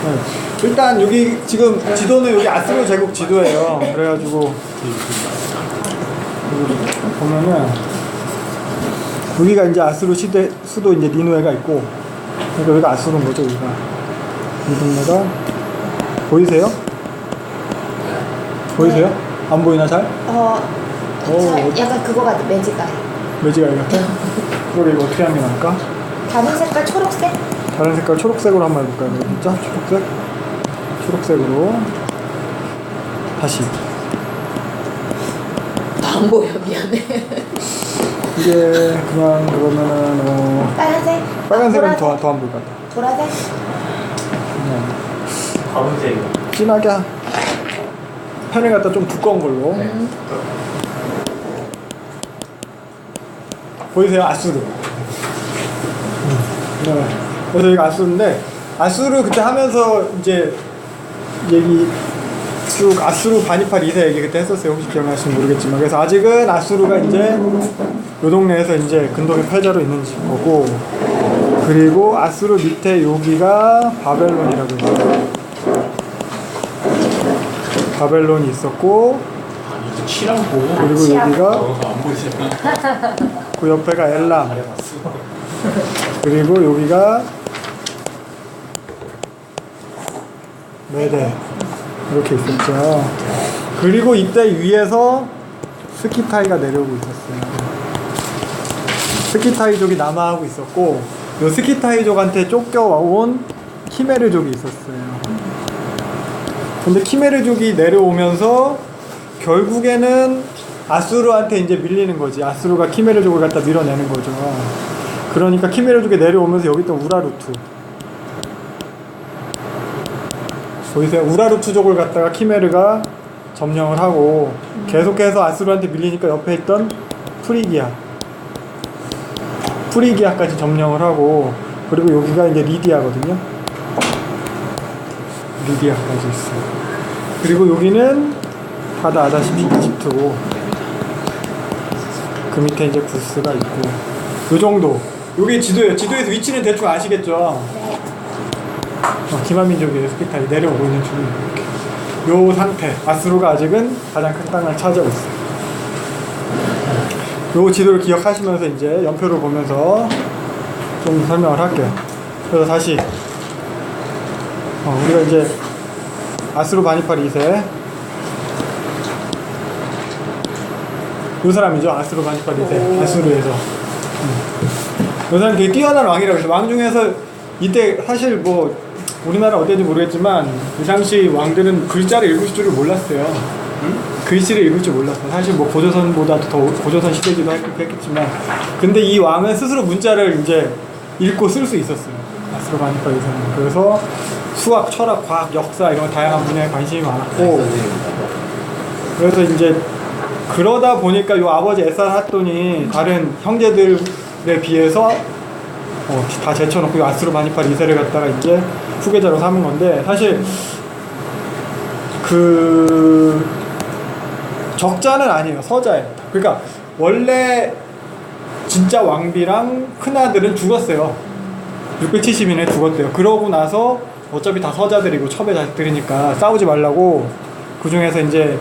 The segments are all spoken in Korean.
네. 일단 여기 지금 지도는 여기 아스로 제국 지도예요. 그래가지고 여기 보면은 여기가 이제 아스로 시대 수도 이제 니누에가 있고, 그러니까 여기가 아스로인 거죠. 여기가 이 동네가 보이세요? 보이세요? 안 보이나 잘? 약간 그거 같아. 매직아이. 매직아이 같아? 그걸 이거 어떻게 하는 게 나을까? 다른 색깔 초록색? 다른 색깔 초록색으로 한번 해볼까요? 진짜 초록색? 초록색으로 다시. 안 보여. 미안해. 이게 그냥 그러면은 빨간색? 빨간색은 더 안 보일 것 같아. 보라색? 검은색. 진하게 펜을 갖다 좀 두꺼운 걸로. 보이세요? 아수르. 네. 그래서 여기가 아수르인데, 아수르 그때 하면서 이제 얘기 쭉 아수르 바니팔 2세 얘기 그때 했었어요. 혹시 기억나시는지 모르겠지만. 그래서 아직은 아수르가 이제 요 동네에서 이제 근동의 패자로 있는 거고, 그리고 아수르 밑에 여기가 바벨론이라고 있어요. 바벨론이 있었고, 칠하고. 그리고 여기가 안 보이세요? 그 옆에가 엘람, 그리고 여기가 메데 이렇게 있었죠. 그리고 이때 위에서 스키타이가 내려오고 있었어요. 스키타이족이 남하하고 있었고, 요 스키타이족한테 쫓겨온 키메르족이 있었어요. 근데 키메르족이 내려오면서 결국에는 아수르한테 이제 밀리는 거지. 아수르가 키메르족을 갖다 밀어내는 거죠. 그러니까 키메르족이 내려오면서 여기 또 우라루투. 보이세요? 우라루투족을 갖다가 키메르가 점령을 하고, 계속해서 아수르한테 밀리니까 옆에 있던 프리기아까지 점령을 하고, 그리고 여기가 이제 리디아거든요. 리디아까지 있어요. 그리고 여기는 다들 아다시피 이집트고, 그 밑에 이제 구스가 있고, 요 정도. 요게 지도예요. 지도에서 위치는 대충 아시겠죠? 네. 기마민족이에요. 스키타이 내려오고 있는 중이 이렇게. 요 상태. 아수르가 아직은 가장 큰 땅을 차지하고 있어요. 요 지도를 기억하시면서 이제 연표를 보면서 좀 설명을 할게요. 그래서 다시 우리가 이제 아수르 바니팔 2세, 요 사람이죠. 아수르 바니팔 2세. 아수르에서 요 사람 되게 뛰어난 왕이라고 해서, 왕 중에서 이때 사실 뭐 우리나라 어땠는지 모르겠지만 그 당시 왕들은 글자를 읽을 줄을 몰랐어요. 글씨를 읽을 줄 몰랐어요. 사실 뭐 고조선보다도 더 고조선 시대기도 했겠지만, 근데 이 왕은 스스로 문자를 이제 읽고 쓸 수 있었어요. 아수르 바니팔 2세는. 그래서 수학, 철학, 과학, 역사 이런 다양한 분야에 관심이 많았고, 그래서 이제 그러다 보니까 요 아버지 에사핫돈이 다른 형제들에 비해서 다 제쳐놓고 요 아수르 바니팔 2세를 갖다가 이제 후계자로 삼은 건데, 사실 그 적자는 아니에요. 서자예요. 그러니까 원래 진짜 왕비랑 큰아들은 죽었어요. 670인에 죽었대요. 그러고 나서 어차피 다 서자들이고 첩의 자식들이니까 싸우지 말라고, 그 중에서 이제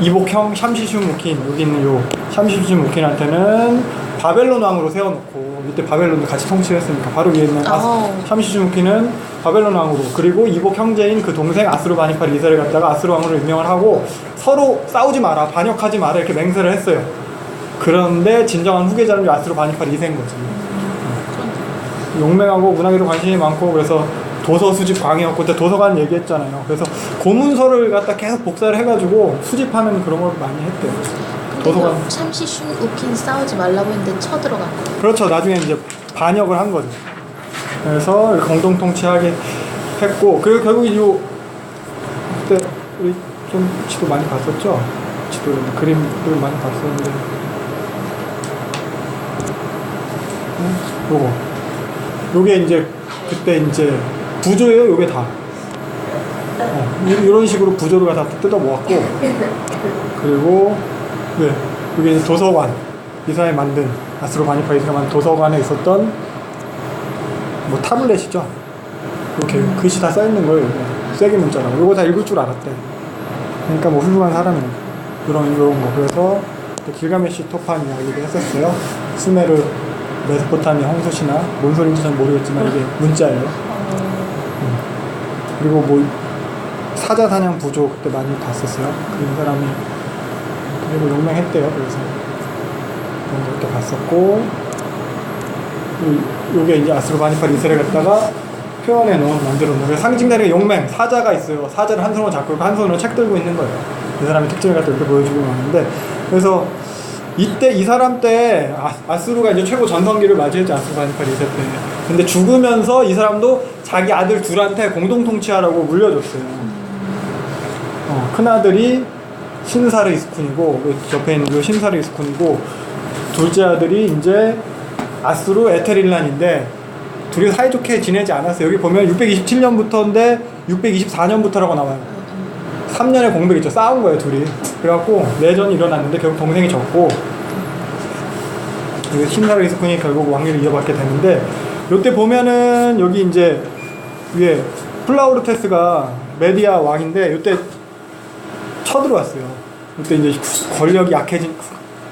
이복형 샴시슈무킨, 여기 있는 요 샴시슈무킨한테는 바벨론 왕으로 세워놓고, 이때 바벨론도 같이 통치했으니까 바로 위에 있는 샴시슈무킨은 바벨론 왕으로, 그리고 이복 형제인 그 동생 아수르 바니팔 2세를 갖다가 아수르 왕으로 임명을 하고, 서로 싸우지 마라, 반역하지 마라 이렇게 맹세를 했어요. 그런데 진정한 후계자는 아수르 바니팔 2세인 거지. 용맹하고 문학에도 관심이 많고, 그래서 도서 수집 광이었고, 그때 도서관 얘기했잖아요. 그래서 고문서를 갖다 계속 복사를 해가지고 수집하는 그런 걸 많이 했대요. 도서관. 샴시슌 우킨 싸우지 말라고 했는데 쳐들어간 거예요. 그렇죠. 나중에 이제 반역을 한 거죠. 그래서 공동 통치하게 했고, 그리고 결국 요 그때 우리 좀 지도 많이 봤었죠. 지도 그림들 많이 봤었는데, 요게 이제 그때 이제 부조예요. 요게 다 이런 식으로 부조를 다 뜯어 모았고, 그리고 네, 여기 이제 도서관, 이 사람이 만든 아수르 바니팔 2세가 만든 도서관에 있었던 뭐 타블렛이죠. 이렇게 글씨 다 써 있는 거예요. 쐐기 문자라고. 이거 다 읽을 줄 알았대. 그러니까 뭐 훌륭한 사람이네. 이런 거. 그래서 길가메시 토판 이야기를 했었어요. 수메르, 메소포타미아 홍수시나 뭔 소리인지 잘 모르겠지만 이게 문자예요. 그리고 뭐 사자사냥 부조 그때 많이 봤었어요. 그런 사람이 그리고 용맹했대요. 그래서 그런 거 이렇게 봤었고, 요게 이제 아스루바니팔 이세를 갖다가 표현해 놓은 만들어 놓은 상징다리가 용맹 사자가 있어요. 사자를 한 손으로 잡고 있고 한 손으로 책 들고 있는 거예요. 이 사람의 특징을 갖다 이렇게 보여주고 있는데, 그래서 이때 이 사람 때 아수르가 이제 최고 전성기를 맞이했죠. 아스루바니팔 2세 때. 근데 죽으면서 이 사람도 자기 아들 둘한테 공동 통치하라고 물려줬어요. 큰 아들이 신사르 이스쿤이고 옆에 있는 요 신사르 이스쿤이고 둘째 아들이 이제 아수르 에테릴란인데 둘이 사이좋게 지내지 않았어요. 여기 보면 627년부터인데 624년부터라고 나와요. 3년의 공백 있죠. 싸운 거예요, 둘이. 그래갖고 내전이 일어났는데 결국 동생이 졌고 신사르 이스쿤이 결국 왕위를 이어받게 되는데, 요때 보면은 여기 이제 위에 플라우르테스가 메디아 왕인데 요때 쳐들어왔어요. 요때 이제 권력이 약해진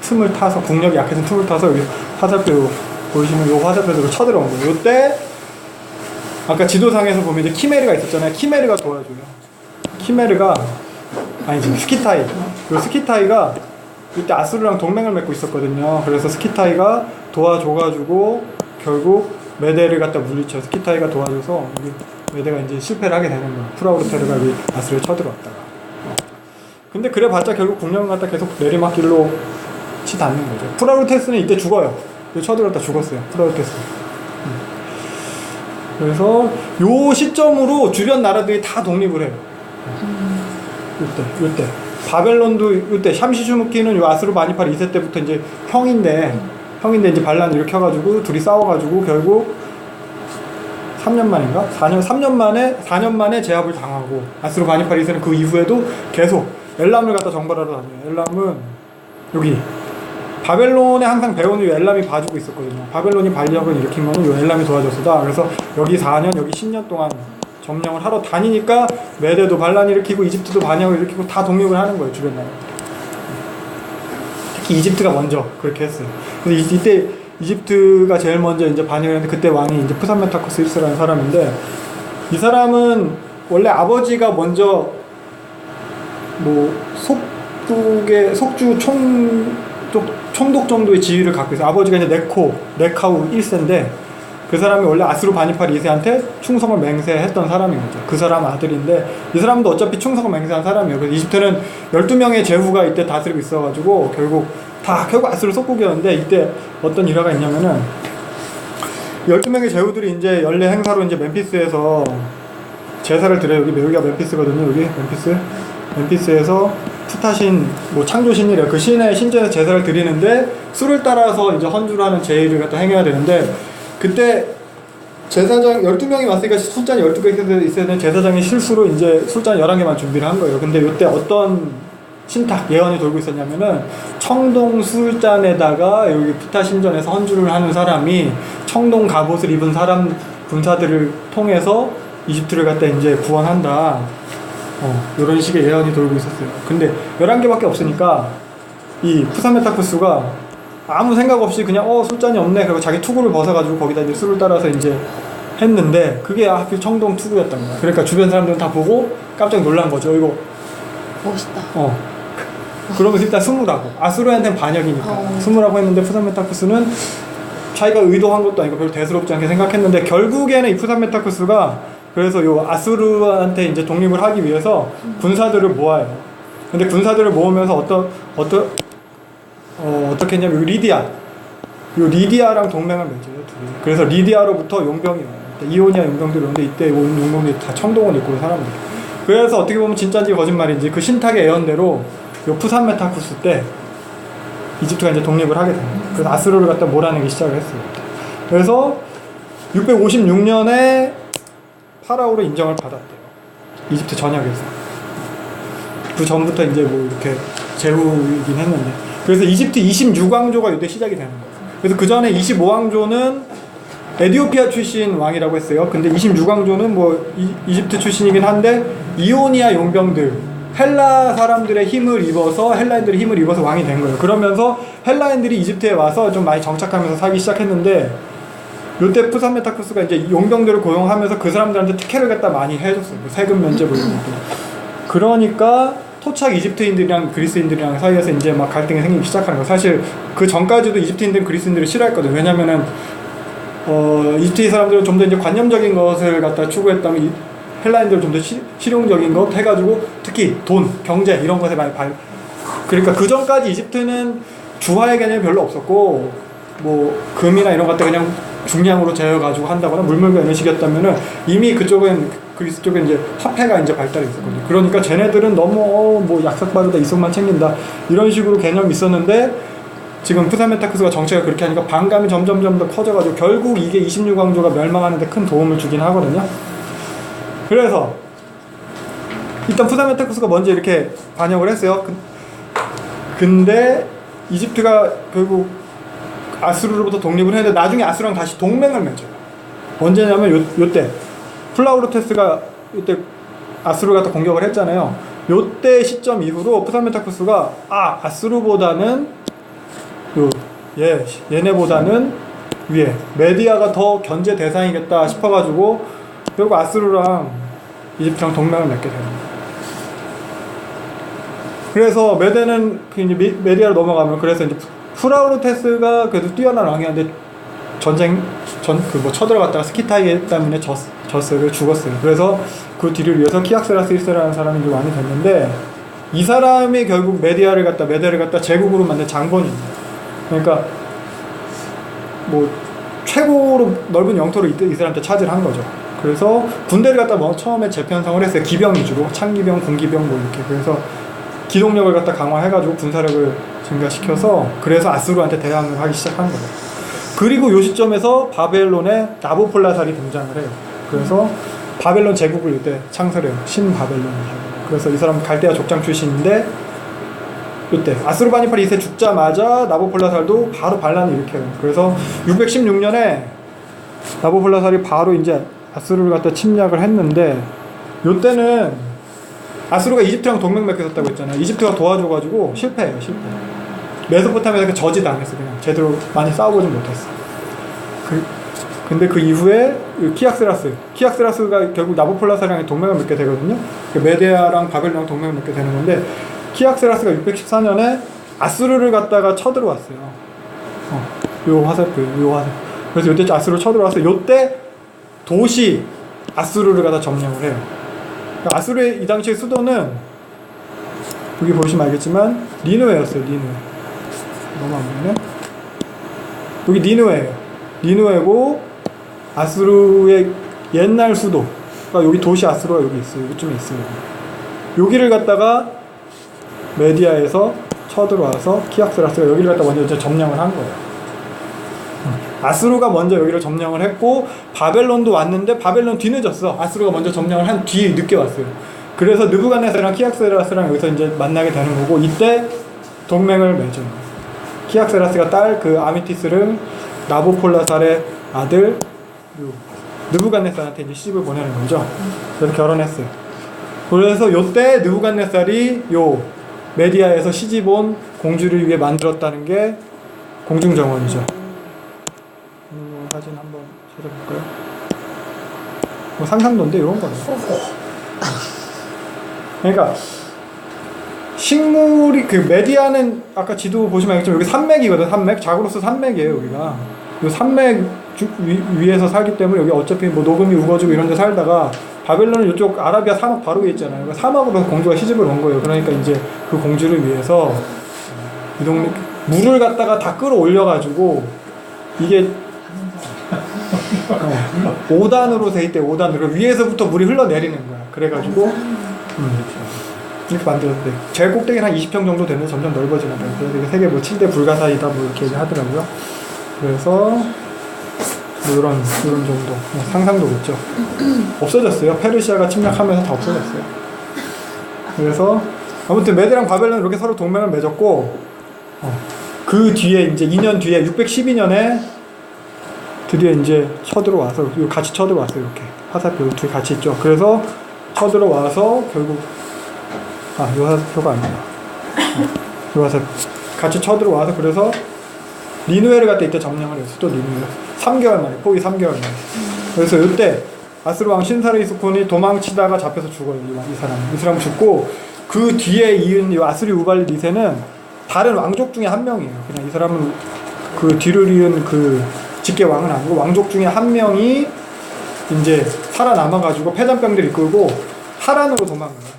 틈을 타서, 국력이 약해진 틈을 타서 여기 화살표로 보이시면 요 화살표로 쳐들어온 거예요. 요때 아까 지도상에서 보면 이제 키메르가 있었잖아요. 키메르가 도와줘요. 키메르가 아니지 스키타이. 요 스키타이가 이때 아수르랑 동맹을 맺고 있었거든요. 그래서 스키타이가 도와줘가지고 결국 메데를 갖다 물리쳐. 스키타이가 도와줘서 메데가 이제 실패를 하게 되는 거예요. 프라우르테르가 아수르에 쳐들어왔다가. 근데 그래봤자 결국 국력을 갖다 계속 내리막길로 치닫는 거죠. 프라우르테스는 이때 죽어요. 쳐들었다 죽었어요. 프라우르테스. 그래서 요 시점으로 주변 나라들이 다 독립을 해요. 요때 바벨론도 요때 샴시슈무키는 요 아스루바니팔 2세 때부터 이제 형인데 이제 반란을 일으켜가지고 둘이 싸워가지고 결국 3년 만인가? 4년 만에 제압을 당하고, 아스루바니팔 2세는 그 이후에도 계속 엘람을 갖다 정벌하러 다녀요. 엘람은 여기 바벨론에 항상 배우는 요 엘람이 봐주고 있었거든요. 바벨론이 반역을 일으킨 거는 요 엘람이 도와줬다. 그래서 여기 4년, 여기 10년 동안 점령을 하러 다니니까 메데도 반란을 일으키고 이집트도 반역을 일으키고 다 독립을 하는 거예요, 주변 나라. 특히 이집트가 먼저 그렇게 했어요. 그래서 이때 이집트가 제일 먼저 이제 반역을 했는데, 그때 왕이 이제 푸산메타쿠스 1세라는 사람인데, 이 사람은 원래 아버지가 먼저 뭐 속주 총독 정도의 지위를 갖고 있어요. 아버지가 이제 네카우 1세인데 그 사람이 원래 아스루바니팔 2세한테 충성을 맹세했던 사람인 거죠. 그 사람 아들인데 이 사람도 어차피 충성을 맹세한 사람이에요. 그래서 이집트는 12명의 제후가 이때 다스리고 있어가지고 결국 아스루 속국이었는데, 이때 어떤 일화가 있냐면은 12명의 제후들이 이제 연례 행사로 이제 멤피스에서 제사를 드려요. 여기가 멤피스거든요. 여기 멤피스에서 푸타신 뭐 창조신이래요. 그 신의 신전에서 제사를 드리는데 술을 따라서 이제 헌주를 하는 제의를 갖다 행해야 되는데, 그때 제사장 12명이 왔으니까 술잔이 12개 있어야 되는 제사장이 실수로 이제 술잔 11개만 준비를 한 거예요. 근데 이때 어떤 신탁 예언이 돌고 있었냐면은 청동 술잔에다가 여기 푸타 신전에서 헌주를 하는 사람이 청동 갑옷을 입은 사람 군사들을 통해서 이집트를 갖다 이제 구원한다. 이런 식의 예언이 돌고 있었어요. 근데 11개밖에 없으니까 이 푸산메타쿠스가 아무 생각 없이 그냥 술잔이 없네. 그리고 자기 투구를 벗어가지고 거기다 이제 술을 따라서 이제 했는데 그게 하필 청동 투구였던 거야. 그러니까 주변 사람들은 다 보고 깜짝 놀란 거죠. 이거 멋있다. 그러면서 일단 스무라고. 아수르한테는 반역이니까 스무라고 했는데 푸산메타쿠스는 자기가 의도한 것도 아니고 별로 대수롭지 않게 생각했는데, 결국에는 이 푸산메타쿠스가 그래서 요 아수르한테 이제 독립을 하기 위해서 군사들을 모아요. 근데 군사들을 모으면서 어떻게 했냐면 요 리디아랑 동맹을 맺어요, 둘이. 그래서 리디아로부터 용병이 와요. 이오니아 용병들이 오는데 이때 온 용병들이 다 청동을 입고 온 사람들. 그래서 어떻게 보면 진짜인지 거짓말인지 그 신탁의 예언대로 요 푸산메타쿠스 때 이집트가 이제 독립을 하게 됩니다. 그래서 아수르를 갖다 몰아내기 시작을 했어요. 그래서 656년에 파라오로 인정을 받았대요. 이집트 전역에서. 그 전부터 이제 뭐 이렇게 제후이긴 했는데. 그래서 이집트 26왕조가 이때 시작이 되는 거예요. 그래서 그 전에 25왕조는 에디오피아 출신 왕이라고 했어요. 근데 26왕조는 뭐 이집트 출신이긴 한데 이오니아 용병들, 헬라 사람들의 힘을 입어서 헬라인들의 힘을 입어서 왕이 된 거예요. 그러면서 헬라인들이 이집트에 와서 좀 많이 정착하면서 살기 시작했는데 요때 푸사메타쿠스가 이제 용병들을 고용하면서 그 사람들한테 특혜를 갖다 많이 해줬어요. 뭐 세금 면제 뭐 이런 것도. 그러니까 토착 이집트인들이랑 그리스인들이랑 사이에서 이제 막 갈등이 생기기 시작하는 거예요. 사실 그 전까지도 이집트인들은 그리스인들을 싫어했거든요. 왜냐면은 이집트 사람들은 좀 더 이제 관념적인 것을 갖다 추구했다면 헬라인들은 좀 더 실용적인 것 해가지고 특히 돈, 경제 이런 것에 많이 그러니까 그 전까지 이집트는 주화의 개념이 별로 없었고 뭐 금이나 이런 것들 그냥 중량으로 재어가지고 한다거나 물물과 이런 식이었다면은 이미 그쪽은 그리스 쪽에 이제 화폐가 이제 발달이 있었거든요. 그러니까 쟤네들은 너무 뭐 약삭빠르다 이속만 챙긴다 이런 식으로 개념이 있었는데 지금 푸사메타쿠스가 정책을 그렇게 하니까 반감이 점점 더 커져가지고 결국 이게 26왕조가 멸망하는데 큰 도움을 주긴 하거든요. 그래서 일단 푸사메타쿠스가 먼저 이렇게 반역을 했어요. 근데 이집트가 결국 아수르로부터 독립을 했는데 나중에 아수르랑 다시 동맹을 맺어요. 언제냐면 요때 플라우르테스가 이때 아수르 갖다 공격을 했잖아요. 요때 시점 이후로 푸사메타쿠스가 아수르보다는 얘네보다는 위에 메디아가 더 견제 대상이겠다 싶어가지고 결국 아수르랑 이집트랑 동맹을 맺게 됩니다. 그래서 메데는 그 이제 메디아로 넘어가면 그래서 이제 플라우르테스가 그래도 뛰어난 왕이었는데 쳐들어갔다가 스키타이 때문에 졌어요. 죽었어요. 그래서 그 뒤를 위해서 키악세라스 1세라는 사람이 이제 왕이 됐는데 이 사람이 결국 메데를 갖다 제국으로 만든 장본입니다. 그러니까 뭐 최고로 넓은 영토를 이 사람한테 차지한 거죠. 그래서 군대를 갖다 처음에 재편성을 했어요. 기병 위주로 창기병, 군기병 뭐 이렇게. 그래서 기동력을 갖다 강화해가지고 군사력을 증가시켜서 그래서 아수르한테 대항을 하기 시작한 거예요. 그리고 요 시점에서 바벨론의 나보폴라살이 등장을 해요. 그래서 바벨론 제국을 이때 창설해요. 신바벨론이라고. 그래서 이 사람은 갈대아 족장 출신인데 이때 아수르바니팔 2세 죽자마자 나보폴라살도 바로 반란을 일으켜요. 그래서 616년에 나보폴라살이 바로 이제 아수르를 갖다 침략을 했는데 이때는 아수르가 이집트랑 동맹 맺혔다고 했잖아요. 이집트가 도와줘가지고 실패해요. 메소포타미아에서 저지당했어. 그냥 제대로 많이 싸워보진 못했어. 근데 그 이후에 키악세라스가 결국 나보폴라살이랑 동맹을 맺게 되거든요. 메데아랑 바벨론랑 동맹을 맺게 되는 건데 키악세라스가 614년에 아수르를 갖다가 쳐들어왔어요. 요 화살표. 그래서 이때 아수르를 쳐들어왔어요. 요때 도시 아수르를 갖다 점령을 해요. 그러니까 아수르의 이 당시의 수도는 여기 보시면 알겠지만 니누에였어요. 너무 안 보이네. 여기 니누에예요. 니누에고 아수르의 옛날 수도. 그러니까 여기 도시 아수르가 여기 있어요. 여기쯤에 있어요. 여기를 갖다가 메디아에서 쳐들어와서 키악세라스가 여기를 갖다 먼저 이제 점령을 한 거예요. 아수르가 먼저 여기를 점령을 했고 바벨론도 왔는데 바벨론 뒤늦었어. 아수르가 먼저 점령을 한 뒤에 늦게 왔어요. 그래서 느부갓네살이랑 키악세라스랑 여기서 이제 만나게 되는 거고 이때 동맹을 맺어요. 키악세라스가 딸 그 아미티스를 나보폴라살의 아들 느부갓네살한테 이제 시집을 보내는 거죠. 그래서 결혼했어요. 그래서 요때 느부갓네살이 메디아에서 시집 온 공주를 위해 만들었다는 게 공중정원이죠. 사진 한번 찾아볼까요? 뭐 상상도인데 이런 거네. 그러니까 식물이 그 메디아는 아까 지도 보시면 알겠지만 여기 산맥이거든. 산맥 자그로스 산맥이에요. 여기가 이 산맥 위에서 살기 때문에 여기 어차피 뭐 녹음이 우거지고 이런 데 살다가 바벨론은 이쪽 아라비아 사막 바로 위에 있잖아요. 그러니까 사막으로 공주가 시집을 온 거예요. 그러니까 이제 그 공주를 위해서 이 동네 물을 갖다가 다 끌어올려가지고 이게 5단으로 돼 있대. 5단으로 위에서부터 물이 흘러내리는 거야. 그래가지고 이렇게 만들었대. 제일 꼭대기는 한 20평 정도 되는데 점점 넓어지는 거예요. 그래서 이게 세계 뭐 7대 불가사이다 뭐 이렇게 얘기하더라고요. 그래서 뭐 이런 정도 상상도 못죠. 없어졌어요. 페르시아가 침략하면서 다 없어졌어요. 그래서 아무튼 메데랑 바벨론 이렇게 서로 동맹을 맺었고 그 뒤에 이제 2년 뒤에 612년에 드디어 이제 쳐들어와서 같이 쳐들어왔어요. 이렇게 화살표 둘이 같이 있죠. 그래서 쳐들어와서 결국 요 화살표가 아니야. 요 화살표 같이 쳐들어와서 그래서 니누에를 갖다 이때 점령을 했어. 또 니누에 3개월 만에 포위 3개월 만에. 그래서 이때 아수르 왕 신사르이스콘이 도망치다가 잡혀서 죽어요. 이 사람 죽고 그 뒤에 이은 이 아수리 우발리 2세는 다른 왕족 중에 한 명이에요. 그냥 이 사람은 그 뒤를 이은 그 직계 왕은 아니고 왕족 중에 한 명이 이제 살아남아가지고 패잔병들 이끌고 하란으로 도망가요.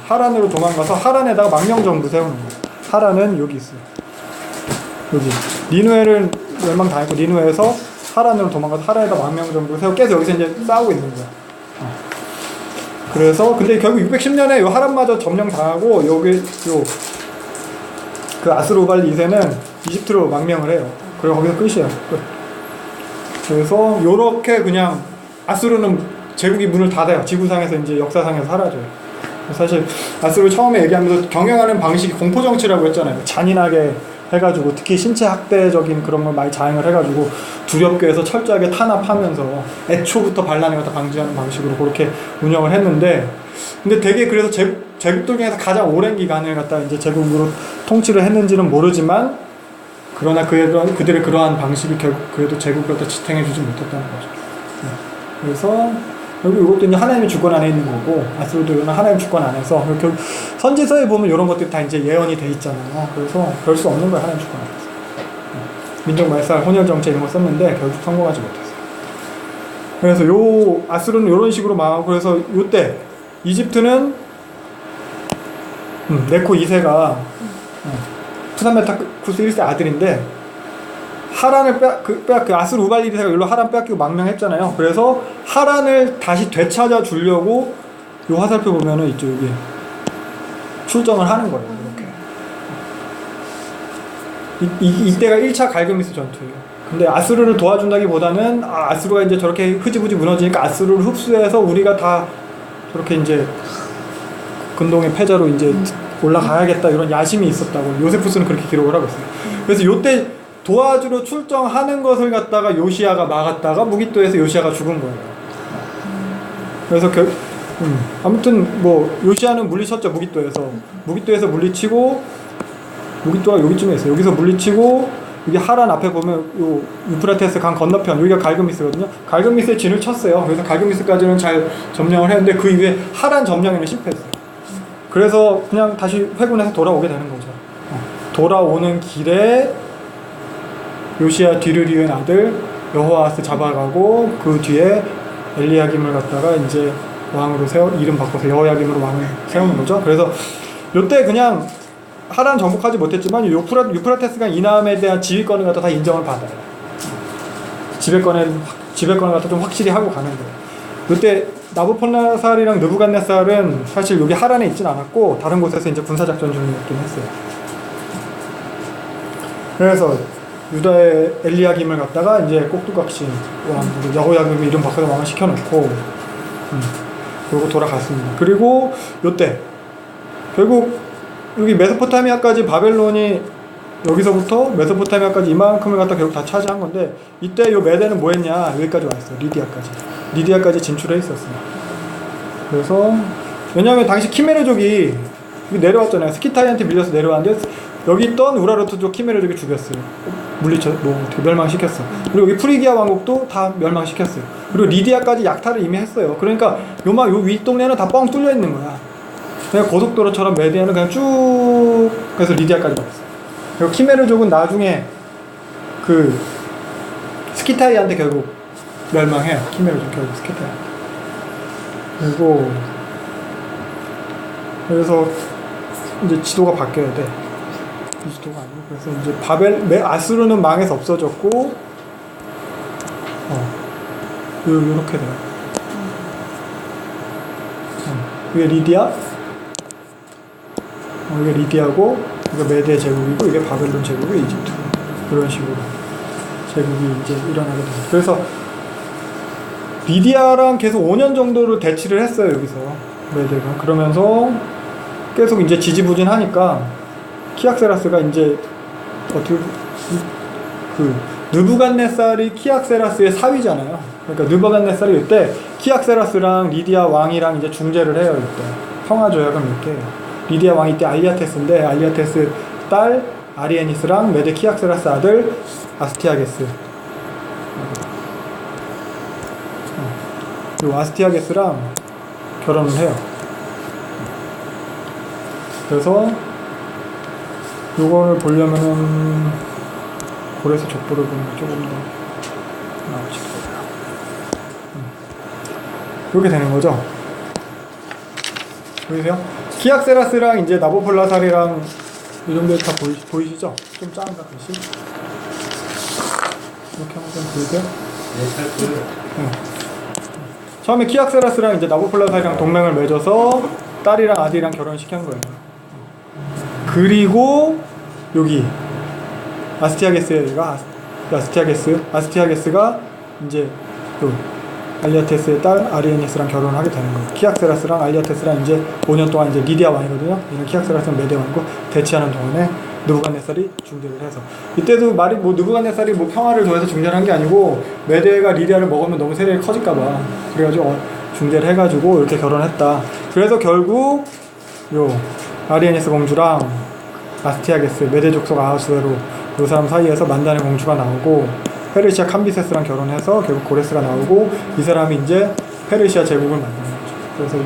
하란으로 도망가서 하란에다가 망명정부 세우는 거예요. 하란은 여기 있어요. 여기 니누에를 멸망당했고 니누에에서 하란으로 도망가서 하란에다 망명정부 세우고 계속 여기서 이제 싸우고 있는 거야. 그래서 근데 결국 610년에 요 하란마저 점령당하고 여기 그 아수르 우발리 2세는 이집트로 망명을 해요. 그리고 거기서 끝이에요. 끝. 그래서 요렇게 그냥 아수르는 제국이 문을 닫아요. 지구상에서 이제 역사상에서 사라져요. 사실 아수르 처음에 얘기하면서 경영하는 방식이 공포정치라고 했잖아요. 잔인하게 해가지고 특히 신체 학대적인 그런 걸 많이 자행을 해가지고 두렵게 해서 철저하게 탄압하면서 애초부터 반란을 갖다 방지하는 방식으로 그렇게 운영을 했는데 근데 되게 그래서 제국들 중에서 가장 오랜 기간을 갖다 이제 제국으로 통치를 했는지는 모르지만 그러나 그들의 그러한 방식이 결국 그래도 제국을 갖다 지탱해주지 못했다는 거죠. 그래서 결국 이것도 이제 하나님의 주권 안에 있는 거고 아수르도 하나님의 주권 안에서 결국 선지서에 보면 이런 것들이 다 이제 예언이 돼 있잖아요. 그래서 별 수 없는 거예요. 하나님 주권 안에서. 민족 말살, 혼혈 정책 이런 거 썼는데 결국 성공하지 못했어요. 그래서 요 아수르는 이런 식으로 망하고 그래서 요때 이집트는 네코 2세가 푸산메타쿠스 1세 아들인데 하란을 그 아수르 우발리 2세가 여기로 하란 빼앗기고 망명했잖아요. 그래서 하란을 다시 되찾아 주려고 요 화살표 보면은 이쪽에 출정을 하는 거예요. 이렇게. 이때가 1차 갈그미스 전투예요. 근데 아수르를 도와준다기보다는 아수르가 이제 저렇게 흐지부지 무너지니까 아수르를 흡수해서 우리가 다 저렇게 이제 근동의 패자로 이제 올라가야겠다 이런 야심이 있었다고 요세푸스는 그렇게 기록을 하고 있어요. 그래서 요때 도와주러 출정하는 것을 갖다가 요시아가 막았다가 무기토에서 요시아가 죽은 거예요. 그래서 아무튼 뭐 요시아는 물리쳤죠. 무기토에서 물리치고 무기토가 여기쯤에 있어요. 여기서 물리치고 여기 하란 앞에 보면 요 유프라테스 강 건너편 여기가 갈그미스거든요. 갈그미스에 진을 쳤어요. 그래서 갈그미스까지는 잘 점령을 했는데 그 이후에 하란 점령에는 실패했어요. 그래서 그냥 다시 회군해서 돌아오게 되는 거죠. 돌아오는 길에 요시아 뒤를 이은 아들 여호아스 잡아가고 그 뒤에 엘리야김을 갖다가 이제 왕으로 이름 바꿔서 여호야김으로 왕을 세우는 거죠. 그래서 요때 그냥 하란 정복하지 못했지만 유프라테스강 이남에 대한 지휘권을 갖다 다 인정을 받아요. 지배권을 갖다 좀 확실히 하고 가는 거예요. 요때 나부ход네살이랑 느부갓네살은 사실 여기 하란에 있진 않았고 다른 곳에서 이제 군사작전 중이었긴 했어요. 그래서 유다의 엘리야김을 갖다가 이제 꼭두각시 왕 여호야김 이름 바꿔서 왕을 시켜놓고 그리고 돌아갔습니다. 그리고 요때 결국 여기 메소포타미아까지 바벨론이 여기서부터 메소포타미아까지 이만큼을 갖다 결국 다 차지한 건데 이때 요 메대는 뭐 했냐 여기까지 와 있어요. 리디아까지 진출해 있었어요. 그래서 왜냐하면 당시 키메르족이 내려왔잖아요. 스키타이한테 밀려서 내려왔는데 여기 있던 우라르트족 키메르족이 죽였어요. 어떻게 멸망시켰어. 그리고 여기 프리기아 왕국도 다 멸망시켰어요. 그리고 리디아까지 약탈을 이미 했어요. 그러니까 요 윗동네는 다 뻥 뚫려 있는 거야. 그냥 고속도로처럼 메디아는 그냥 쭉 해서 리디아까지 갔어요. 그리고 키메르족은 나중에 그 스키타이한테 결국 멸망해요. 키메르족 결국 스키타이. 그래서 이제 지도가 바뀌어야 돼. 이 지도가 아니고 그래서 이제 아수르는 망해서 없어졌고 요렇게 돼요. 이게 리디아, 이게 리디아고 이게 메데 제국이고 이게 바벨론 제국이고 이집트 이런 식으로 제국이 이제 일어나게 됩니다. 그래서 리디아랑 계속 5년 정도를 대치를 했어요. 여기서 메데가. 그러면서 계속 이제 지지부진하니까 키악세라스가 이제 어떻게 느부갓네살이 키악세라스의 사위잖아요. 그러니까 느부갓네살이 이때 키악세라스랑 리디아 왕이랑 이제 중재를 해요. 이때 평화 조약을 맺게 해요. 리디아 왕이 이때 알리아테스인데 알리아테스 딸 아리에니스랑 메데 키악세라스 아들 아스티아게스. 이 아스티아게스랑 결혼을 해요. 그래서 요거를 보려면은 고레스 족보를 보면 조금 더 나오지. 이렇게 되는 거죠. 보이세요? 키악세라스랑 이제 나보폴라살이랑 이 정도 다 보이시죠? 좀 작은가 글씨? 이렇게 한번 보이세요? 네. 처음에 키악세라스랑 이제 나보폴라살이랑 동맹을 맺어서 딸이랑 아들이랑 결혼시킨 거예요. 그리고 여기 아스티아게스가 이제 또 알리아테스의 딸 아리에니스랑 결혼하게 되는 거예요. 키악세라스랑 알리아테스랑 이제 5년 동안 이제 리디아 왕이거든요. 이제 키악세라스는 메데 왕이고 대치하는 동안에 느부갓네살이 중재를 해서 이때도 말이 뭐 느부갓네살이 뭐 평화를 좋아해서 중재를 한 게 아니고 메데가 리디아를 먹으면 너무 세력이 커질까봐 그래가지고 중재를 해가지고 이렇게 결혼했다. 그래서 결국 요 아리에니스 공주랑 아스티아게스 메데 족속 아하수에로 요 사람 사이에서 만단의 공주가 나오고 페르시아 캄비세스랑 결혼해서 결국 고레스가 나오고 이 사람이 이제 페르시아 제국을 만드는 거죠. 그래서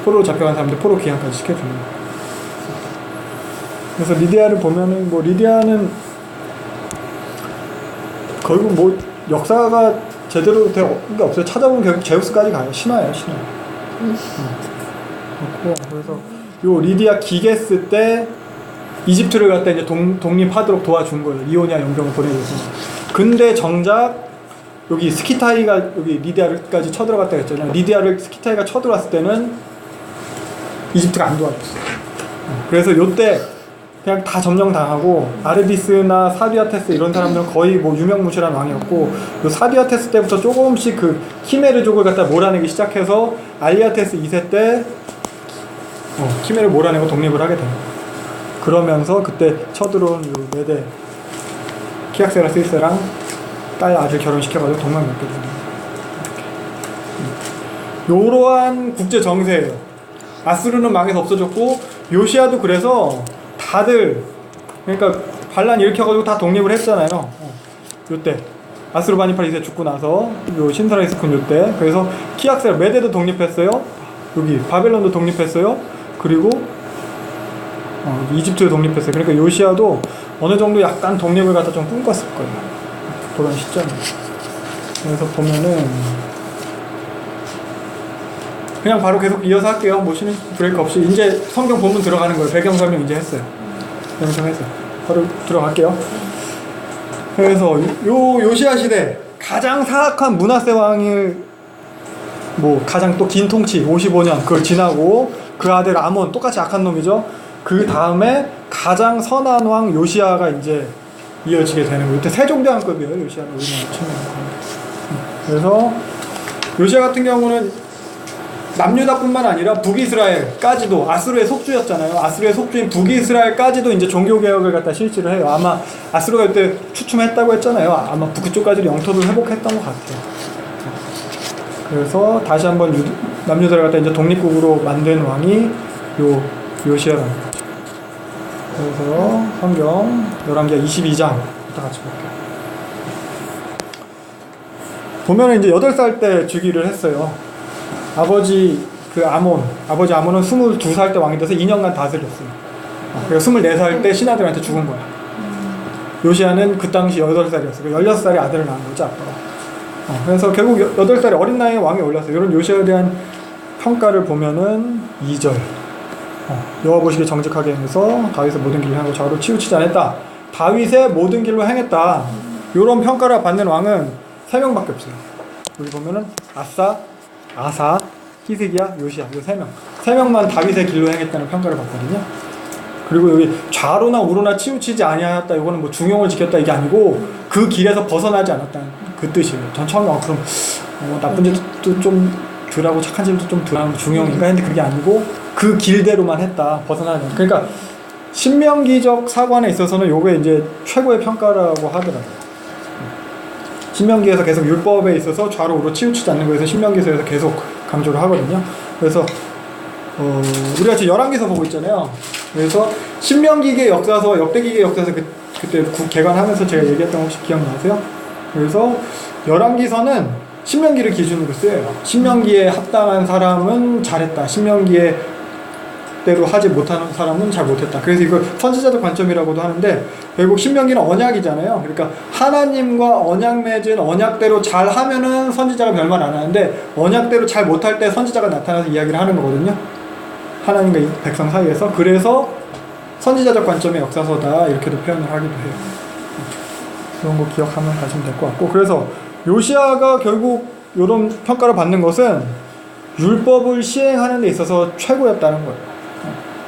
포로로 잡혀간 사람들 포로 귀환까지 시켜주는 거예요. 그래서 리디아를 보면은 뭐 리디아는 결국 뭐 역사가 제대로 된 게 없어요. 찾아보면 결국 제우스까지 가요. 신화예요, 신화. 그래서 요 리디아 기게스 때 이집트를 갖다 이제 독립하도록 도와준 거예요. 이오니아 용병을 보내줘서. 근데 정작 여기 스키타이가 여기 리디아를까지 쳐들어갔다 했잖아요. 리디아를 스키타이가 쳐들어왔을 때는 이집트가 안 도와줬어요. 그래서 요때 그냥 다 점령당하고 아르비스나 사디아테스 이런 사람들은 거의 뭐 유명무실한 왕이었고 요 사디아테스 때부터 조금씩 그 키메르족을 갖다 몰아내기 시작해서 알리아테스 2세 때 키메르 몰아내고 독립을 하게 됩니다. 그러면서 그때 쳐들어온 요 메데 키악세라스 1세랑 딸 아들 결혼시켜가지고 동맹 맺게 됩니다. 요러한 국제 정세예요. 아수르는 망해서 없어졌고 요시아도 그래서 다들 그러니까 반란 일으켜가지고 다 독립을 했잖아요. 요때 아스르바니팔 2세 죽고 나서 요 신사라이스군 요때 그래서 키악세라 메데도 독립했어요. 여기 바벨론도 독립했어요. 그리고 이집트도 독립했어요. 그러니까 요시아도 어느 정도 약간 독립을 갖다 좀 꿈꿨을 거예요. 그런 시점에. 그래서 보면은 그냥 바로 계속 이어서 할게요. 뭐 쉬는 브레이크 없이 이제 성경 본문 들어가는 거예요. 배경 설명 이제 했어요. 영상했어요. 바로 들어갈게요. 그래서 요시아 시대 가장 사악한 므낫세 왕이 뭐 가장 또 긴 통치 55년 그걸 지나고 그 아들 아몬 똑같이 악한 놈이죠. 그 다음에 가장 선한 왕 요시아가 이제 이어지게 되는 거예요. 이때 세종대왕급이에요. 요시아가 우리나라 치면. 그래서 요시아 같은 경우는 남유다뿐만 아니라 북이스라엘까지도 아수르의 속주였잖아요. 아수르의 속주인 북이스라엘까지도 이제 종교개혁을 갖다 실시를 해요. 아마 아수르가 이때 추춤했다고 했잖아요. 아마 북쪽까지 영토를 회복했던 것 같아요. 그래서 다시 한번 남유다를 갖다 이제 독립국으로 만든 왕이 요시아라는 거죠. 그래서 성경 열왕기하 22장부터 같이 볼게요. 보면은 이제 8살 때 즉위를 했어요. 아버지 아몬은 22살 때 왕이 돼서 2년간 다스렸어요. 그래서 24살 때 신하들한테 죽은 거야. 요시아는 그 당시 8살이었어요. 16살에 아들을 낳은 거죠, 아빠가. 그래서 결국 8살에 어린 나이에 왕에 올랐어요. 이런 요시아에 대한 평가를 보면은 2절. 여호와 보시기에 정직하게 행해서 다윗의 모든 길을 행하고 좌우로 치우치지 않았다. 다윗의 모든 길로 행했다. 이런 평가를 받는 왕은 3명밖에 없어요. 여기 보면은 아사, 히스기야, 요시야 이 3명. 3명만 다윗의 길로 행했다는 평가를 받거든요. 그리고 여기 좌로나 우로나 치우치지 아니하였다. 이거는 뭐 중용을 지켰다 이게 아니고 그 길에서 벗어나지 않았다는 그 뜻이에요. 전 처음에 그럼 나쁜 짓도 좀 덜하고 착한 짓도 좀 덜하고 중용인가 했는데 그게 아니고 그 길대로만 했다. 벗어나지 않았다. 그러니까 신명기적 사관에 있어서는 요게 이제 최고의 평가라고 하더라고요. 신명기에서 계속 율법에 있어서 좌로 우로 치우치지 않는 거에서 신명기서에서 계속 강조를 하거든요. 그래서 우리가 지금 열왕기서 보고 있잖아요. 그래서 신명기계 역사서, 역대기계 역사서 그때 개관하면서 제가 얘기했던 거 혹시 기억나세요? 그래서 열왕기서는 신명기를 기준으로 쓰여요. 신명기에 합당한 사람은 잘했다. 신명기에 대로 하지 못하는 사람은 잘 못했다. 그래서 이걸 선지자적 관점이라고도 하는데, 결국 신명기는 언약이잖아요. 그러니까 하나님과 언약 맺은 언약대로 잘 하면은 선지자가 별말 안 하는데, 언약대로 잘 못할 때 선지자가 나타나서 이야기를 하는 거거든요. 하나님과 이 백성 사이에서. 그래서 선지자적 관점의 역사서다 이렇게도 표현을 하기도 해요. 그런 거 기억하면 가시면 될 것 같고, 그래서 요시아가 결국 이런 평가를 받는 것은 율법을 시행하는 데 있어서 최고였다는 거예요.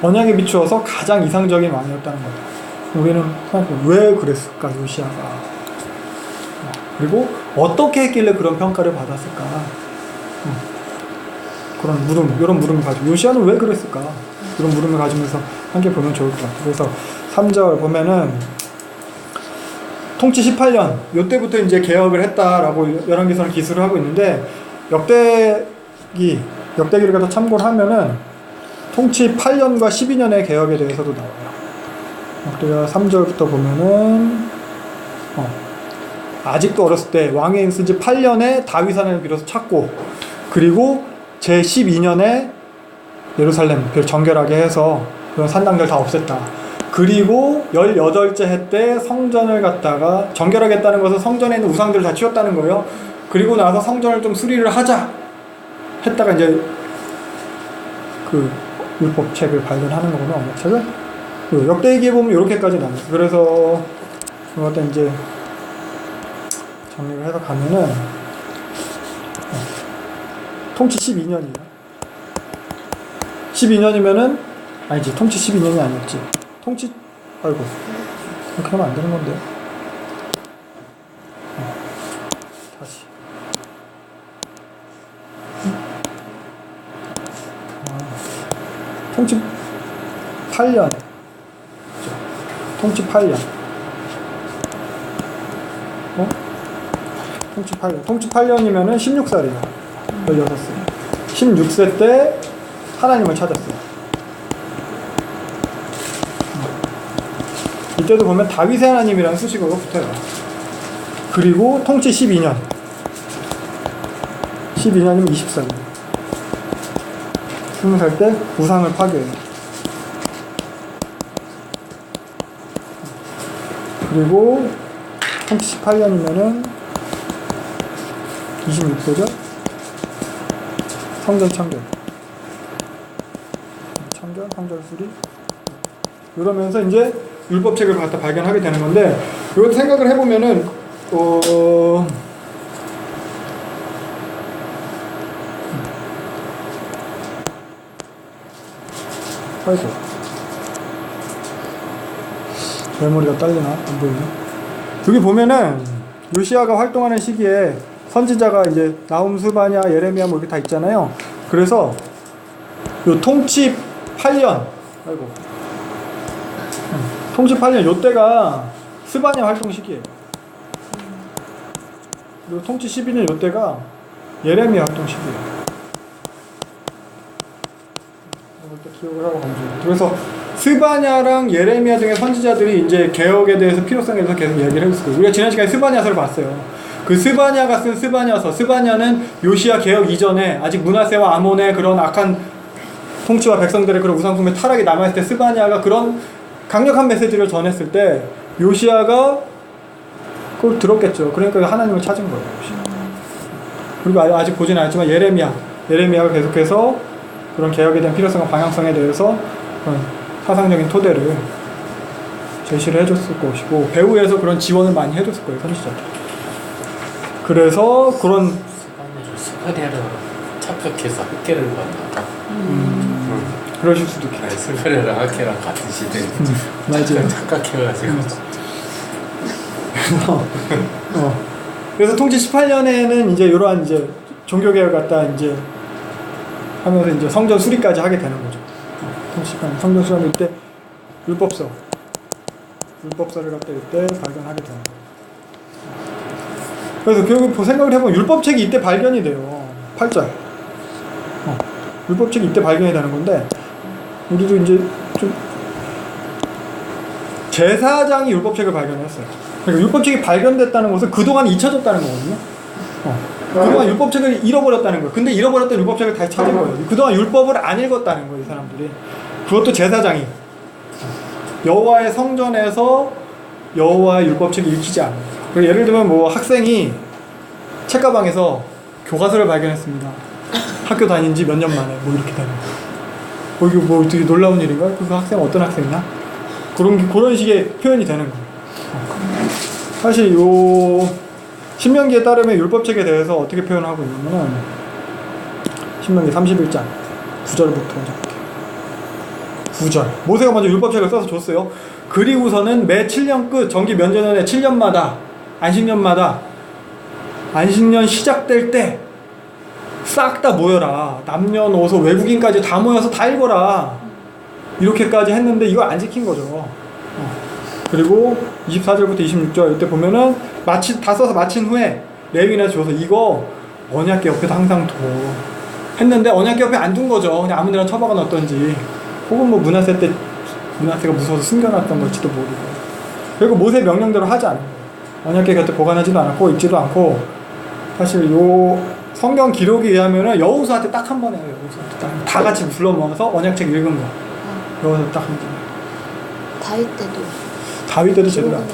언약에 비추어서 가장 이상적인 왕이었다는 거예요. 우리는 왜 그랬을까, 요시아가? 그리고 어떻게 했길래 그런 평가를 받았을까? 그런 이런 물음을 가지고 요시아는 왜 그랬을까? 이런 물음을 가지면서 함께 보면 좋을 것 같아요. 그래서 3절 보면은 통치 18년 요때부터 이제 개혁을 했다라고 열왕기서는 기술을 하고 있는데, 역대기를 갖다 참고를 하면은 통치 8년과 12년의 개혁에 대해서도 나와요. 역대기가 3절부터 보면은 아직도 어렸을 때 왕에 있은 지 8년에 다윗산을 비로소 찾고, 그리고 제 12년에 예루살렘을 정결하게 해서 그런 산당들 다 없앴다. 그리고 18째 해 때 성전을 갖다가 정결하게 했다는 것은 성전에 있는 우상들을 다 치웠다는 거예요. 그리고 나서 성전을 좀 수리를 하자 했다가 이제 그 율법책을 발견하는 거구나, 언약책을. 역대기에 보면 이렇게까지 나와요. 그래서 그것도 이제 정리를 해서 가면은 통치 12년이에요. 12년이면은 아니지, 통치 12년이 아니었지. 아이고, 이렇게 하면 안 되는 건데. 다시. 통치 8년. 통치 8년. 통치 8년. 통치 8년이면은 16살이에요. 16살. 16세 때 하나님을 찾았어요. 이때도 보면 다윗의 하나님이라는 수식어가 붙어요. 그리고 통치 12년. 12년이면 20살이에요. 20살 때 우상을 파괴해요. 그리고 통치 18년이면은 26세죠? 성전 창결, 성전 수리. 이러면서 이제 율법책을 갖다 발견하게 되는 건데, 이것도 생각을 해보면은 아이고, 메모리가 딸리나? 안 보이네. 여기 보면은 요시아가 활동하는 시기에 선지자가 이제 나훔, 스바냐, 예레미야 뭐 이렇게 다 있잖아요. 그래서 요 통치 8년, 아이고, 통치 8년 요때가 스바냐 활동 시기예요. 그리고 통치 12년 요때가 예레미야 활동 시기예요. 이것도 기억을 하고 가면 좋아요. 그래서 스바냐랑 예레미야 등의 선지자들이 이제 개혁에 대해서 필요성에 대해서 계속 이야기를 했을 거예요. 우리가 지난 시간에 스바냐서를 봤어요. 그 스바냐가 쓴 스바냐서, 스바냐는 요시야 개혁 이전에 아직 므낫세와 아몬의 그런 악한 통치와 백성들의 그런 우상숭배 타락이 남아있을 때 스바냐가 그런 강력한 메시지를 전했을 때 요시야가 그걸 들었겠죠. 그러니까 하나님을 찾은 거예요, 요시야. 그리고 아직 보지는 않았지만 예레미야가 계속해서 그런 개혁에 대한 필요성과 방향성에 대해서 그런 사상적인 토대를 제시를 해줬을 것이고, 배후에서 그런 지원을 많이 해줬을 거예요, 선지자들. 그래서 그런 스파냐를 착각해서 학계를 만났다. 그러실 수도 있겠죠. 스파냐랑 학계랑 같은 시대에 맞아요. 착각해가지고. 그래서 통치 18년에는 이제 이러한 이제 종교개혁을 갖다 이제 하면서 이제 성전 수리까지 하게 되는 거죠. 통치 18년 성전 수리하면 이때 율법서를 갖다 이때 발견하게 되는 거예요. 그래서 결국 생각을 해보면 율법책이 이때 발견이 돼요. 8절. 율법책이 이때 발견이 되는 건데 우리도 이제 좀 제사장이 율법책을 발견했어요. 그러니까 율법책이 발견됐다는 것은 그동안 잊혀졌다는 거거든요. 그동안 율법책을 잃어버렸다는 거예요. 근데 잃어버렸던 율법책을 다시 찾은 거예요. 그동안 율법을 안 읽었다는 거예요, 이 사람들이. 그것도 제사장이. 여호와의 성전에서 여호와의 율법책을 읽히지 않아요. 예를 들면 뭐 학생이 책가방에서 교과서를 발견했습니다. 학교 다닌 지 몇 년 만에 뭐 이렇게 되는 거예요. 이게 뭐 되게 놀라운 일인가? 그 학생 어떤 학생이나? 그런 식의 표현이 되는 거예요. 사실 요 신명기에 따르면 율법책에 대해서 어떻게 표현하고 있냐면은 신명기 31장 9절부터 9절 모세가 먼저 율법책을 써서 줬어요. 그리고서는 매 7년 끝 정기 면제년에 7년마다 안식년마다 안식년 시작될 때 싹 다 모여라. 남녀노소 외국인까지 다 모여서 다 읽어라. 이렇게까지 했는데 이걸 안 지킨 거죠. 그리고 24절부터 26절 이때 보면은 다 써서 마친 후에 레위인한테 줘서 이거 언약궤 옆에도 항상 둬 했는데 언약궤 옆에 안 둔 거죠. 그냥 아무 데나 처박아 놨던지 혹은 뭐 문하세 때 문하세가 무서워서 숨겨놨던 걸지도 모르고 그리고 모세 명령대로 하지 않은 거예요. 언약궤 곁에 보관하지도 않았고 읽지도 않고 사실 요 성경 기록에 의하면은 여호수아한테 딱 한 번 해요. 여호수아한테 다 같이 불러 모아서 언약책 읽은 거 여호수아 딱 한 번. 다윗 때도 제대로 안 해요.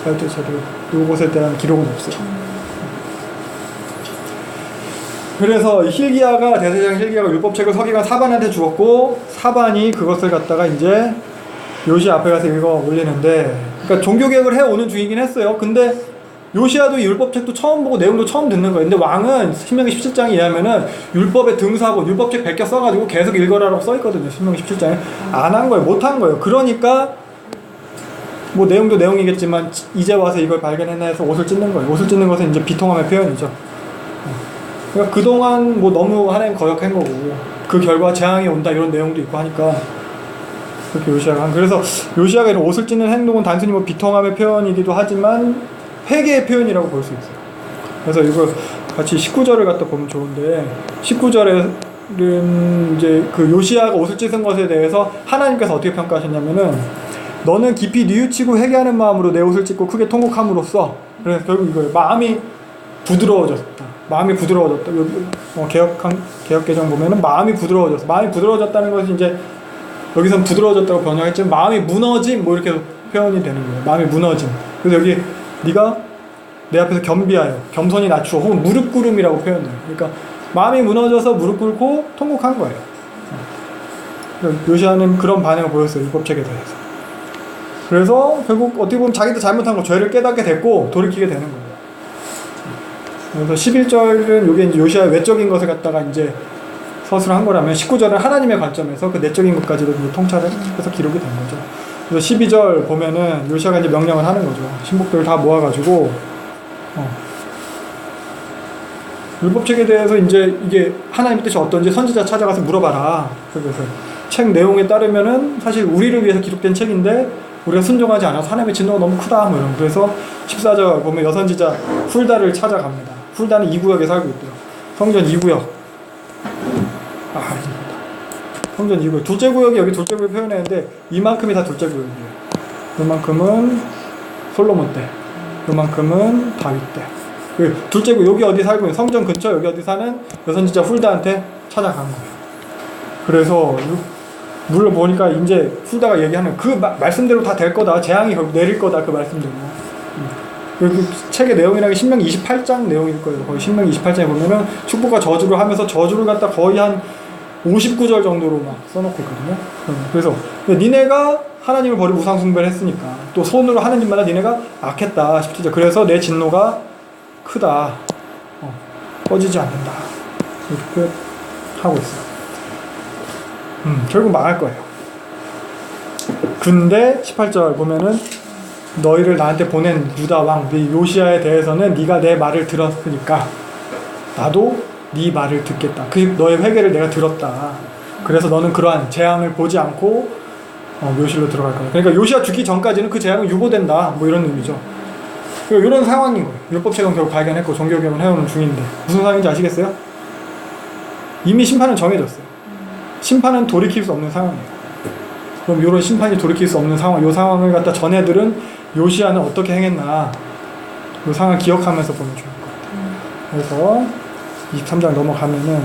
다윗 때도 제대로 요것에 대한 기록은 없어요. 그래서 힐기야가 대제사장 힐기야가 율법책을 서기관 사반한테 주었고 사반이 그것을 갖다가 이제 요시야 앞에 가서 읽어 올리는데 그러니까 종교개혁을 해오는 중이긴 했어요. 근데 요시야도 율법책도 처음 보고 내용도 처음 듣는 거예요. 근데 왕은 신명기 17장에 의하면은 율법의 등사본 율법책 베껴 써가지고 계속 읽어라라고 써있거든요. 신명기 17장에 안 한 거예요. 못 한 거예요. 그러니까 뭐 내용도 내용이겠지만 이제 와서 이걸 발견했나 해서 옷을 찢는 거예요. 옷을 찢는 것은 이제 비통함의 표현이죠. 그러니까 그동안 뭐 너무 하나님 거역한 거고 그 결과 재앙이 온다 이런 내용도 있고 하니까 그렇게 요시야가 그래서 요시야가 이런 옷을 찢는 행동은 단순히 뭐 비통함의 표현이기도 하지만 회개의 표현이라고 볼 수 있어요. 그래서 이걸 같이 19절을 갖다 보면 좋은데 19절에는 이제 그 요시야가 옷을 찢은 것에 대해서 하나님께서 어떻게 평가하셨냐면은 너는 깊이 뉘우치고 회개하는 마음으로 내 옷을 찢고 크게 통곡함으로써 그래서 결국 이거예요. 마음이 부드러워졌다. 마음이 부드러워졌다. 개역개정 보면은 마음이 부드러워졌어. 마음이 부드러워졌다는 것이 이제 여기선 부드러워졌다고 번역했지만 마음이 무너짐 뭐 이렇게 표현이 되는 거예요. 마음이 무너짐. 그래서 여기 네가 내 앞에서 겸비하여 겸손히 낮추어 혹은 무릎 꿇음이라고 표현해요. 그러니까 마음이 무너져서 무릎 꿇고 통곡한 거예요. 요시야는 그런 반응을 보였어요. 율법책에 대해서. 그래서 결국 어떻게 보면 자기도 잘못한 거 죄를 깨닫게 됐고 돌이키게 되는 거예요. 그래서 11절은 이게 이제 요시야의 외적인 것을 갖다가 이제 서술한 거라면 19절은 하나님의 관점에서 그 내적인 것까지도 이제 통찰을 해서 기록이 된 거죠. 그래서 12절 보면은 요시야가 이제 명령을 하는 거죠. 신복들을 다 모아가지고 율법책에 대해서 이제 이게 하나님 뜻이 어떤지 선지자 찾아가서 물어봐라. 그래서 책 내용에 따르면은 사실 우리를 위해서 기록된 책인데 우리가 순종하지 않아서 하나님의 진노가 너무 크다 뭐 이런. 그래서 14절 보면 여선지자 훌다를 찾아갑니다. 훌다는 2구역에 살고 있대요. 성전 2구역. 성전 2구역. 둘째 구역이 여기 둘째 구역 표현했는데 이만큼이 다 둘째 구역이에요. 이만큼은 솔로몬 때, 이만큼은 다윗 때. 그 둘째 구역 여기 어디 살고 있는 성전 근처 여기 어디 사는 여선지자 훌다한테 찾아간 거예요. 그래서 물론 보니까 이제 훌다가 얘기하는 그 말씀대로 다 될 거다. 재앙이 결국 내릴 거다. 그 말씀대로. 그 책의 내용이라는 게 신명기 28장 내용일 거예요. 거의 신명기 28장에 보면은 축복과 저주를 하면서 저주를 갖다 거의 한 59절 정도로 막 써놓고 있거든요. 그래서 니네가 하나님을 버리고 우상숭배를 했으니까 또 손으로 하는 짓마다 니네가 악했다. 17절. 그래서 내 진노가 크다. 꺼지지 않는다. 이렇게 하고 있어요. 결국 망할 거예요. 근데 18절 보면은 너희를 나한테 보낸 유다 왕 요시야에 대해서는 네가 내 말을 들었으니까 나도 네 말을 듣겠다. 그 너의 회개를 내가 들었다. 그래서 너는 그러한 재앙을 보지 않고 묘실로 들어갈 거야. 그러니까 요시야 죽기 전까지는 그 재앙은 유보된다. 뭐 이런 의미죠. 이런 상황인 거예요. 율법책은 결국 발견했고 종교개혁은 해오는 중인데 무슨 상황인지 아시겠어요? 이미 심판은 정해졌어요. 심판은 돌이킬 수 없는 상황이에요. 그럼 이런 심판이 돌이킬 수 없는 상황, 이 상황을 갖다 전해들은 요시야는 어떻게 행했나 이 상황을 기억하면서 보면 좋을 것 같아요. 그래서 23장 넘어가면은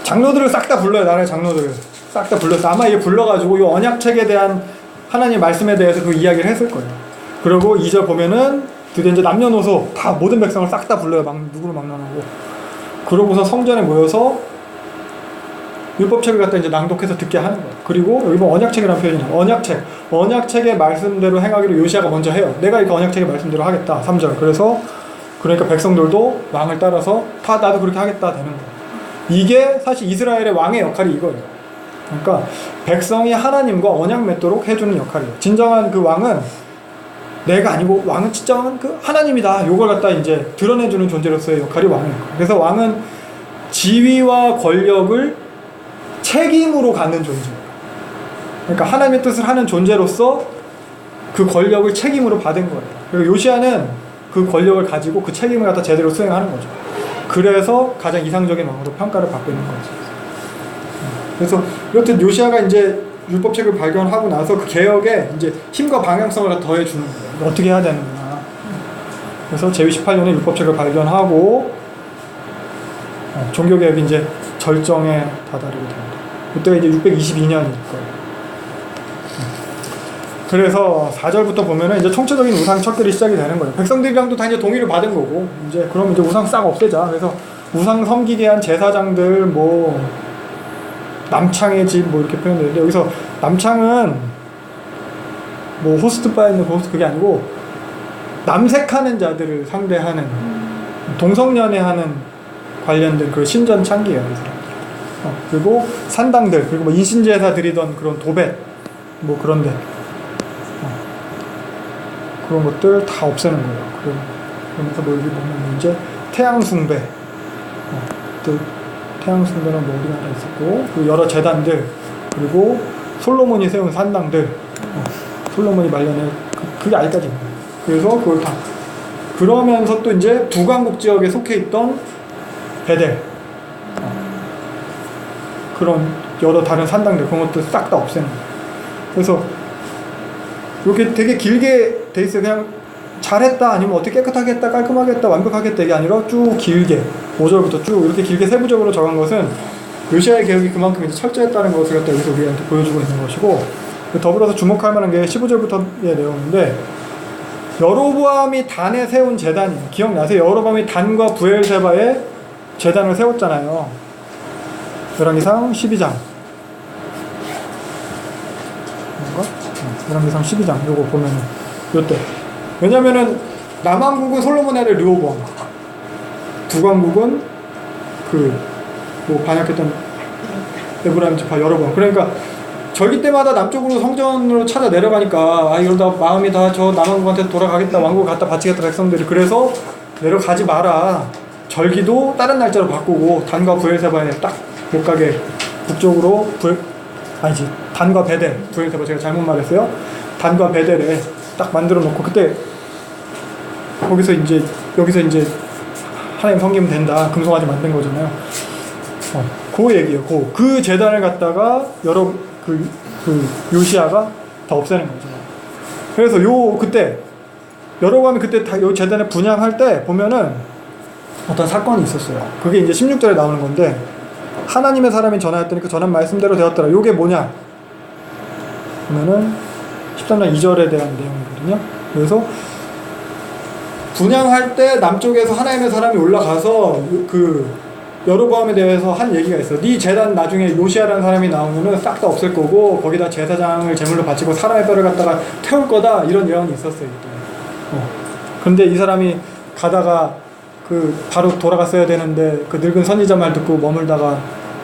장로들을 싹 다 불러요. 나라의 장로들을 싹 다 불러서 아마 이게 불러가지고 이 언약책에 대한 하나님 말씀에 대해서 그 이야기를 했을 거예요. 그리고 2절 보면은 드디어 이제 남녀노소 다 모든 백성을 싹 다 불러요. 누구를 막론하고. 그러고서 성전에 모여서 율법책을 갖다 이제 낭독해서 듣게 하는 거예요. 그리고 여기 뭐 언약책이라는 표현이에요. 언약책의 말씀대로 행하기로 요시야가 먼저 해요. 내가 이렇게 언약책의 말씀대로 하겠다. 3절. 그러니까 백성들도 왕을 따라서 다 나도 그렇게 하겠다 되는 거예요. 이게 사실 이스라엘의 왕의 역할이 이거예요. 그러니까 백성이 하나님과 언약 맺도록 해주는 역할이에요. 진정한 그 왕은 내가 아니고 왕은 진정한 그 하나님이다. 요걸 갖다 이제 드러내주는 존재로서의 역할이 왕이에요. 그래서 왕은 지위와 권력을 책임으로 갖는 존재예요. 그러니까 하나님의 뜻을 하는 존재로서 그 권력을 책임으로 받은 거예요. 그리고 요시야는 그 권력을 가지고 그 책임을 갖다 제대로 수행하는 거죠. 그래서 가장 이상적인 왕으로 평가를 받고 있는 거죠. 그래서 이렇듯 요시야가 이제 율법책을 발견하고 나서 그 개혁에 이제 힘과 방향성을 더해 주는 거예요. 어떻게 해야 되는구나. 그래서 제위 18년에 율법책을 발견하고 종교개혁이 이제 절정에 다다르게 됩니다. 그때가 이제 622년일 거예요. 그래서 4절부터 보면은 이제 총체적인 우상 척결이 시작이 되는 거예요. 백성들이랑도 다 이제 동의를 받은 거고, 이제 그럼 이제 우상 싹 없애자. 그래서 우상 섬기게 한 제사장들, 뭐, 남창의 집, 뭐 이렇게 표현되는데, 여기서 남창은 뭐 호스트바에 있는 호스트 그게 아니고, 남색하는 자들을 상대하는, 동성연애하는 관련된 그 신전 창기예요. 그리고 산당들, 그리고 뭐 인신제사 드리던 그런 도배, 뭐 그런데. 그런 것들 다 없애는 거예요. 그러면서 뭐 여기 보면 이제 태양숭배, 또 태양숭배는 뭐 어디가 하나 있었고, 그리고 여러 제단들, 그리고 솔로몬이 세운 산당들, 솔로몬이 말년에 그게 아직까지입니다. 그래서 그걸 다 그러면서 또 이제 북왕국 지역에 속해 있던 베델, 그런 여러 다른 산당들 그런 것들 싹 다 없애는 거예요. 그래서 이렇게 되게 길게 돼 있어요. 그냥 잘했다 아니면 어떻게 깨끗하게 했다 깔끔하게 했다 완벽하게 했다 이게 아니라 쭉 길게 5절부터 쭉 이렇게 길게 세부적으로 적은 것은 요시야의 개혁이 그만큼 이제 철저했다는 것을 갖다 여기서 우리한테 보여주고 있는 것이고, 더불어서 주목할 만한 게 15절부터의 내용인데, 여로보암이 단에 세운 제단이에요. 기억나세요? 여로보암이 단과 브엘세바에 제단을 세웠잖아요. 열왕기상 12장. 열왕기상 12장 요거 보면은 요때, 왜냐면은 남왕국은 솔로몬의 아들 르호보암, 북왕국은 그 뭐 반역했던 에브라임 지파 여로보암. 그러니까 절기 때마다 남쪽으로 성전으로 찾아 내려가니까 이러다 마음이 다 저 남왕국한테 돌아가겠다, 왕국 갖다 바치겠다 백성들이. 그래서 내려가지 마라, 절기도 다른 날짜로 바꾸고 단과 브엘세바에 딱 못 가게 북쪽으로 단과 베델, 브엘세바 제가 잘못 말했어요. 단과 베델에 딱 만들어 놓고, 그때 여기서 이제 하나님 섬기면 된다, 금송아지 만든 거잖아요. 그 얘기예요. 그 제단을 갖다가 요시야가 다 없애는 거죠. 그래서 그때 여로보암이 그때 다 요 제단을 분양할 때 보면은 어떤 사건이 있었어요. 그게 이제 16절에 나오는 건데, 하나님의 사람이 전하였더니 그 전한 말씀대로 되었더라. 요게 뭐냐? 보면은 13장 2절에 대한 내용이거든요. 그래서 분양할 때 남쪽에서 하나님의 사람이 올라가서 그 여로보암에 대해서 한 얘기가 있어. 네 제단 나중에 요시야라는 사람이 나오면은 싹 다 없앨 거고, 거기다 제사장을 제물로 바치고 사람의 뼈를 갖다가 태울 거다, 이런 예언이 있었어요. 근데 이 사람이 가다가 바로 돌아갔어야 되는데 그 늙은 선지자 말 듣고 머물다가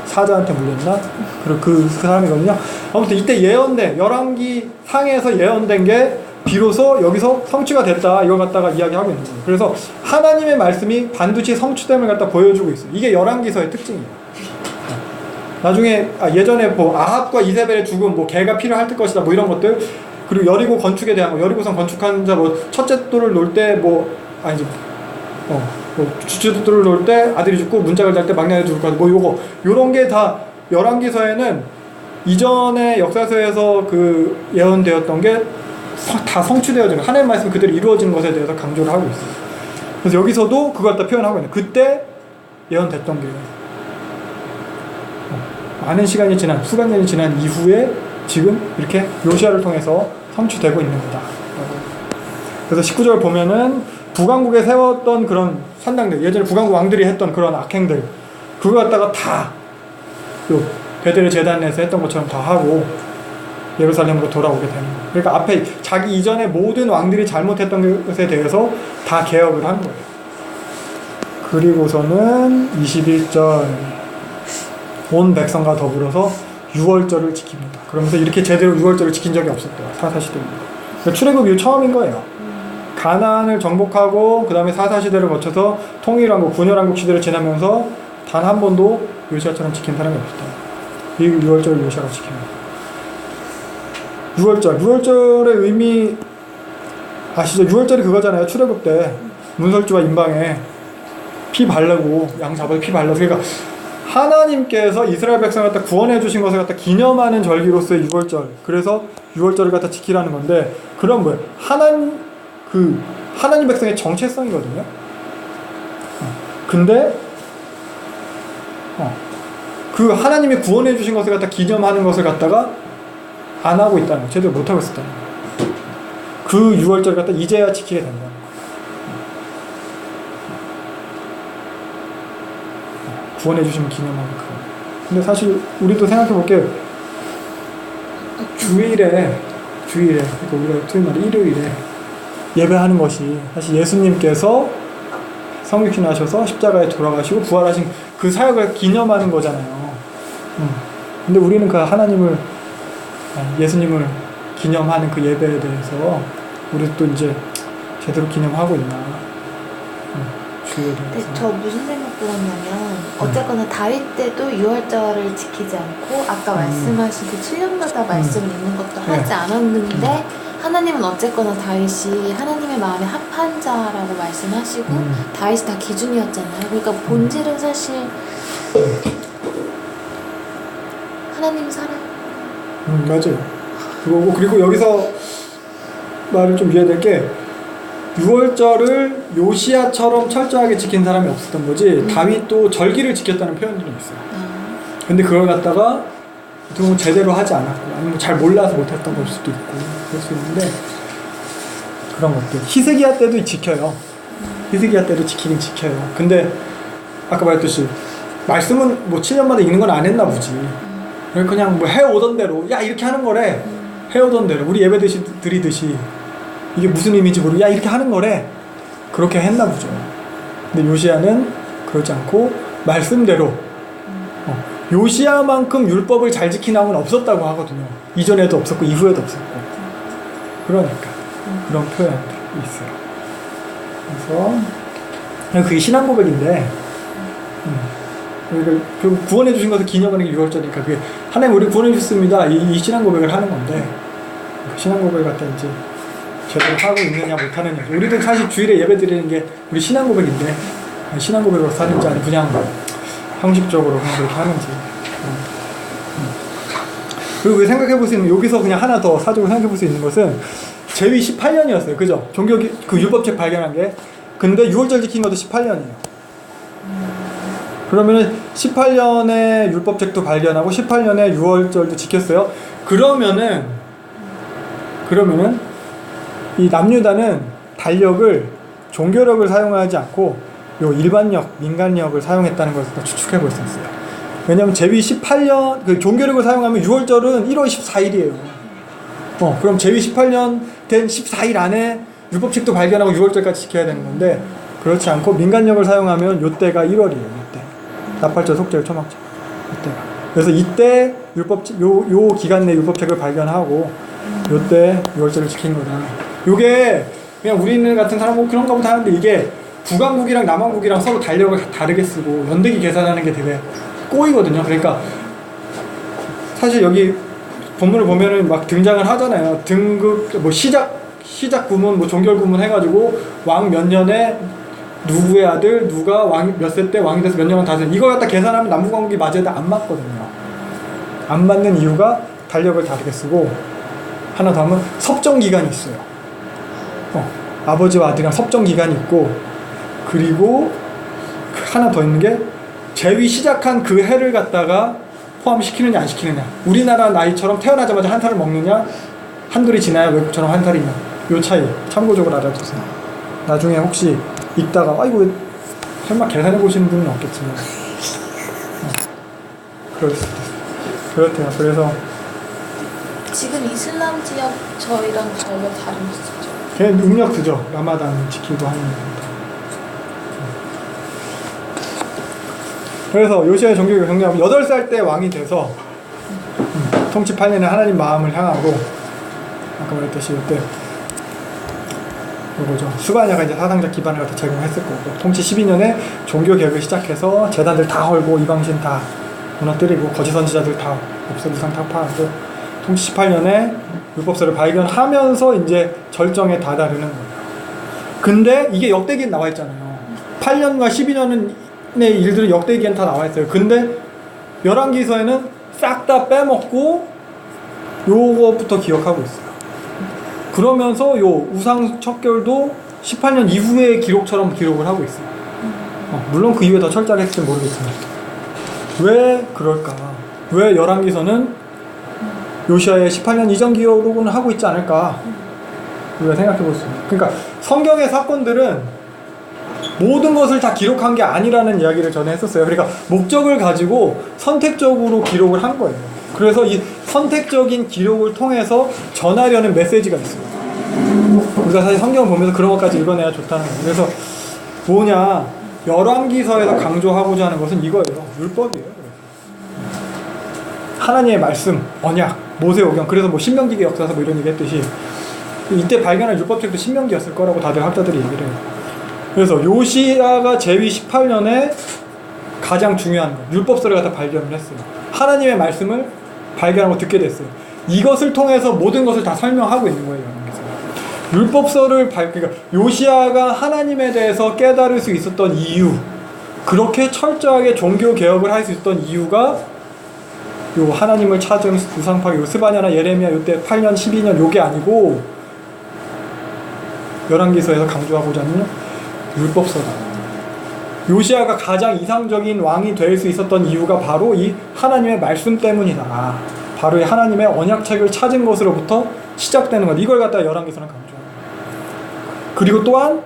사자한테 물렸나? 그리고 그 사람이거든요. 아무튼 이때 예언된, 열왕기 상에서 예언된 게 비로소 여기서 성취가 됐다, 이걸 갖다가 이야기하고 있는 거예요. 그래서 하나님의 말씀이 반드시 성취됨을 갖다 보여주고 있어요. 이게 열왕기서의 특징이에요. 나중에 예전에 뭐 아합과 이세벨의 죽음, 뭐 개가 필요할 것이다, 뭐 이런 것들, 그리고 여리고 건축에 대한 거, 여리고성 건축한 자 뭐 첫째 돌을 놓을 때 뭐 아니지 뭐 주째 돌을 놓을 때 아들이 죽고 문짝을 달 때 막내 아들이 죽을 뭐 요거 요런 게 다 열왕기서에는 이전의 역사서에서 그 예언되었던 게 다 성취되어지는 하나님 말씀이 그대로 이루어진 것에 대해서 강조를 하고 있어요. 그래서 여기서도 그걸 다 표현하고 있는 그때 예언됐던 게 많은 시간이 지난 수백 년이 지난 이후에 지금 이렇게 요시아를 통해서 성취되고 있는 거다. 그래서 19절 보면은 북왕국에 세웠던 그런 산당들, 예전에 북왕국 왕들이 했던 그런 악행들, 그거 갖다가 다 요 베델의 제단에서 했던 것처럼 다 하고 예루살렘으로 돌아오게 되는 거예요. 그러니까 앞에 자기 이전에 모든 왕들이 잘못했던 것에 대해서 다 개혁을 한 거예요. 그리고서는 21절 온 백성과 더불어서 유월절을 지킵니다. 그러면서 이렇게 제대로 유월절을 지킨 적이 없었대요. 사사시대입니다. 그러니까 출애굽 이후 처음인 거예요. 가나안을 정복하고 그 다음에 사사시대를 거쳐서 통일왕국, 분열왕국 시대를 지나면서 단 한 번도 요시아처럼 지킨 사람이 없었다. 이 유월절을 요시아가 지킵니다. 유월절의 의미 아시죠? 유월절이 그거잖아요. 출애굽 때 문설주와 임방에 피 바르고 양 잡아서 피 발라서 그러니까 하나님께서 이스라엘 백성을 갖다 구원해 주신 것을 갖다 기념하는 절기로서의 유월절. 그래서 유월절을 갖다 지키라는 건데 그런 뭐예요? 하나님 백성의 정체성이거든요. 근데 그 하나님이 구원해 주신 것을 갖다 기념하는 것을 갖다가 안 하고 있다는 거, 제대로 못 하고 있었다는 거. 그 유월절 갖다 이제야 지키게 된다는 거. 구원해 주시면 기념하는 거. 근데 사실 우리도 생각해 볼게요. 주일에 그러니까 우리가 토요일 일요일에 예배하는 것이 사실 예수님께서 성육신하셔서 십자가에 돌아가시고 부활하신 그 사역을 기념하는 거잖아요. 근데 우리는 그 하나님을 예수님을 기념하는 그 예배에 대해서 우리도 또 이제 제대로 기념하고 있나 주에 대해서. 근데 저 무슨 생각 들었냐면 어쨌거나 다윗 때도 유월절을 지키지 않고 아까 말씀하신 그 7년마다 말씀을 읽는 것도 하지 않았는데 하나님은 어쨌거나 다윗이 하나님의 마음에 합한 자라고 말씀하시고 다윗이 다 기준이었잖아요. 그러니까 본질은 사실 하나님 사랑. 맞아요. 그거고 그리고 여기서 말을 좀 이해될 게 유월절을 요시아처럼 철저하게 지킨 사람이 없었던 거지 다윗도 절기를 지켰다는 표현들이 있어요. 근데 그걸 갖다가 보통 제대로 하지 않았고 아니면 잘 몰라서 못했던 걸 수도 있고 그럴 수 있는데 그런 것들 히스기야 때도 지켜요. 히스기야 때도 지키긴 지켜요. 근데 아까 말했듯이 말씀은 뭐 7년마다 읽는 건 안 했나 보지. 그냥 뭐 해오던 대로 야 이렇게 하는 거래. 해오던 대로 우리 예배 드리듯이 이게 무슨 의미인지 모르고 야 이렇게 하는 거래. 그렇게 했나 보죠. 근데 요시아는 그러지 않고 말씀대로 요시아만큼 율법을 잘 지킨 왕은 없었다고 하거든요. 이전에도 없었고 이후에도 없었고. 그러니까 그런 표현들이 있어요. 그래서 그게 신앙 고백인데 그러니까 구원해 주신 것을 기념하는 게 유월절이니까 그게 하나님 우리 구원해 주셨습니다. 이 신앙 고백을 하는 건데 그 신앙 고백을 갖다 이제 제대로 하고 있느냐 못하느냐. 우리도 사실 주일에 예배 드리는 게 우리 신앙 고백인데 신앙 고백으로 사는지 아니면 그냥 형식적으로 그냥 그렇게 하는지. 그리고 생각해 볼 수 있는 여기서 그냥 하나 더 사적으로 생각해 볼 수 있는 것은 제위 18년이었어요. 그죠? 종교 그 율법책 발견한 게. 근데 유월절 지킨 것도 18년이에요. 그러면은 18년에 율법책도 발견하고 18년에 유월절도 지켰어요. 그러면은 이 남유다는 달력을 종교력을 사용하지 않고 요 일반력, 민간력을 사용했다는 것을 추측해 볼 수 있어요. 왜냐하면 제위 18년 그 종교력을 사용하면 유월절은 1월 14일이에요. 그럼 제위 18년 된 14일 안에 율법책도 발견하고 유월절까지 지켜야 되는 건데 그렇지 않고 민간력을 사용하면 요때가 1월이에요. 요때 나팔절, 속절, 초막절 이때가. 그래서 이때 율법책 요 기간 내 율법책을 발견하고 요때 유월절을 지킨 거다. 요게 그냥 우리는 같은 사람 뭐 그런가 보다 하는데 이게 북왕국이랑 남왕국이랑 서로 달력을 다르게 쓰고 연대기 계산하는 게 되게 꼬이거든요. 그러니까 사실 여기 본문을 보면은 막 등장을 하잖아요. 등급 뭐 시작 구문 뭐 종결 구문 해가지고 왕 몇 년에 누구의 아들 누가 왕 몇 세 때 왕이 돼서 몇 년간 다스 이걸 갖다 계산하면 남북왕국이 맞아도 안 맞거든요. 안 맞는 이유가 달력을 다르게 쓰고 하나 더 하면 섭정 기간이 있어요. 아버지와 아들이랑 섭정 기간이 있고 그리고 하나 더 있는 게 제위 시작한 그 해를 갖다가 포함시키느냐 안 시키느냐. 우리나라 나이처럼 태어나자마자 한 살을 먹느냐 한글이 지나야 외국처럼 한 살이냐. 요 차이 참고적으로 알아주세요. 나중에 혹시 읽다가 아이고 설마 계산해 보시는 분은 없겠지만 그럴 수도 있어요. 그렇대요. 그래서 지금 이슬람 지역 저희랑 전혀 다른 수죠. 걔는 음력 쓰죠. 라마단 지키고 하는 겁니다. 그래서 요시아의 종교를 정리하면 8살 때 왕이 돼서 통치 8년에 하나님 마음을 향하고 아까 말했듯이 이때 이거죠. 스바냐가 이제 사상자 기반을 갖다 제공했을 거고 통치 12년에 종교 개혁을 시작해서 재단들 다 헐고 이방신 다 무너뜨리고 거짓 선지자들 다 없애고 우상 타파하고 통치 18년에 율법서를 발견하면서 이제 절정에 다다르는 거예요. 근데 이게 역대기에 나와 있잖아요. 8년과 12년의 일들은 역대기엔 다 나와 있어요. 근데 열왕기서에는 싹 다 빼먹고 요거부터 기억하고 있어요. 그러면서 요 우상 척결도 18년 이후의 기록처럼 기록을 하고 있어요. 물론 그 이후에 더 철저하게 했을지 모르겠지만 왜 그럴까? 왜 열왕기서는 요시아의 18년 이전 기록은 하고 있지 않을까? 우리가 생각해 볼 수 있습니다. 그러니까 성경의 사건들은 모든 것을 다 기록한 게 아니라는 이야기를 전에 했었어요. 그러니까 목적을 가지고 선택적으로 기록을 한 거예요. 그래서 이 선택적인 기록을 통해서 전하려는 메시지가 있어요. 우리가 사실 성경을 보면서 그런 것까지 읽어내야 좋다는 거예요. 그래서 뭐냐, 열왕기서에서 강조하고자 하는 것은 이거예요. 율법이에요. 하나님의 말씀, 언약, 모세오경. 그래서 뭐 신명기의 역사서 뭐 이런 얘기 했듯이 이때 발견한 율법책도 신명기였을 거라고 다들 학자들이 얘기를 해요. 그래서 요시아가 제위 18년에 가장 중요한 거, 율법서를 갖다 발견을 했어요. 하나님의 말씀을 발견하고 듣게 됐어요. 이것을 통해서 모든 것을 다 설명하고 있는 거예요. 율법서를 그러니까 요시아가 하나님에 대해서 깨달을 수 있었던 이유, 그렇게 철저하게 종교 개혁을 할 수 있었던 이유가 요 하나님을 찾은 우상파괴, 요 스바냐나 예레미야 요때 8년, 12년 요게 아니고 열왕기서에서 강조하고자 하는 율법서다. 요시아가 가장 이상적인 왕이 될 수 있었던 이유가 바로 이 하나님의 말씀 때문이다. 바로 이 하나님의 언약책을 찾은 것으로부터 시작되는 것. 이걸 갖다 열왕기서는 강조합니다. 그리고 또한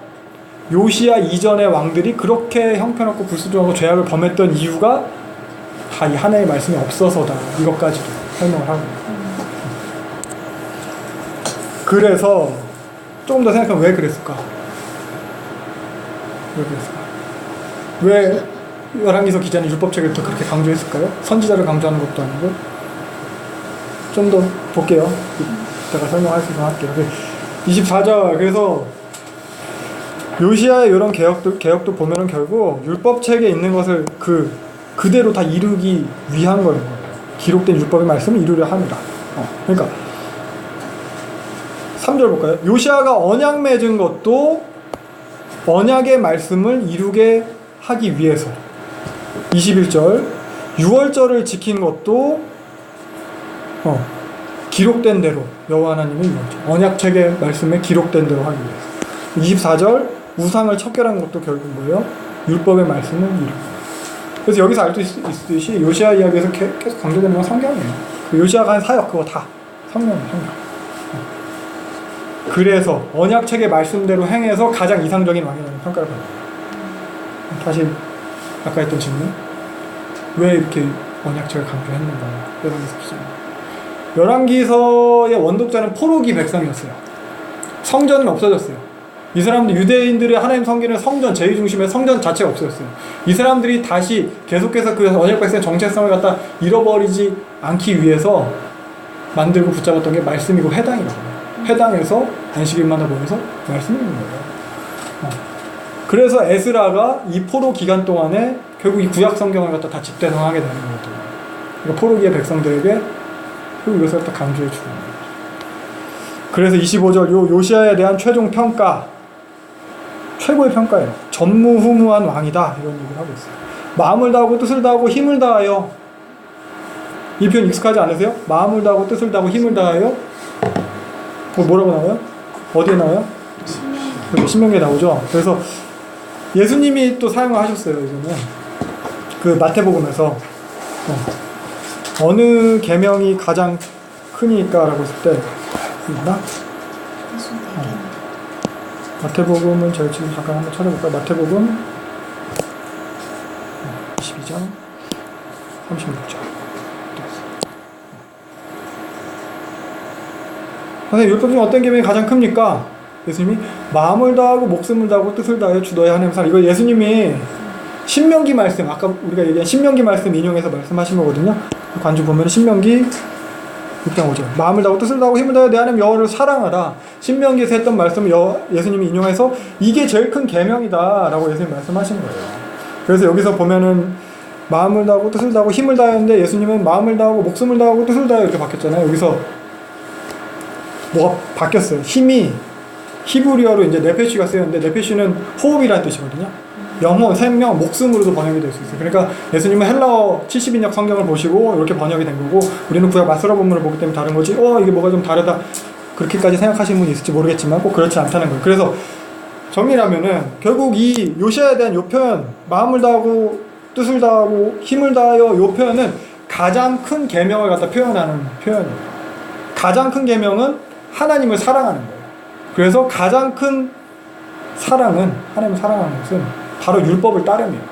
요시아 이전의 왕들이 그렇게 형편없고 불순종하고 죄악을 범했던 이유가 다 이 하나님의 말씀이 없어서다. 이것까지도 설명을 하고. 그래서 조금 더 생각하면 왜 그랬을까? 왜 그랬을까? 왜 열왕기서 기자는 율법책을 또 그렇게 강조했을까요? 선지자를 강조하는 것도 아니고. 좀 더 볼게요. 이따가 설명할 수 있으면 할게요. 24절. 그래서 요시아의 이런 개혁도 보면은 결국 율법책에 있는 것을 그대로 다 이루기 위한 거예요. 기록된 율법의 말씀을 이루려 합니다. 그러니까 3절 볼까요? 요시아가 언약 맺은 것도 언약의 말씀을 이루게 하기 위해서. 21절. 유월절을 지킨 것도 기록된 대로 여호와 하나님의 유월절, 언약책의 말씀에 기록된 대로 하기 위해서. 24절. 우상을 척결한 것도 결국 뭐예요? 율법의 말씀을 이루고. 그래서 여기서 알 수 있듯이 요시아 이야기에서 계속 강조되는 건 성경이에요. 요시아가 한 사역 그거 다 성경이에요. 성경. 그래서 언약책의 말씀대로 행해서 가장 이상적인 왕이라는 평가를 받아요. 다시 아까 했던 질문, 왜 이렇게 언약책을 강조했는가? 열왕기서의 원독자는 포로기 백성이었어요. 성전은 없어졌어요. 이 사람들, 유대인들의 하나님 섬기는 성전, 제일 중심의 성전 자체가 없어졌어요. 이 사람들이 다시 계속해서 그 언약 백성의 정체성을 갖다 잃어버리지 않기 위해서 만들고 붙잡았던 게 말씀이고 회당이라고 해요. 회당에서 안식일마다 모여서 말씀을 읽는 거예요. 그래서 에스라가 이 포로 기간 동안에 결국 이 구약 성경을 갖다 다 집대성하게 되는 거거든요. 그러니까 포로기의 백성들에게 그리고 여기서 또 강조해 주는 거예요. 그래서 25절 요시아에 대한 최종 평가, 최고의 평가예요. 전무후무한 왕이다 이런 얘기를 하고 있어요. 마음을 다하고 뜻을 다하고 힘을 다하여, 이 표현 익숙하지 않으세요? 마음을 다하고 뜻을 다하고 힘을 다하여. 뭐라고 나와요? 어디에 나와요? 신명기에 나오죠. 그래서 예수님이 또 사용을 하셨어요. 이거는 그 마태복음에서 어느 계명이 가장 크니까라고 했을 때 있나? 마태복음은 저희 지금 잠깐 한번 찾아볼까요? 마태복음 22장 36절. 선생님, 율법 중 어떤 계명이 가장 큽니까? 예수님이 마음을 다하고 목숨을 다하고 뜻을 다하여 주 너의 하나님을 사랑. 이거 예수님이 신명기 말씀, 아까 우리가 얘기한 신명기 말씀 인용해서 말씀하신 거거든요. 관주 보면 신명기 6장 5절. 마음을 다하고 뜻을 다하고 힘을 다하여 내 하나님 여호와를 사랑하라. 신명기에서 했던 말씀을 예수님이 인용해서 이게 제일 큰 계명이다라고 예수님 말씀하신 거예요. 그래서 여기서 보면은 마음을 다하고 뜻을 다하고 힘을 다하였는데 예수님은 마음을 다하고 목숨을 다하고 뜻을 다하여 이렇게 바뀌었잖아요. 여기서 뭐가 바뀌었어요. 힘이 히브리어로 이제 네페시가 쓰였는데, 네페시는 호흡이라는 뜻이거든요. 영혼, 생명, 목숨으로도 번역이 될 수 있어요. 그러니까 예수님은 헬라어 70인역 성경을 보시고 이렇게 번역이 된 거고, 우리는 구약 마스라 본문을 보기 때문에 다른 거지, 이게 뭐가 좀 다르다, 그렇게까지 생각하시는 분이 있을지 모르겠지만 꼭 그렇지 않다는 거예요. 그래서 정리하면은 결국 이 요시아에 대한 요 표현, 마음을 다하고 뜻을 다하고 힘을 다하여 요 표현은 가장 큰 계명을 갖다 표현하는 표현이에요. 가장 큰 계명은 하나님을 사랑하는 거예요. 그래서 가장 큰 사랑은, 하나님을 사랑하는 것은 바로 율법을 따름이에요.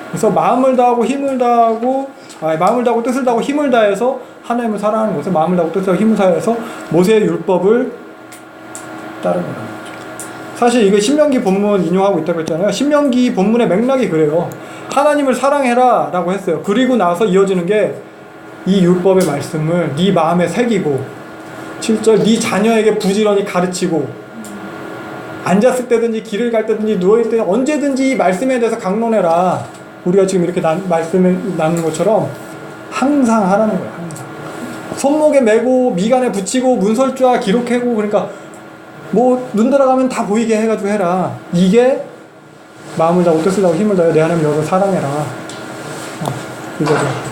그래서 마음을 다하고 힘을 다하고, 마음을 다하고 뜻을 다하고 힘을 다해서 하나님을 사랑하는 것은 마음을 다하고 뜻을 다하고 힘을 다해서 모세의 율법을 따르는 거죠. 사실 이거 신명기 본문 인용하고 있다고 했잖아요. 신명기 본문의 맥락이 그래요. 하나님을 사랑해라 라고 했어요. 그리고 나서 이어지는 게 이 율법의 말씀을 네 마음에 새기고, 7절 네 자녀에게 부지런히 가르치고, 앉았을 때든지 길을 갈 때든지 누워있을 때 언제든지 이 말씀에 대해서 강론해라. 우리가 지금 이렇게 말씀을 나누는 것처럼 항상 하라는 거예요. 항상 손목에 메고 미간에 붙이고 문설주와 기록하고, 그러니까 뭐 눈 들어가면 다 보이게 해가지고 해라. 이게 마음을 다하고 뜻을 다하고 힘을 다하여 내 하나님 여호와를 사랑해라. 이거죠.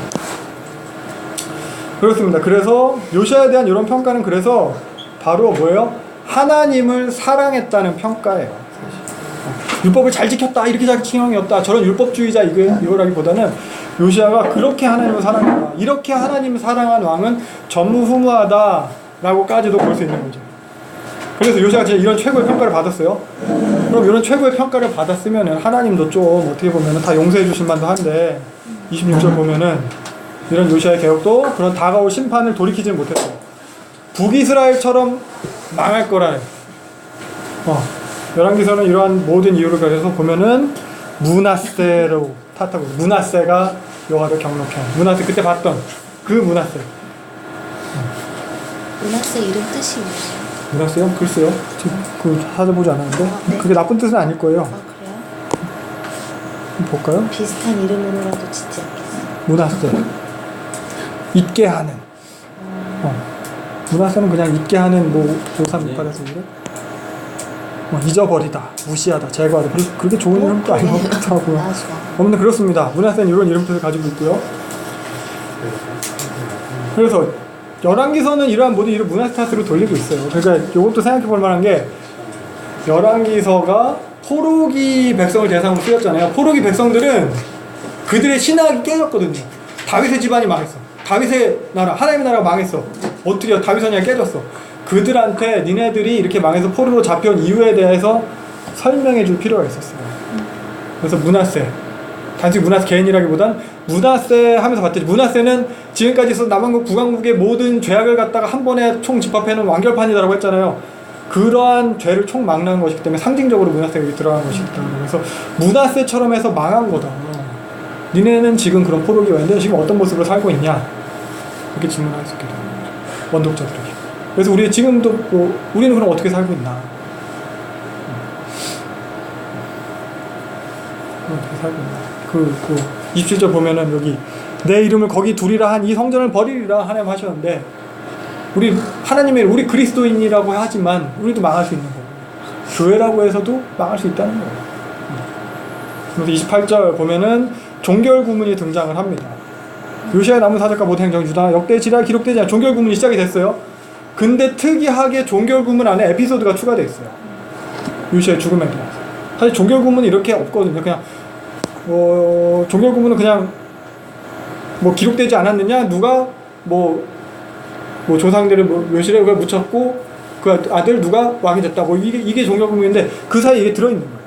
그렇습니다. 그래서 요시아에 대한 이런 평가는 그래서 바로 뭐예요? 하나님을 사랑했다는 평가예요. 율법을 잘 지켰다, 이렇게 잘 지켰다, 저런 율법주의자 이거라기보다는 요시아가 그렇게 하나님을 사랑했다, 이렇게 하나님을 사랑한 왕은 전무후무하다라고까지도 볼 수 있는 거죠. 그래서 요시아가 진짜 이런 최고의 평가를 받았어요. 그럼 이런 최고의 평가를 받았으면은 하나님도 좀 어떻게 보면은 다 용서해 주실 만도 한데, 26절 보면은 이런 요시아의 개혁도 그런 다가올 심판을 돌이키지 못했어요. 북이스라엘처럼 망할 거라네. 열왕기서는 이러한 모든 이유를 가져서 보면은 므낫세로 탓하고, 므낫세가 여호와를 경록해. 므낫세, 그때 봤던 그 므낫세. 므낫세 이름 뜻이 뭐예요? 므낫세요? 글쎄요. 지금 그 찾아보지 않았는데. 네. 그게 나쁜 뜻은 아닐 거예요. 그래요? 한번 볼까요? 비슷한 이름으로라도 짓지 않겠어요? 므낫세. 잊게 하는. 므낫세는 그냥 잊게 하는 뭐 조삼 이파라서 그래. 잊어버리다, 무시하다, 제거하다. 그렇게 좋은 이름도 아닌 것 같기도 하고요. 아무튼 그렇습니다. 므낫세는 이런 이름 뜻을 가지고 있고요. 그래서 열왕기서는 이러한 모든 일을 므낫세 탓으로 돌리고 있어요. 그러니까 이것도 생각해 볼 만한 게, 열왕기서가 포로기 백성을 대상으로 쓰였잖아요. 포로기 백성들은 그들의 신학이 깨졌거든요. 다윗의 집안이 망했어. 다윗의 나라, 하나님의 나라가 망했어. 어떻게 다윗 언약이 깨졌어. 그들한테 니네들이 이렇게 망해서 포로로 잡혀온 이유에 대해서 설명해 줄 필요가 있었어요. 그래서 므낫세, 단지 므낫세 개인이라기보단 므낫세 하면서 봤더니, 므낫세는 지금까지 있었던 남왕국 북왕국의 모든 죄악을 갖다가 한 번에 총 집합해놓은 완결판이다라고 했잖아요. 그러한 죄를 총 막는 것이기 때문에 상징적으로 므낫세가 여기 들어간 것이기 때문에, 그래서 므낫세처럼 해서 망한 거다. 니네는 지금 그런 포로기가 있는데 지금 어떤 모습으로 살고 있냐, 그렇게 질문할 수 있게 되는 거죠, 원독자들에게. 그래서 우리 지금도 우리는 그럼 어떻게 살고 있나? 어떻게 살고 있나? 27절 보면은 여기 내 이름을 거기 두리라 한 이 성전을 버리리라 하나님 하셨는데, 우리 하나님의 우리 그리스도인이라고 하지만 우리도 망할 수 있는 거고 교회라고 해서도 망할 수 있다는 거예요. 그래서 28절 보면은 종결 구문이 등장을 합니다. 요시아의 남은 사적과 모든 행정 유다 역대 지략 기록되지 않은 종결 구문이 시작이 됐어요. 근데 특이하게 종결 구문 안에 에피소드가 추가되어 있어요. 요시아의 죽음에 대해서. 사실 종결 구문이 이렇게 없거든요. 그냥 종결 구문은 그냥 뭐 기록되지 않았느냐, 누가 뭐 조상들을 묘실에 왜 묻혔고 그 아들 누가 왕이 됐다, 뭐 이게 종결 구문인데 그 사이에 이게 들어있는 거예요.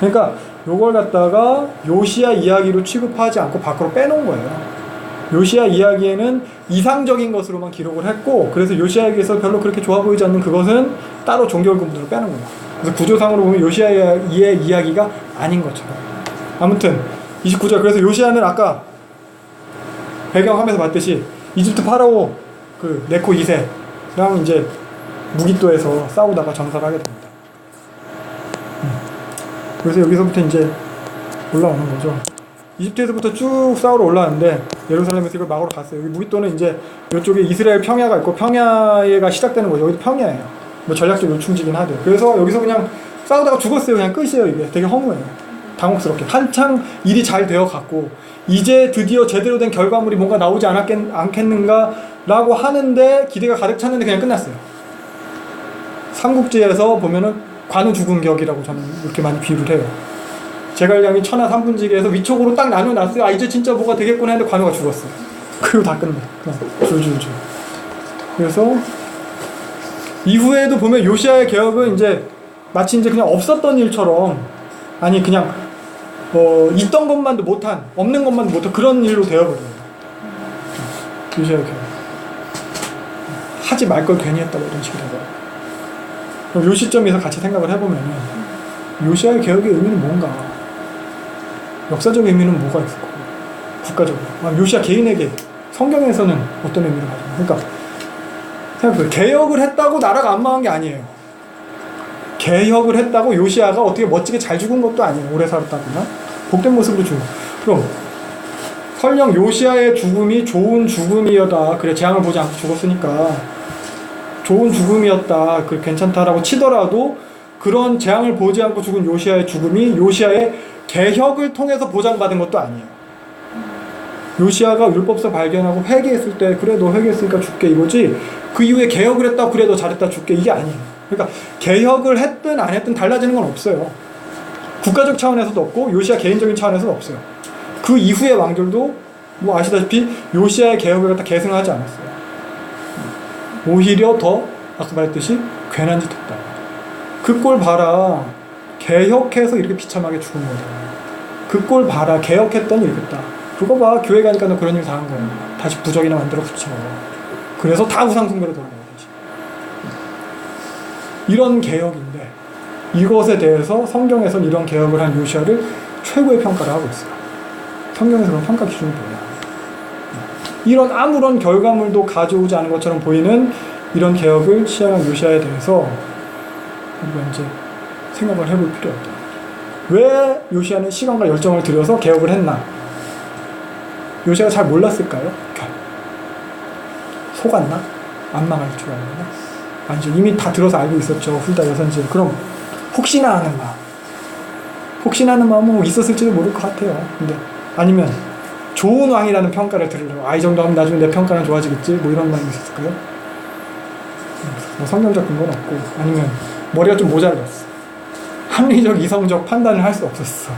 그러니까 요걸 갖다가 요시아 이야기로 취급하지 않고 밖으로 빼놓은 거예요. 요시아 이야기에는 이상적인 것으로만 기록을 했고, 그래서 요시아에게서 별로 그렇게 좋아 보이지 않는 그것은 따로 종결 구문으로 빼는 거예요. 그래서 구조상으로 보면 요시아의 이야기가 아닌 것처럼. 아무튼 29절, 그래서 요시아는 아까 배경하면서 봤듯이 이집트 파라오 그 네코 2세랑 이제 무기또에서 싸우다가 전사를 하게 됩니다. 그래서 여기서부터 이제 올라오는 거죠. 이집트에서부터 쭉 싸우러 올라왔는데 예루살렘에서 이걸 막으러 갔어요. 여기 무기또는 이제 이쪽에 이스라엘 평야가 있고 평야가 시작되는 거죠. 여기도 평야예요. 뭐 전략적 요충지긴 하대요. 그래서 여기서 그냥 싸우다가 죽었어요. 그냥 끝이에요. 이게 되게 허무해요. 당혹스럽게 한창 일이 잘 되어 갔고 이제 드디어 제대로 된 결과물이 뭔가 나오지 않겠는가 라고 하는데 기대가 가득 찼는데 그냥 끝났어요. 삼국지에서 보면은 관우 죽은 격이라고 저는 이렇게 많이 비유를 해요. 제갈량이 천하 삼분지기에서 위촉으로 딱 나눠놨어요. 아, 이제 진짜 뭐가 되겠구나 했는데 관우가 죽었어요. 그리고 다 끝내. 그냥 줄줄줄. 그래서 이후에도 보면 요시아의 개혁은 이제 마치 이제 그냥 없었던 일처럼, 아니 그냥 있던 것만도 못한, 없는 것만도 못한 그런 일로 되어버려요. 요시아의 개혁. 하지 말 걸 괜히 했다고 이런 식이 되고. 그럼 요 시점에서 같이 생각을 해보면 요시아의 개혁의 의미는 뭔가, 역사적 의미는 뭐가 있을 거고, 국가적으로 요시아 개인에게 성경에서는 어떤 의미를 가지고. 그러니까 생각해보세요. 개혁을 했다고 나라가 안 망한 게 아니에요. 개혁을 했다고 요시아가 어떻게 멋지게 잘 죽은 것도 아니에요. 오래 살았다거나 복된 모습으로 죽은. 그럼 설령 요시아의 죽음이 좋은 죽음이었다, 그래 재앙을 보지 않고 죽었으니까 좋은 죽음이었다, 그 괜찮다라고 치더라도 그런 재앙을 보지 않고 죽은 요시아의 죽음이 요시아의 개혁을 통해서 보장받은 것도 아니에요. 요시아가 율법서 발견하고 회개했을 때 그래 너 회개했으니까 줄게 이거지, 그 이후에 개혁을 했다 그래 너 잘했다 줄게 이게 아니에요. 그러니까 개혁을 했든 안 했든 달라지는 건 없어요. 국가적 차원에서도 없고 요시아 개인적인 차원에서도 없어요. 그 이후의 왕들도 뭐 아시다시피 요시아의 개혁을 갖다 계승하지 않았어요. 오히려 더 아까 말했듯이 괜한 짓 했다. 그 꼴 봐라, 개혁해서 이렇게 비참하게 죽은 거다. 그 꼴 봐라, 개혁했더니 이랬다. 그거 봐, 교회 가니까 너 그런 일 당한 거야. 다시 부적이나 만들어 붙여. 그래서 다 우상숭배로 돌아가야 되지. 이런 개혁인데 이것에 대해서 성경에서는 이런 개혁을 한 요시아를 최고의 평가를 하고 있어요. 성경에서 그런 평가 기준이 뭐냐. 이런 아무런 결과물도 가져오지 않은 것처럼 보이는 이런 개혁을 시행한 요시아에 대해서 우리가 이제 생각을 해볼 필요가 있다. 왜 요시아는 시간과 열정을 들여서 개혁을 했나? 요시아가 잘 몰랐을까요? 속았나? 안 망할 줄 알았나? 아니죠. 이미 다 들어서 알고 있었죠. 훌다 여선지. 그럼 혹시나 하는 마음. 혹시나 하는 마음은 있었을지도 모를 것 같아요. 근데 아니면 좋은 왕이라는 평가를 들으려고, 이 정도 하면 나중에 내 평가는 좋아지겠지, 뭐 이런 마음이 있었을까요? 뭐 성경적 근거는 없고, 아니면 머리가 좀 모자랐어. 합리적 이성적 판단을 할 수 없었어.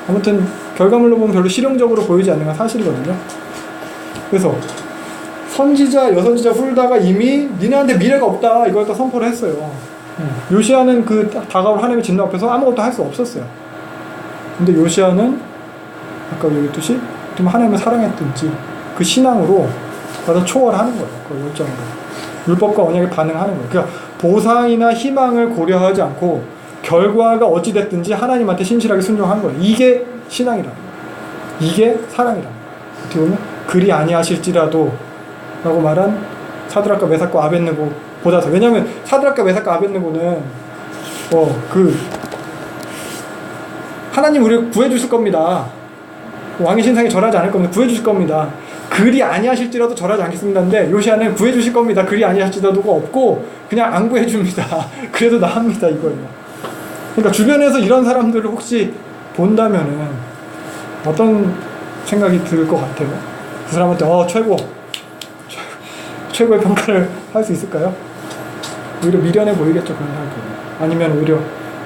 아무튼 결과물로 보면 별로 실용적으로 보이지 않는 건 사실이거든요. 그래서 선지자 여선지자 훌다가 이미 니네한테 미래가 없다 이걸 또 선포를 했어요. 요시아는 그 다가올 하나님의 진노 앞에서 아무것도 할 수 없었어요. 근데 요시아는 아까 얘기했듯이 하나님을 사랑했든지 그 신앙으로 받아 초월하는 거예요. 그 열정으로 율법과 언약에 반응하는 거예요. 그러니까 보상이나 희망을 고려하지 않고 결과가 어찌됐든지 하나님한테 신실하게 순종한 거예요. 이게 신앙이라는 거예요. 이게 사랑이라는 거예요. 어떻게 보면 그리 아니하실지라도 라고 말한 사드락과 메삭과 아벳느고 보다서, 왜냐하면 사드락과 메삭과 아벳느고는 하나님 우리를 구해주실 겁니다. 왕의 신상에 절하지 않을 겁니다. 구해주실 겁니다. 그리 아니하실지라도 절하지 않겠습니다인데 요시아는 구해주실 겁니다. 그리 아니하실지라도가 없고 그냥 안 구해줍니다. 그래도 나합니다 이거예요. 그러니까 주변에서 이런 사람들을 혹시 본다면은 어떤 생각이 들 것 같아요? 그 사람한테 최고의 평가를 할 수 있을까요? 오히려 미련해 보이겠죠 그런 사람들. 아니면 오히려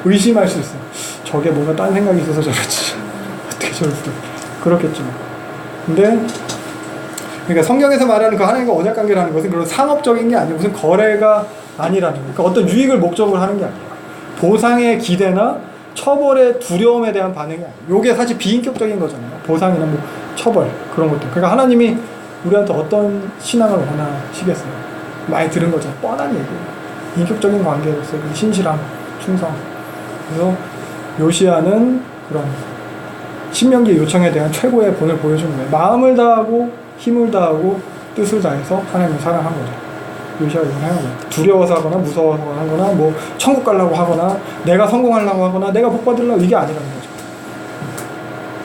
의심할 수 있어요. 저게 뭔가 딴 생각이 있어서 저러지. 어떻게 저랬어? 그렇겠죠. 근데 그러니까 성경에서 말하는 그 하나님과 언약 관계라는 것은 그런 상업적인 게 아니고 무슨 거래가 아니라는 거예요. 그러니까 어떤 유익을 목적으로 하는 게 아니에요. 보상의 기대나 처벌의 두려움에 대한 반응이 아니에요. 이게 사실 비인격적인 거잖아요. 보상이나 뭐 처벌 그런 것들. 그러니까 하나님이 우리한테 어떤 신앙을 원하시겠어요? 많이 들은 거죠. 뻔한 얘기예요. 인격적인 관계로서 신실함, 충성. 그래서 요시아는 그런 신명기의 요청에 대한 최고의 본을 보여주는 거예요. 마음을 다하고 힘을 다하고 뜻을 다해서 하나님을 사랑한 거죠. 요시아가 이걸 하는 거예요. 두려워서 하거나 무서워서 하거나 뭐 천국 가려고 하거나 내가 성공하려고 하거나 내가 복 받으려고 이게 아니라는 거죠.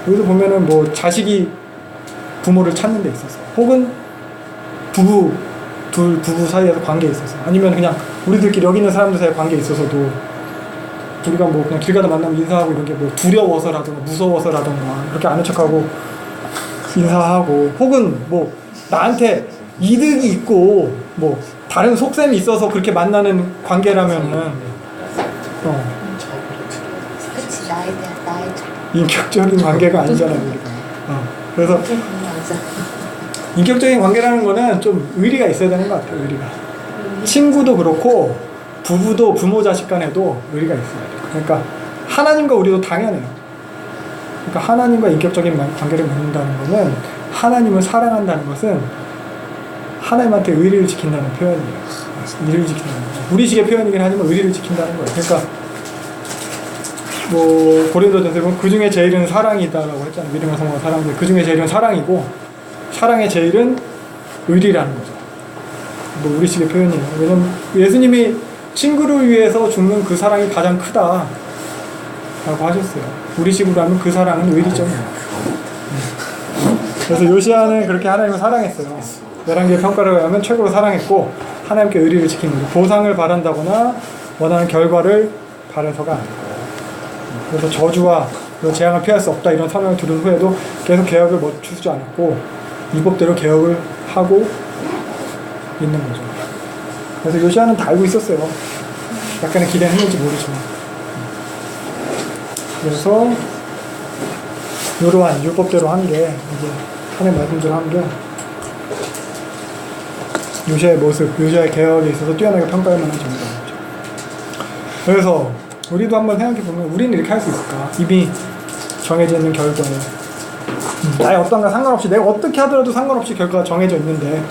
여기서 보면은 뭐 자식이 부모를 찾는 데 있어서 혹은 부부 사이에서 관계에 있어서 아니면 그냥 우리들끼리 여기 있는 사람들 사이에 관계에 있어서도 우리가 뭐 그냥 길 가다 만나면 인사하고 이런 게 뭐 두려워서라든가 무서워서라든가 그렇게 아는 척하고 인사하고 혹은 뭐 나한테 이득이 있고 뭐 다른 속셈이 있어서 그렇게 만나는 관계라면은 그치 나에 대한 인격적인 관계가 아니잖아요 우리가. 그래서 맞아. 인격적인 관계라는 거는 좀 의리가 있어야 되는 것 같아요. 의리가. 친구도 그렇고 부부도 부모 자식 간에도 의리가 있어야 돼요. 그러니까 하나님과 우리도 당연해요. 그러니까 하나님과 인격적인 관계를 맺는다는 것은 하나님을 사랑한다는 것은 하나님한테 의리를 지킨다는 표현이에요. 의리를 지킨다는 거예요. 우리식의 표현이긴 하지만 의리를 지킨다는 거예요. 그러니까 뭐 고린도전서에 보면 그 중에 제일은 사랑이다라고 했잖아요. 믿음과 성과 사랑인데 그 중에 제일은 사랑이고 사랑의 제일은 의리라는 거죠. 뭐 우리식의 표현이에요. 왜냐면 예수님이 친구를 위해서 죽는 그 사랑이 가장 크다라고 하셨어요. 우리식으로 하면 그 사랑은 의리점이에요. 그래서 요시아는 그렇게 하나님을 사랑했어요. 11개의 평가를 하면 최고로 사랑했고 하나님께 의리를 지키는 거죠. 보상을 바란다거나 원하는 결과를 바라서가 아니고 그래서 저주와 재앙을 피할 수 없다 이런 선언을 들은 후에도 계속 개혁을 멈추지 않았고 율법대로 개혁을 하고 있는 거죠. 그래서 요시아는 다 알고 있었어요. 약간의 기대는 했는지 모르지만. 그래서 이러한 율법대로 한 게 이제 하나님 말씀대로 한 게 요시아의 모습, 요시아의 개혁에 있어서 뛰어나게 평가할 만한 점이라는 거죠. 그래서 우리도 한번 생각해 보면 우리는 이렇게 할 수 있을까? 이미 정해져 있는 결과에 나의 어떤가 상관없이 내가 어떻게 하더라도 상관없이 결과가 정해져 있는데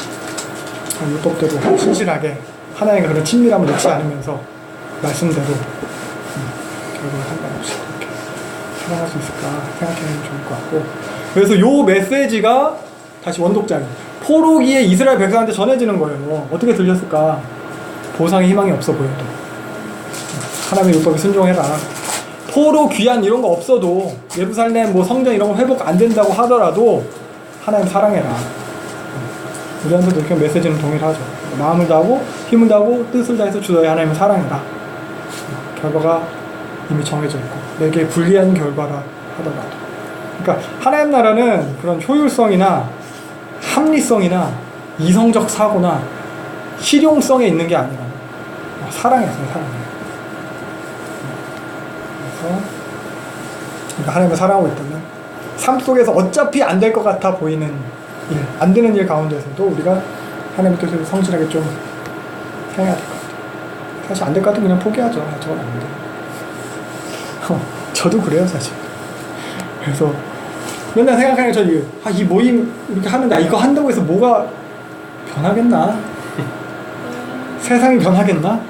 율법대로 신실하게 하나님과 그런 친밀함을 놓지 않으면서 말씀대로 결과가 상관없이 그렇게 살아갈 수 있을까 생각해보면 좋을 것 같고 그래서 요 메시지가 다시 원독자예요. 포로기에 이스라엘 백성한테 전해지는 거예요. 어떻게 들렸을까? 보상의 희망이 없어 보여도 하나님의 율법에 순종해라. 포로 귀환 이런 거 없어도 예루살렘 뭐 성전 이런 거 회복 안 된다고 하더라도 하나님 사랑해라. 우리한테도 이렇게 메시지는 동일하죠. 마음을 다하고 힘을 다하고 뜻을 다해서 주의 하나님을 사랑해라. 결과가 이미 정해져 있고 내게 불리한 결과라 하더라도 그러니까 하나님 나라는 그런 효율성이나 합리성이나 이성적 사고나 실용성에 있는 게 아니라 사랑이었어요. 사랑이에요. 그러니까 하나님을 사랑하고 있다면 삶 속에서 어차피 안 될 것 같아 보이는 일, 안 되는 일 가운데서도 우리가 하나님의 뜻을 성실하게 좀 행해야 될 것 같아요. 사실 안 될 것 같으면 그냥 포기하죠. 저건 안 돼. 저도 그래요 사실. 그래서 맨날 생각하는 게 이 모임 이렇게 하는데 이거 한다고 해서 뭐가 변하겠나? 세상이 변하겠나?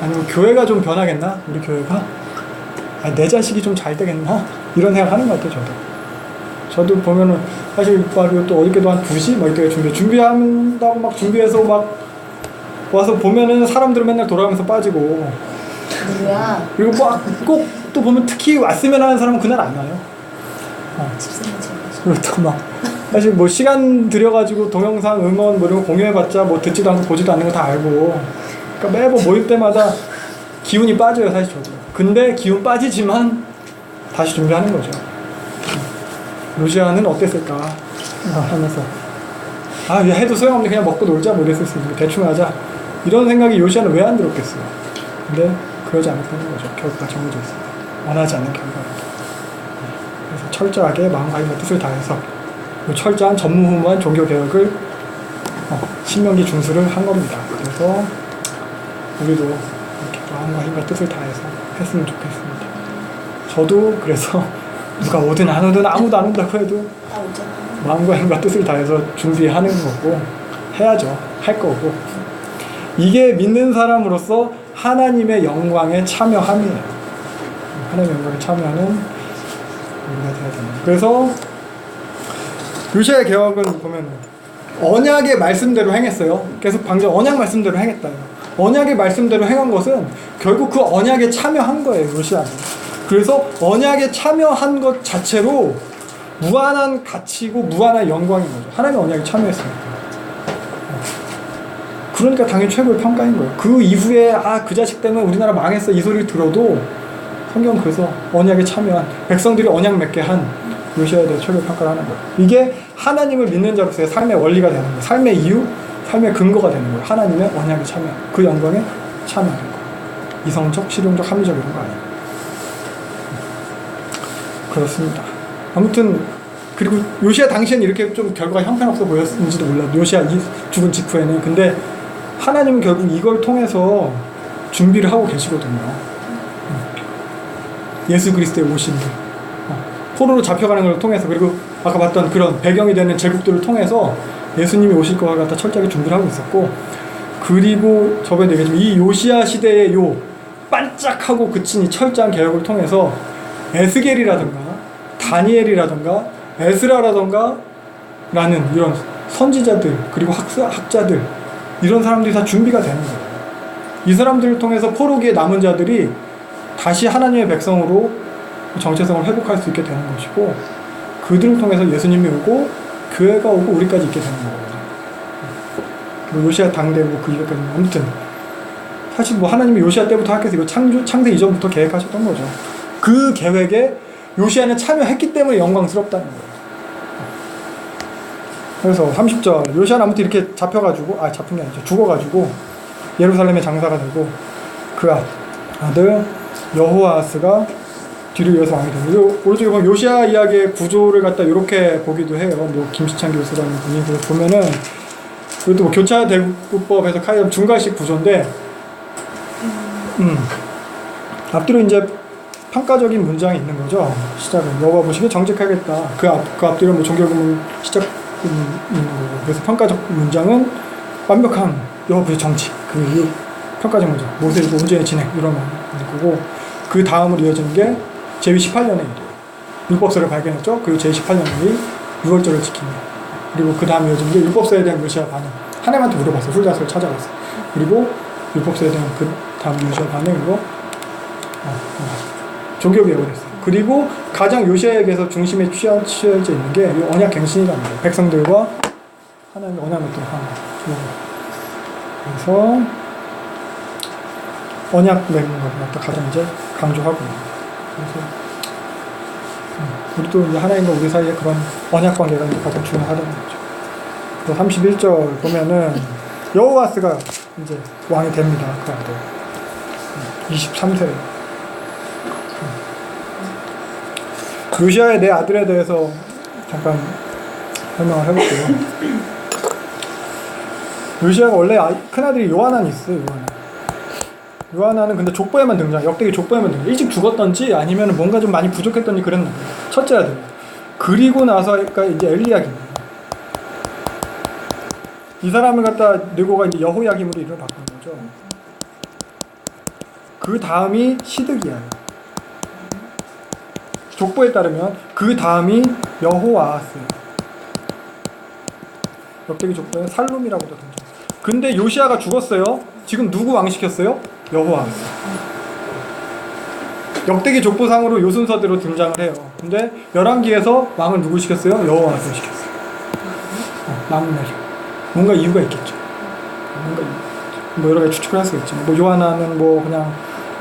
아니면 교회가 좀 변하겠나? 우리 교회가? 내 자식이 좀 잘 되겠나? 이런 생각 하는 것 같아요, 저도 보면은, 사실, 또 어저께도 한 2시? 막 이렇게 준비한다고 막 준비해서 막 와서 보면은 사람들은 맨날 돌아가면서 빠지고. 누구야? 그리고 막 꼭 또 보면 특히 왔으면 하는 사람은 그날 안 와요. 집사님 제가 그리고 또 막 사실 뭐 시간 들여가지고 동영상 음원 뭐 이런 거 공유해봤자 뭐 듣지도 않고 보지도 않는 거 다 알고, 그러니까 매번 모일 때마다 기운이 빠져요 사실 저도. 근데 기운 빠지지만 다시 준비하는 거죠. 루시아는 어땠을까 하면서 얘 해도 소용없네, 그냥 먹고 놀자 뭐 이랬을 수 있는데 대충 하자 이런 생각이 요시아는 왜 안 들었겠어요. 근데 그러지 않았다는 거죠. 결과가 정해져 있습니다. 원하지 않는 결과입니다. 그래서 철저하게 마음과 힘과 뜻을 다해서 철저한 전무후무한 종교개혁을 신명기 중수를 한 겁니다. 그래서 우리도 이렇게 마음과 힘과 뜻을 다해서 했으면 좋겠습니다. 저도 그래서 누가 오든 안 오든 아무도 안 온다고 해도 다 오잖아. 마음과 힘과 뜻을 다해서 준비하는 거고 해야죠. 할 거고. 이게 믿는 사람으로서 하나님의 영광에 참여함이에요. 하나님의 영광에 참여하는 우리가 돼야 됩니다. 그래서 요시아의 개혁은 보면 언약의 말씀대로 행했어요. 계속 방금 언약 말씀대로 행했다. 언약의 말씀대로 행한 것은 결국 그 언약에 참여한 거예요. 요시아는. 그래서 언약에 참여한 것 자체로 무한한 가치고 무한한 영광인 거죠. 하나님의 언약에 참여했으니까. 그러니까 당연히 최고의 평가인 거예요. 그 이후에 그 자식 때문에 우리나라 망했어 이 소리를 들어도 성경은 그래서 언약에 참여한 백성들이 언약 맺게 한 요시아에 대해 최고의 평가를 하는 거예요. 이게 하나님을 믿는 자로서의 삶의 원리가 되는 거예요. 삶의 이유, 삶의 근거가 되는 거예요. 하나님의 언약에 참여, 그 영광에 참여하는 거예요. 이성적, 실용적, 합리적 이런 거 아니에요. 그렇습니다. 아무튼 그리고 요시아 당시에는 이렇게 좀 결과가 형편없어 보였는지도 몰라요. 요시아 죽은 직후에는. 근데 하나님은 결국 이걸 통해서 준비를 하고 계시거든요. 예수 그리스도의 오심을 포로로 잡혀가는 걸 통해서, 그리고 아까 봤던 그런 배경이 되는 제국들을 통해서 예수님이 오실 것 갖다 철저하게 준비를 하고 있었고, 그리고 저번에 얘기했지만 이 요시아 시대의 요 반짝하고 그친 이 철저한 개혁을 통해서 에스겔이라든가 다니엘이라든가 에스라라든가 라는 이런 선지자들, 그리고 학자들, 이런 사람들이 다 준비가 되는 거예요. 이 사람들을 통해서 포로기에 남은 자들이 다시 하나님의 백성으로 정체성을 회복할 수 있게 되는 것이고, 그들을 통해서 예수님이 오고 교회가 오고 우리까지 있게 되는 거거든요. 뭐 요시아 당대 그 이후까지 아무튼 사실 뭐 하나님이 요시아 때부터 하께서 이거 창세 이전부터 계획하셨던 거죠. 그 계획에 요시아는 참여했기 때문에 영광스럽다는 거예요. 그래서 30절 요시아는 아무튼 이렇게 잡혀가지고 잡힌 게 아니죠. 죽어가지고 예루살렘에 장사가 되고 그 아들 여호아스가 뒤로 이어서 왕이 됩니다. 오른쪽에 보면 요시아 이야기의 구조를 갖다 이렇게 보기도 해요. 뭐 김시찬 교수라는 분이 보면은 이것도 뭐 교차대구법에서 카이온 중간식 구조인데 앞뒤로 이제 평가적인 문장이 있는 거죠. 시작은 여호와 보시기에 정직하겠다. 그 앞뒤로 뭐 종교구문 시작 있는 거고. 그래서 평가적 문장은 완벽한 여호와 보시기 정직. 그 이후 평가적 문장 모세이고 온전히 진행 이런 거고. 그 다음으로 이어지는 게 제위 18년에 일이에요. 율법서를 발견했죠. 그리고 제위 18년이 6월절을 지키며, 그리고 그 다음 이어지는 게 율법서에 대한 요시아 반응. 하나님한테 물어봤어요. 훌다스를 찾아갔어요. 그리고 율법서에 대한 그 다음 요시아 반응으로 종교개혁을 했어요. 그리고 가장 요시아에게서 중심에 취해져 있는 게 언약 갱신이라는 거예요. 백성들과 하나님의 언약을 맺도록 하는 거예요. 그래서 언약 맺는 걸 가장 이제 강조하고 있는 거예요. 그래서 우리도 이제 하나님과 우리 사이에 그런 언약 관계가 이제 가장 중요하다는 거죠. 그래서 31절 보면은 여호아스가 이제 왕이 됩니다. 그 아들 23세. 요시아의 내 아들에 대해서 잠깐 설명을 해볼게요. 요시아가 원래 큰아들이 요하난이 있어요. 요하난은 근데 족보에만 등장, 역대기 족보에만 등장. 일찍 죽었던지 아니면 뭔가 좀 많이 부족했던지 그랬나 봐요. 첫째 아들. 그리고 나서가 이제 엘리야김. 이 사람을 갖다 느고가 이제 여호야김으로 이름을 바꾼 거죠. 그 다음이 시드기야예요. 족보에 따르면 그 다음이 여호아스예요. 역대기 족보에 살룸이라고도 등장했어요. 근데 요시아가 죽었어요. 지금 누구 왕 시켰어요? 여호아스. 역대기 족보상으로 요 순서대로 등장을 해요. 근데 열왕기에서 왕을 누구 시켰어요? 여호아스 시켰어요. 막내를. 뭔가 이유가 있겠죠. 뭔가 뭐 여러 가지 추측을 할 수 있죠. 뭐 요하나는 뭐 그냥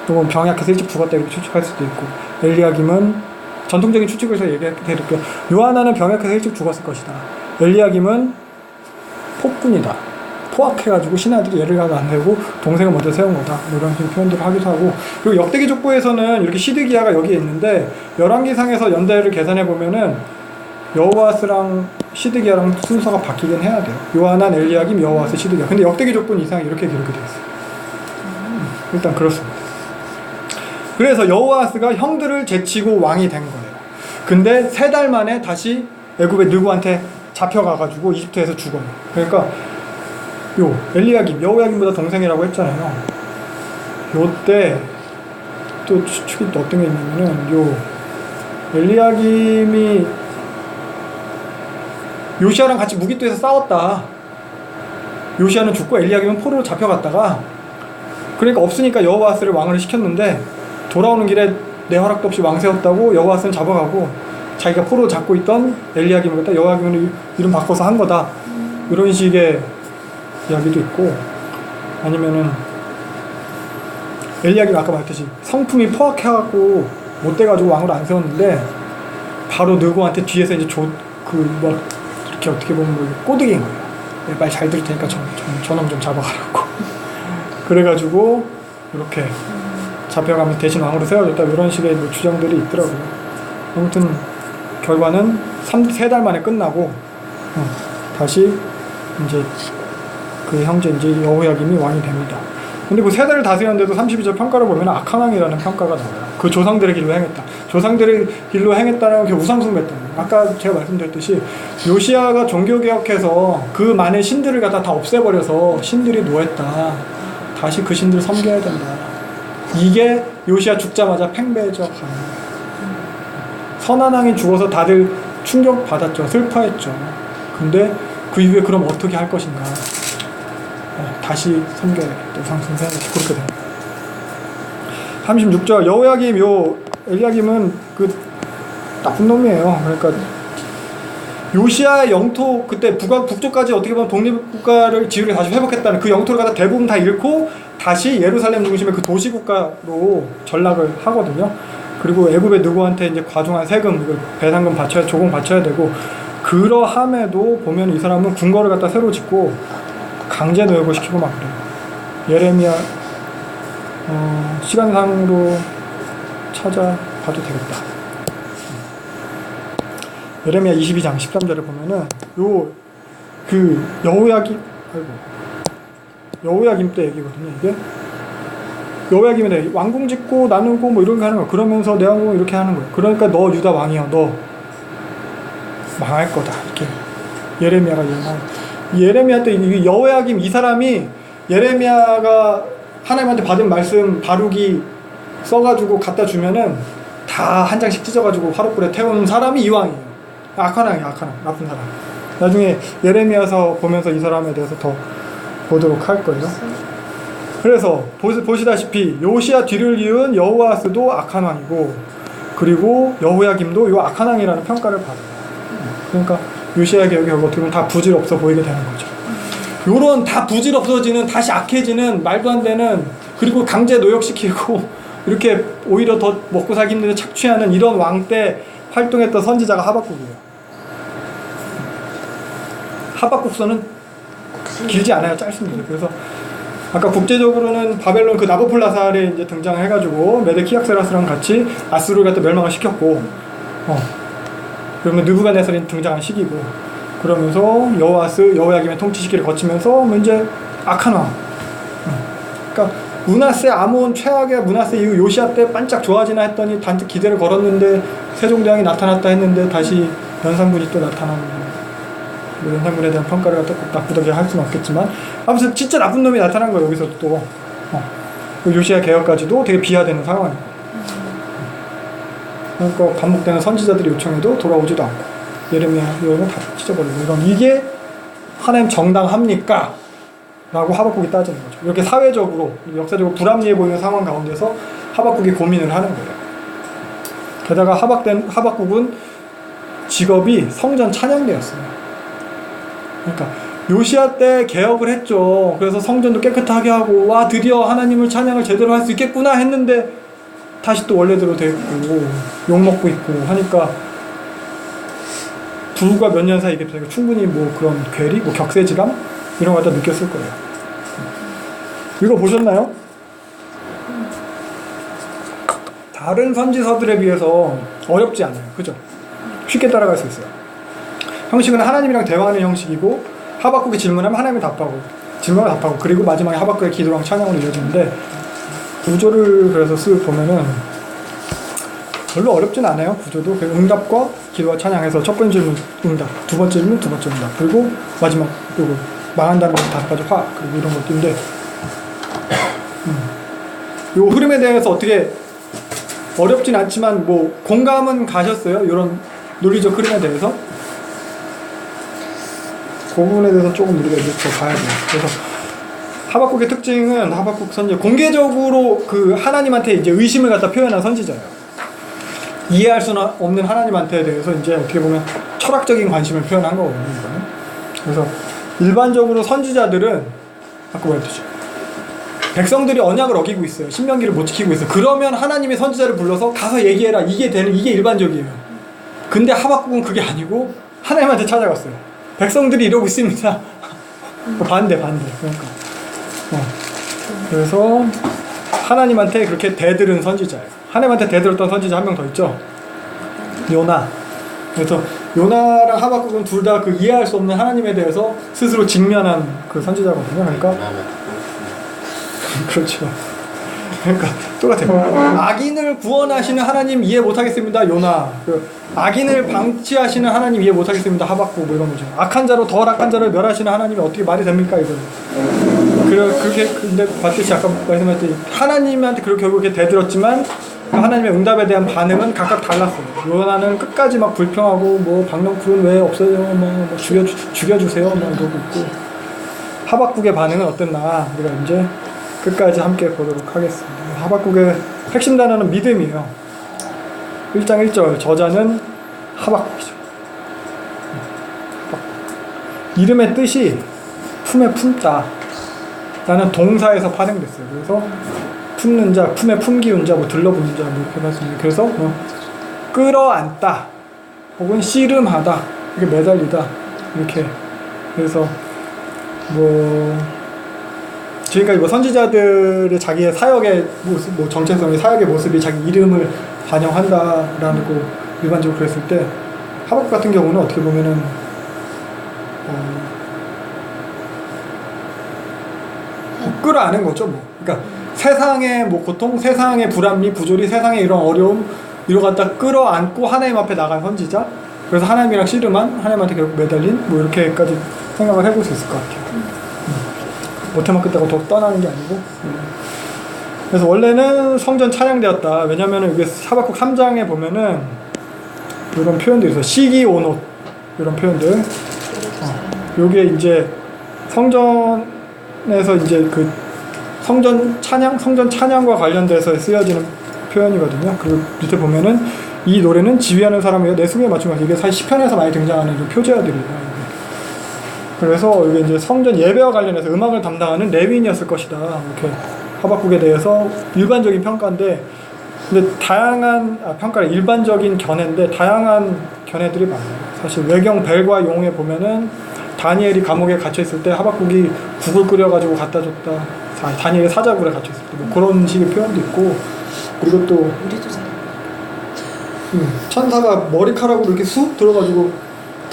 뭐 병약해서 일찍 죽었다 이렇게 추측할 수도 있고, 엘리야김은 전통적인 추측에서 얘기해드릴게요. 요하나는 병약해서 일찍 죽었을 것이다. 엘리야김은 폭군이다. 포악해가지고 신하들이 얘를 가도 안 되고 동생을 먼저 세운 거다. 뭐 이런 식으로 표현들을 하기도 하고, 그리고 역대기 족보에서는 이렇게 시드기야가 여기에 있는데 열왕기상에서 연대를 계산해 보면은 여호와스랑 시드기야랑 순서가 바뀌긴 해야 돼요. 요하난, 엘리야김, 여호와스, 시드기야. 근데 역대기 족보는 이상하게 이렇게 기록이 되어 있어요. 일단 그렇습니다. 그래서 여호와스가 형들을 제치고 왕이 된 거예요. 근데 3달 만에 다시 애굽의 느구한테 잡혀가가지고 이집트에서 죽어요. 그러니까 요 엘리야김, 여호야김보다 동생이라고 했잖아요. 요때 또 추측이 또 어떤 게 있냐면은 요 엘리야김이 요시아랑 같이 무기토에서 싸웠다. 요시아는 죽고 엘리야김은 포로로 잡혀갔다가, 그러니까 없으니까 여호와스를 왕을 시켰는데 돌아오는 길에 내 허락도 없이 왕 세웠다고 여호와스는 잡아가고 자기가 포로 잡고 있던 엘리야김을 갖다 여호야김을 이름 바꿔서 한 거다. 이런 식의 이야기도 있고, 아니면은 엘리야김이 아까 말했듯이 성품이 포악해갖고 못돼가지고 왕으로 안 세웠는데 바로 느고한테 뒤에서 이제 뭐 이렇게 어떻게 보면 뭐 꼬드기인 거예요. 말 잘 들을 테니까 저놈 좀 잡아가라고. 그래가지고 이렇게 잡혀가면 대신 왕으로 세워줬다, 이런 식의 뭐 주장들이 있더라고요. 아무튼 결과는 3달 만에 끝나고 다시 이제 그 형제 이제 여호야김이 왕이 됩니다. 근데 그 3달을 다스렸는데도 32절 평가를 보면 악한왕이라는 평가가 나와요. 그 조상들의 길로 행했다. 조상들의 길로 행했다는 게 우상숭배했던 거예요. 아까 제가 말씀드렸듯이 요시아가 종교개혁해서 그 많은 신들을 갖다 다 없애버려서 신들이 노했다. 다시 그 신들을 섬겨야 된다. 이게 요시아 죽자마자 팽배해져 가는 거예요. 선한왕이 죽어서 다들 충격받았죠. 슬퍼했죠. 근데 그 이후에 그럼 어떻게 할 것인가. 다시 섬겨야겠다. 우상숭배해야겠다. 그렇게 됩니다. 36절 여호야김, 엘리야김은 그 나쁜 놈이에요. 그러니까 요시아의 영토, 그때 북쪽까지 어떻게 보면 독립국가를 지으려 다시 회복했다는 그 영토를 갖다 대부분 다 잃고 다시 예루살렘 중심의 그 도시국가로 전락을 하거든요. 그리고 애굽의 느고한테 이제 과중한 세금, 배상금 바쳐야, 조공 바쳐야 되고, 그러함에도 보면 이 사람은 궁궐을 갖다 새로 짓고 강제 노역을 시키고 막 그래요. 예레미야 시간상으로 찾아봐도 되겠다. 예레미야 22장 13절에 보면은 그 여호야김 때 얘기거든요. 이게 여호야김이 왕궁 짓고 나누고 뭐 이런 거 하는 거야. 그러면서 내 왕궁 이렇게 하는 거야. 그러니까 너 유다 왕이야. 너 망할 거다. 이렇게 예레미야가 얘기하는. 예레미야 때 여호야김 이 사람이 예레미야가 하나님한테 받은 말씀 바룩이 써가지고 갖다 주면은 다 한 장씩 찢어가지고 화롯불에 태우는 사람이 이 왕이에요. 악한 왕이야. 악한 왕. 나쁜 사람. 나중에 예레미야서 보면서 이 사람에 대해서 더 보도록 할 거예요. 그래서 보시다시피 요시아 뒤를 이은 여호아스도 악한 왕이고, 그리고 여호야김도 요 악한 왕이라는 평가를 받아요. 그러니까 요시아 개혁이 어떻게 보면 다 부질없어 보이게 되는 거죠. 요런 다 부질없어지는, 다시 악해지는, 말도 안 되는, 그리고 강제 노역시키고 이렇게 오히려 더 먹고 살기 힘든데 착취하는 이런 왕 때 활동했던 선지자가 하박국이에요. 하박국서는 길지 않아요. 짧습니다. 그래서 아까 국제적으로는 바벨론 그 나부콜라살에 이제 등장해가지고 메데키약세라스랑 같이 아수르를 갖다 멸망을 시켰고, 그러면 느부갓네살이 등장한 시기고, 그러면서 여호야김의 통치 시기를 거치면서 뭐 이제 악한 왕. 그러니까 므낫세, 아몬 최악의 므낫세 이후 요시아 때 반짝 좋아지나 했더니 단지 기대를 걸었는데 세종대왕이 나타났다 했는데 다시 연산군이 또 나타나는. 연산군에 대한 평가를 갖다 꼭 나쁘다게 할 수는 없겠지만, 아무튼 진짜 나쁜 놈이 나타난 거예요. 여기서 또 요시아 개혁까지도 되게 비하되는 상황이에요. 그러니까 반복되는 선지자들이 요청해도 돌아오지도 않고, 예레미야 이거는 다 찢어버리고, 이런, 이게 하나님 정당합니까? 라고 하박국이 따지는 거죠. 이렇게 사회적으로, 역사적으로 불합리해 보이는 상황 가운데서 하박국이 고민을 하는 거예요. 게다가 하박국은 직업이 성전 찬양대였어요. 그러니까 요시야 때 개혁을 했죠. 그래서 성전도 깨끗하게 하고 와 드디어 하나님을 찬양을 제대로 할 수 있겠구나 했는데 다시 또 원래대로 돼 있고 욕먹고 있고 하니까 불과 몇 년 사이 이게 충분히 뭐 그런 괴리, 뭐 격세지감 이런 거 갖다 느꼈을 거예요. 이거 보셨나요? 다른 선지서들에 비해서 어렵지 않아요. 그죠? 쉽게 따라갈 수 있어요. 형식은 하나님이랑 대화하는 형식이고 하박국이 질문하면 하나님이 답하고 질문하면 답하고 그리고 마지막에 하박국의 기도랑 찬양으로 이어지는데 구조를 그래서 쓱 보면은 별로 어렵진 않아요. 구조도 그 응답과 기도와 찬양해서 첫 번째 질문 응답, 두 번째 질문 두 번째 응답 그리고 마지막 요거 망한다는 것 다섯 가지 화 그리고 이런 것들인데 요 흐름에 대해서 어떻게 어렵진 않지만 뭐 공감은 가셨어요? 이런 논리적 흐름에 대해서 그 부분에 대해서 조금 우리가 이제 더 봐야 돼요. 그래서 하박국의 특징은 하박국 선지자 공개적으로 그 하나님한테 이제 의심을 갖다 표현한 선지자예요. 이해할 수는 없는 하나님한테 대해서 이제 어떻게 보면 철학적인 관심을 표현한 거거든요. 이거는. 그래서 일반적으로 선지자들은 아까 말했듯이 백성들이 언약을 어기고 있어요. 신명기를 못 지키고 있어요. 그러면 하나님이 선지자를 불러서 가서 얘기해라. 이게 일반적이에요. 근데 하박국은 그게 아니고 하나님한테 찾아갔어요. 백성들이 이러고 있습니다. 반대. 그러니까. 그래서 하나님한테 그렇게 대들은 선지자예요. 하나님한테 대들었던 선지자 한 명 더 있죠. 요나. 그래서 요나랑 하박국은 둘 다 그 이해할 수 없는 하나님에 대해서 스스로 직면한 그 선지자거든요. 그러니까 그렇죠. 그러니까 똑같아요. 악인을 구원하시는 하나님 이해 못하겠습니다. 요나. 악인을 방치하시는 하나님 이해 못하겠습니다. 하박국 뭐 이런 거죠. 악한 자로 덜 악한 자를 멸하시는 하나님이 어떻게 말이 됩니까? 이거. 그렇게 근데 봤듯이 아까 말씀하셨듯이 하나님한테 그렇게 결국에 대들었지만 하나님의 응답에 대한 반응은 각각 달랐어요. 요나는 끝까지 막 불평하고 뭐 박넝쿨은 왜 없어요? 뭐 죽여주세요. 뭐 이러고 있고 하박국의 반응은 어땠나 우리가 이제 끝까지 함께 보도록 하겠습니다. 하박국의 핵심 단어는 믿음이에요. 1장 1절 저자는 하박국이죠. 이름의 뜻이 품에 품다 라는 동사에서 파생됐어요. 그래서 품는 자, 품에 품기운 자, 뭐 들러붙는 자, 뭐 이렇게 봤습니다. 그래서 끌어안다 혹은 씨름하다, 이렇게 매달리다 이렇게. 그래서 지금까지 뭐 선지자들의 자기의 사역의 모습, 뭐 정체성의 사역의 모습이 자기 이름을 반영한다라는 거 일반적으로 그랬을 때 하박국 같은 경우는 어떻게 보면은 끌어안은 거죠. 뭐. 그러니까 세상의 뭐 고통, 세상의 불합리, 부조리, 세상의 이런 어려움 이런 거 갖다 끌어안고 하나님 앞에 나간 선지자. 그래서 하나님이랑 씨름한, 하나님한테 결국 매달린 뭐 이렇게까지 생각을 해볼 수 있을 것 같아요. 못해만 끝다고 더 떠나는 게 아니고. 그래서 원래는 성전 찬양되었다. 왜냐면은 이게 하박국 3장에 보면은 이런 표현들이 있어요. 시기 온옷 이런 표현들. 요게 이제 성전에서 이제 그 성전 찬양과 관련돼서 쓰여지는 표현이거든요. 그리고 밑에 보면은 이 노래는 지휘하는 사람이여 내 숨에 맞추면서, 이게 사실 시편에서 많이 등장하는 이 표제어들이에요. 그래서 이게 이제 성전 예배와 관련해서 음악을 담당하는 레위인이었을 것이다. 이렇게 하박국에 대해서 일반적인 평가인데, 근데 다양한 평가는 일반적인 견해인데 다양한 견해들이 많아요. 사실 외경 벨과 용에 보면은 다니엘이 감옥에 갇혀 있을 때 하박국이 국을 끓여가지고 갖다 줬다. 다니엘이 사자굴에 갇혀 있을 때 뭐 그런 식의 표현도 있고, 그리고 또 우리도 잘. 천사가 머리카락으로 이렇게 쑥 들어가지고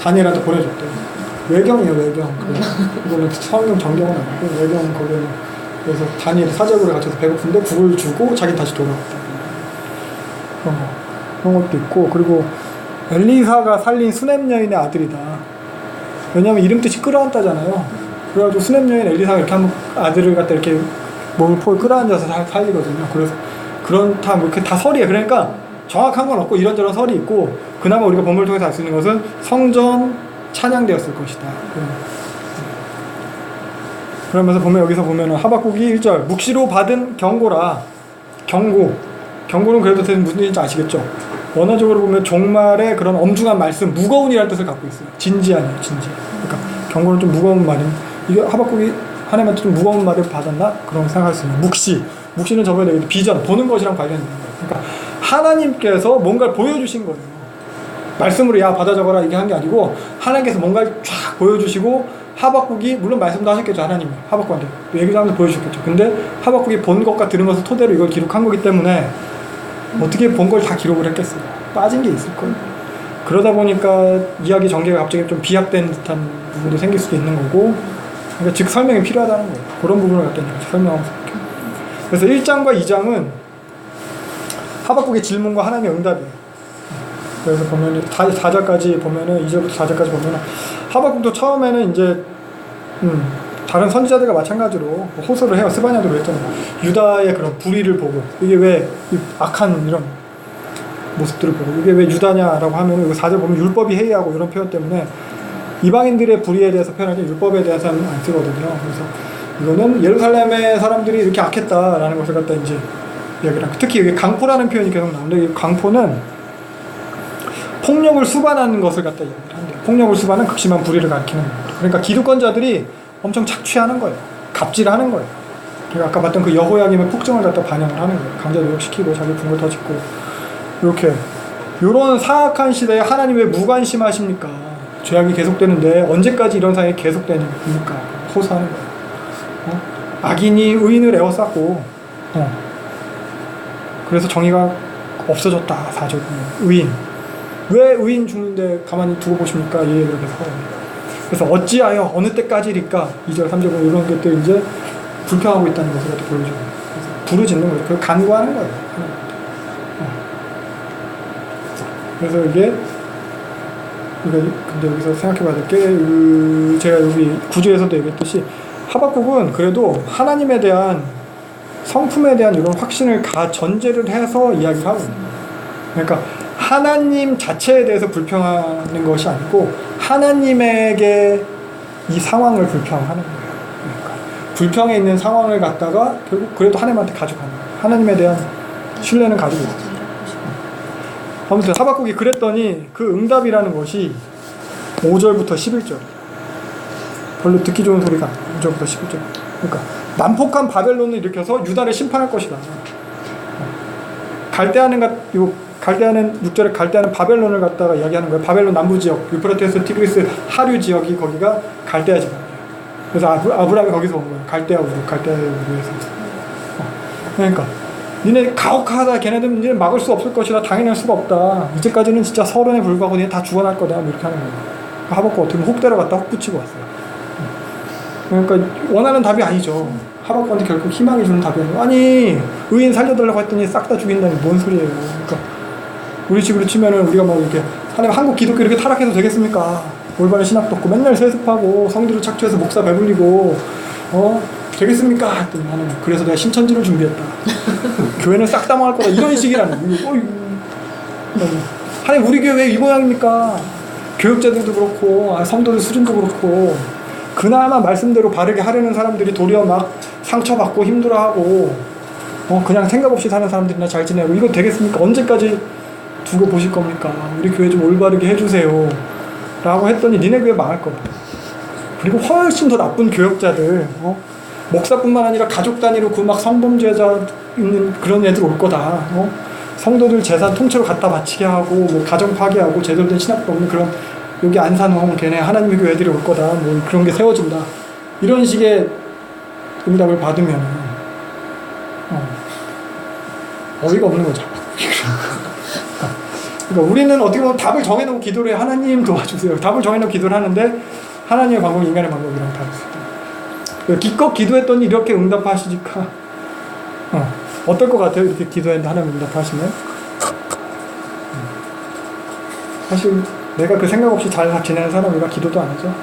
다니엘한테 보내줬대. 외경이에요, 외경. 이거는 성경 정경은 아니고 외경 거기는. 그래서 다니엘이 사자굴에 갇혀서 배고픈데 국을 주고 자기 다시 돌아왔다. 그런 것도 있고, 그리고 엘리사가 살린 수넴 여인의 아들이다. 왜냐면 이름 뜻이 끌어안다잖아요. 그래가지고 수넴 여인 엘리사가 이렇게 한번 아들을 갖다 이렇게 몸을 포에 끌어안아서 살리거든요. 그래서 그렇다 뭐 이렇게 다 설이에요. 그러니까 정확한 건 없고 이런저런 설이 있고, 그나마 우리가 본문을 통해서 알 수 있는 것은 성전 찬양되었을 것이다. 그러면서 보면 여기서 보면은 하박국이 1절 묵시로 받은 경고라. 경고는 그래도 무슨 뜻인지 아시겠죠? 원어적으로 보면 종말의 그런 엄중한 말씀, 무거운이라는 뜻을 갖고 있어요. 진지하네요, 진지. 그러니까 경고는 좀 무거운 말인. 이게 하박국이 하나님한테 좀 무거운 말을 받았나? 그런 생각할 수 있는. 묵시는 저번에 비전, 보는 것이랑 관련된 거예요. 그러니까 하나님께서 뭔가를 보여주신 거예요. 말씀으로 야 받아 적어라 이게 한 게 아니고 하나님께서 뭔가를 쫙 보여주시고 하박국이 물론 말씀도 하셨겠죠. 하나님이 하박국한테 얘기도 하면서 보여주셨겠죠. 근데 하박국이 본 것과 들은 것을 토대로 이걸 기록한 거기 때문에 어떻게 본 걸 다 기록을 했겠어요. 빠진 게 있을 거예요. 그러다 보니까 이야기 전개가 갑자기 좀 비약된 듯한 부분도 생길 수도 있는 거고, 그러니까 즉 설명이 필요하다는 거예요. 그런 부분을 갖다 설명하면서. 그래서 1장과 2장은 하박국의 질문과 하나님의 응답이에요. 그래서 보면 4절까지 보면은 2절부터 4절까지 보면은 하박국도 처음에는 이제 다른 선지자들과 마찬가지로 호소를 해요. 스바냐도 그랬잖아요. 유다의 그런 불의를 보고 이게 왜 악한 이런 모습들을 보고 이게 왜 유다냐라고 하면은 이거 4절 보면 율법이 해이하고 이런 표현 때문에 이방인들의 불의에 대해서 표현할 때 율법에 대해서는 안 쓰거든요. 그래서 이거는 예루살렘의 사람들이 이렇게 악했다라는 것을 갖다 이제 이야기를 하고, 특히 여기 강포라는 표현이 계속 나오는데 이 강포는 폭력을 수반하는 것을 갖다 이야기를 한대요. 폭력을 수반은 극심한 불의를 가리키는 겁니다. 그러니까 기득권자들이 엄청 착취하는 거예요. 갑질하는 거예요. 그러니까 아까 봤던 그 여호야김의 폭정을 갖다 반영을 하는 거예요. 강제 노역시키고 자기 분을 더 짓고 이렇게. 이런 사악한 시대에 하나님 왜 무관심하십니까? 죄악이 계속되는데 언제까지 이런 상황이 계속되니까 호소하는 거예요. 악인이 의인을 에워쌌고 그래서 정의가 없어졌다. 4절 보면 의인. 왜 의인 죽는데 가만히 두고 보십니까? 이 얘기를 계속 하거든요. 그래서 어찌하여 어느 때까지일까? 2절 3절 보면 이런 것들 이제 불평하고 있다는 것을 갖다 보여줘요. 그래서 부르짖는 거예요. 그걸 간구하는 거예요. 그래서 이게 근데 여기서 생각해봐야 될 게 제가 여기 구조에서도 얘기했듯이 하박국은 그래도 하나님에 대한 성품에 대한 이런 확신을 전제를 해서 이야기를 하거든요. 그러니까 하나님 자체에 대해서 불평하는 것이 아니고 하나님에게 이 상황을 불평하는 거예요. 그러니까 불평에 있는 상황을 갖다가 결국 그래도 하나님한테 가져가는 거예요. 하나님에 대한 신뢰는 가지고 있어요. 아무튼 하박국이 그랬더니 그 응답이라는 것이 5절부터 11절. 별로 듣기 좋은 소리가 아니에요. 5절부터 11절. 그러니까 난폭한 바벨론을 일으켜서 유다를 심판할 것이다. 갈대아는 6절에 갈대아는 바벨론을 갖다가 이야기하는 거예요. 바벨론 남부 지역, 유프라테스, 티그리스 하류 지역이 거기가 갈대아 지방이에요. 그래서 아브라함이 거기서 온 거예요. 갈대아 우르에서. 그러니까 니네 가혹하다. 걔네들은 니네 막을 수 없을 것이다. 당연할 수가 없다. 이제까지는 진짜 서론에 불구하고 니네 다 죽어날 거다. 뭐 이렇게 하는 거예요. 하박국 어떻게 보면 혹대로 갖다 혹 붙이고 왔어요. 그러니까 원하는 답이 아니죠. 하박국한테 결국 희망이 주는 답이 아니고, 아니 의인 살려달라고 했더니 싹 다 죽인다니 뭔 소리예요. 그러니까 우리 식으로 치면은 우리가 뭐 이렇게 하나님 한국 기독교 이렇게 타락해도 되겠습니까? 올바른 신학도 없고 맨날 세습하고 성들을 착취해서 목사 배불리고 되겠습니까? 했더니 하나님 그래서 내가 신천지를 준비했다. 교회는 싹 다 망할 거다. 이런 식이라는 하나님 우리 교회 왜 이 모양입니까? 교육자들도 그렇고 성도들 수준도 그렇고 그나마 말씀대로 바르게 하려는 사람들이 도리어 막 상처받고 힘들어하고 그냥 생각 없이 사는 사람들이나 잘 지내고 이거 되겠습니까? 언제까지 두고 보실 겁니까? 우리 교회 좀 올바르게 해주세요 라고 했더니 니네 교회 망할 거다. 그리고 훨씬 더 나쁜 교역자들 목사뿐만 아니라 가족 단위로 그 막 성범죄자 있는 그런 애들 올 거다. 성도들 재산 통째로 갖다 바치게 하고 뭐 가정 파괴하고 제대로 된 신학도 없는 그런 여기 안산홍 걔네 하나님의 교회 애들이 올 거다. 뭐 그런 게 세워진다. 이런 식의 응답을 받으면 어이가 없는 거죠. 그러니까 우리는 어떻게 보면 답을 정해놓고 기도를 해. 하나님 도와주세요. 답을 정해놓고 기도를 하는데 하나님의 방법이 인간의 방법이랑 다르죠. 기껏 기도했더니 이렇게 응답하시니까 어떨 것 같아요? 이렇게 기도했는데 하나님 응답하시면? 사실 내가 그 생각 없이 잘 지내는 사람이라 기도도 안 하죠.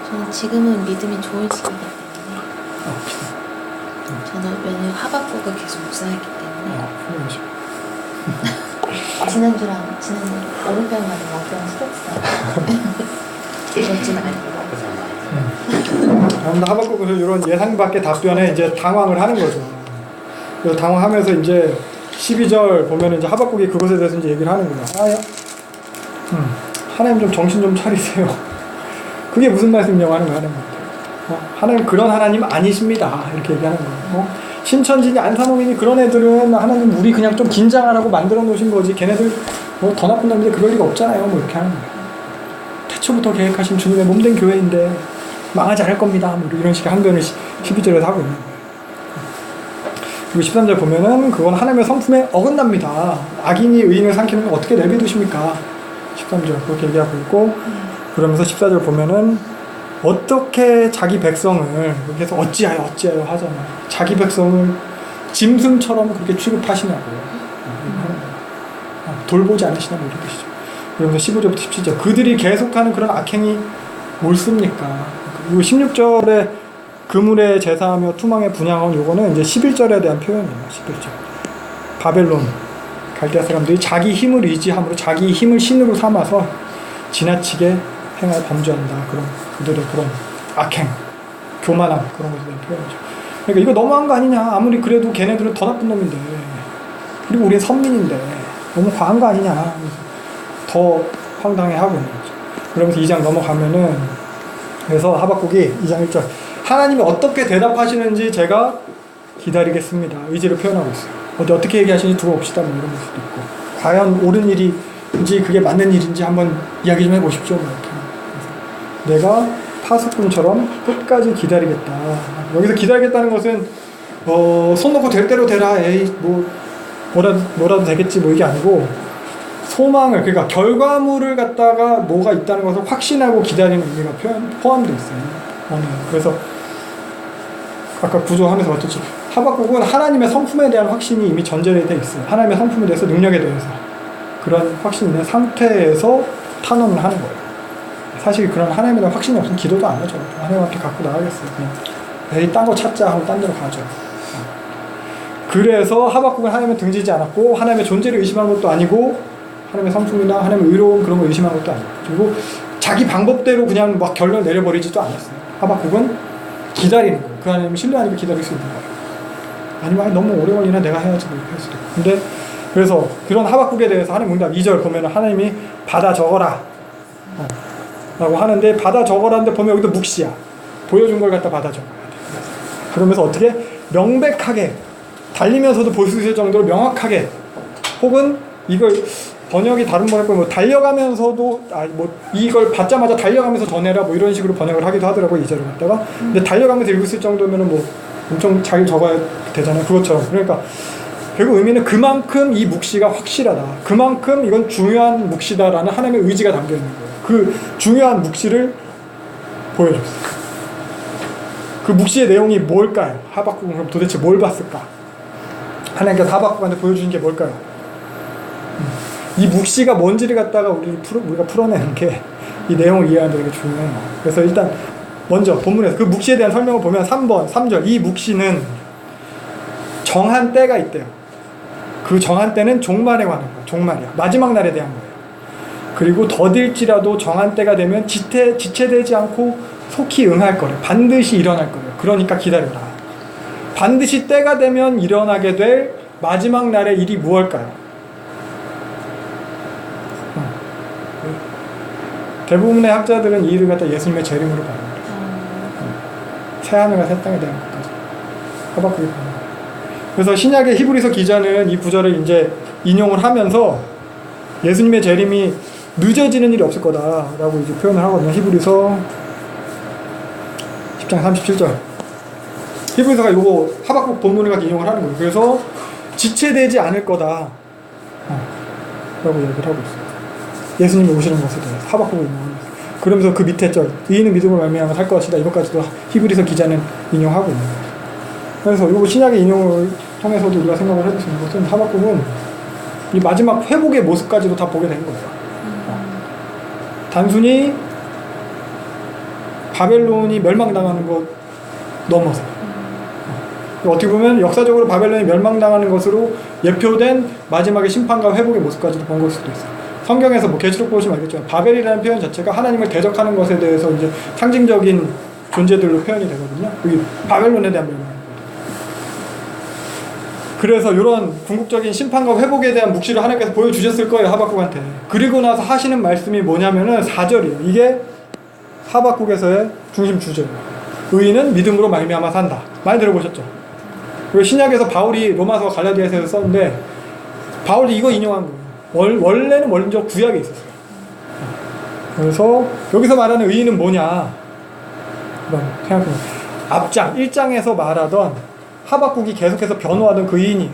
저는 지금은 믿음이 좋은 시기이기 때문에 저는 왜냐면 하박국을 계속 묵상했기 때문에 지난주랑 오른편 맞은 왼편 스트레스가 그렇진 않아요. 아무튼 하박국은 이런 예상 밖의 답변에 이제 당황을 하는 거죠. 그래서 당황하면서 이제 12절 보면 이제 하박국이 그것에 대해서 이제 얘기를 하는 거예요. 하나님 좀 정신 좀 차리세요. 그게 무슨 말씀이냐고 하는 거야, 하나님. 하나님 그런 하나님 아니십니다. 이렇게 얘기하는 거예요. 신천지니 안산홍이니 그런 애들은 하나님 우리 그냥 좀 긴장하라고 만들어 놓으신 거지. 걔네들 뭐 더 나쁜 놈인데 그럴 리가 없잖아요. 뭐 이렇게 하는 거예요. 태초부터 계획하신 주님의 몸된 교회인데 망하지 않을 겁니다. 뭐 이런 식의 항변을 12절에서 하고 있는 거예요. 그리고 13절 보면은 그건 하나님의 성품에 어긋납니다. 악인이 의인을 삼키는 걸 어떻게 내비두십니까? 13절 그렇게 얘기하고 있고, 그러면서 14절 보면은 어떻게 자기 백성을 계속 어찌하여 하잖아요. 자기 백성을 짐승처럼 그렇게 취급하시냐고, 돌보지 않으시냐고 이렇게 뜻이죠. 그러면서 15절부터 17절 그들이 계속하는 그런 악행이 옳습니까? 그리고 16절에 그물에 제사하며 투망에 분향한 요거는 이제 11절에 대한 표현이에요. 11절 바벨론 갈대아 사람들이 자기 힘을 의지함으로 자기 힘을 신으로 삼아서 지나치게 행할 범죄한다. 그런 그들의 그런 악행, 교만함 그런 것에 대한 표현이죠. 그러니까 이거 너무한 거 아니냐. 아무리 그래도 걔네들은 더 나쁜 놈인데, 그리고 우리는 선민인데 너무 과한 거 아니냐. 더 황당해하고 있는 거죠. 그러면서 2장 넘어가면은, 그래서 하박국이 2장 1절 하나님이 어떻게 대답하시는지 제가 기다리겠습니다. 의지를 표현하고 있어요. 어떻게 얘기하시는지 두고 봅시다. 뭐 이런 것도 있고, 과연 옳은 일인지 그게 맞는 일인지 한번 이야기 좀 해보십시오. 뭐 이렇게. 내가 파수꾼처럼 끝까지 기다리겠다. 여기서 기다리겠다는 것은 손 놓고 될 대로 되라. 에이 뭐라도 되겠지. 뭐 이게 아니고, 소망을, 그러니까 결과물을 갖다가 뭐가 있다는 것을 확신하고 기다리는 의미가 포함되어 있어요. 그래서 아까 구조하면서 봤듯이 하박국은 하나님의 성품에 대한 확신이 이미 전제되어 있어요. 하나님의 성품에 대해서, 능력에 대해서 그런 확신이 있는 상태에서 탄원을 하는 거예요. 사실 그런 하나님에 대한 확신이 없으면 기도도 안 하죠. 하나님 앞에 갖고 나가겠어요. 그냥 에이 딴 거 찾자 하고 딴 데로 가죠. 그래서 하박국은 하나님을 등지지 않았고, 하나님의 존재를 의심한 것도 아니고, 하나님의 성품이나 하나님의 의로움 그런 걸 의심한 것도 아니고, 그리고 자기 방법대로 그냥 막 결론 내려버리지도 않았어요. 하박국은 기다리는 거예요. 그 하나님을 신뢰하니까 기다릴 수 있는 거예요. 아니면 너무 오래 걸리나 내가 해야지 뭐 이렇게 할 수도 있고. 근데 그래서 그런 하박국에 대해서 하나님 응답 2절 보면 하나님이 받아 적어라 라고 하는데, 받아 적어라는데 보면 여기도 묵시야. 보여준 걸 갖다 받아 적어야 돼. 그러면서 어떻게 명백하게 달리면서도 볼 수 있을 정도로 명확하게, 혹은 이걸 번역이 다른 번역을 뭐 달려가면서도 이걸 받자마자 달려가면서 전해라 뭐 이런 식으로 번역을 하기도 하더라고요. 이 절을 갖다가. 근데 달려가면서 읽을 수 있을 정도면은 뭐 엄청 잘 적어야 되잖아요. 그것처럼. 그러니까 결국 의미는 그만큼 이 묵시가 확실하다. 그만큼 이건 중요한 묵시다라는 하나님의 의지가 담겨 있는 거예요. 그 중요한 묵시를 보여줬어요. 그 묵시의 내용이 뭘까요? 하박국은 그럼 도대체 뭘 봤을까? 하나님께서 하박국한테 보여주신 게 뭘까요? 이 묵시가 뭔지를 갖다가 우리가 풀어내는 게 이 내용을 이해하는 데 되게 중요해요. 그래서 일단 먼저 본문에서 그 묵시에 대한 설명을 보면 3절 이 묵시는 정한 때가 있대요. 그 정한 때는 종말에 관한 거예요. 종말이야. 마지막 날에 대한 거예요. 그리고 더딜지라도 정한 때가 되면 지체되지 않고 속히 응할 거래요. 반드시 일어날 거래요. 그러니까 기다려라. 반드시 때가 되면 일어나게 될 마지막 날의 일이 무엇일까요? 대부분의 학자들은 이 일을 갖다 예수님의 재림으로 봐요. 새하늘과 새 땅에 대한 것까지 하박국이 보는 거예요. 그래서 신약의 히브리서 기자는 이 구절을 이제 인용을 하면서 예수님의 재림이 늦어지는 일이 없을 거다라고 이제 표현을 하거든요. 히브리서 10장 37절. 히브리서가 이거 하박국 본문을 갖다 인용을 하는 거예요. 그래서 지체되지 않을 거다 라고 얘기를 하고 있어요. 예수님이 오시는 것에 대해서 하박국을 인용하면서. 그러면서 그 밑에 절 의인은 믿음으로 말미암아 살 것이다. 이것까지도 히브리서 기자는 인용하고 있는 거예요. 그래서 이거 신약의 인용을 통해서도 우리가 생각을 해볼 수 있는 것은 하박국은 이 마지막 회복의 모습까지도 다 보게 된 거예요. 단순히 바벨론이 멸망당하는 것 넘어서 어떻게 보면 역사적으로 바벨론이 멸망당하는 것으로 예표된 마지막의 심판과 회복의 모습까지도 본 걸 수도 있어요. 성경에서 뭐 계시록 보시면 알겠지만 바벨이라는 표현 자체가 하나님을 대적하는 것에 대해서 이제 상징적인 존재들로 표현이 되거든요. 여기 바벨론에 대한 멸망. 그래서 이런 궁극적인 심판과 회복에 대한 묵시를 하나님께서 보여주셨을 거예요, 하박국한테. 그리고 나서 하시는 말씀이 뭐냐면은 4절이에요. 이게 하박국에서의 중심 주제예요. 의인은 믿음으로 말미암아 산다. 많이 들어보셨죠? 그리고 신약에서 바울이 로마서 갈라디아서에서 썼는데 바울이 이거 인용한 거예요. 원래는 먼저 구약에 있었어요. 그래서 여기서 말하는 의인은 뭐냐? 생각해보면 앞장 1장에서 말하던 하박국이 계속해서 변호하던 그 의인이에요.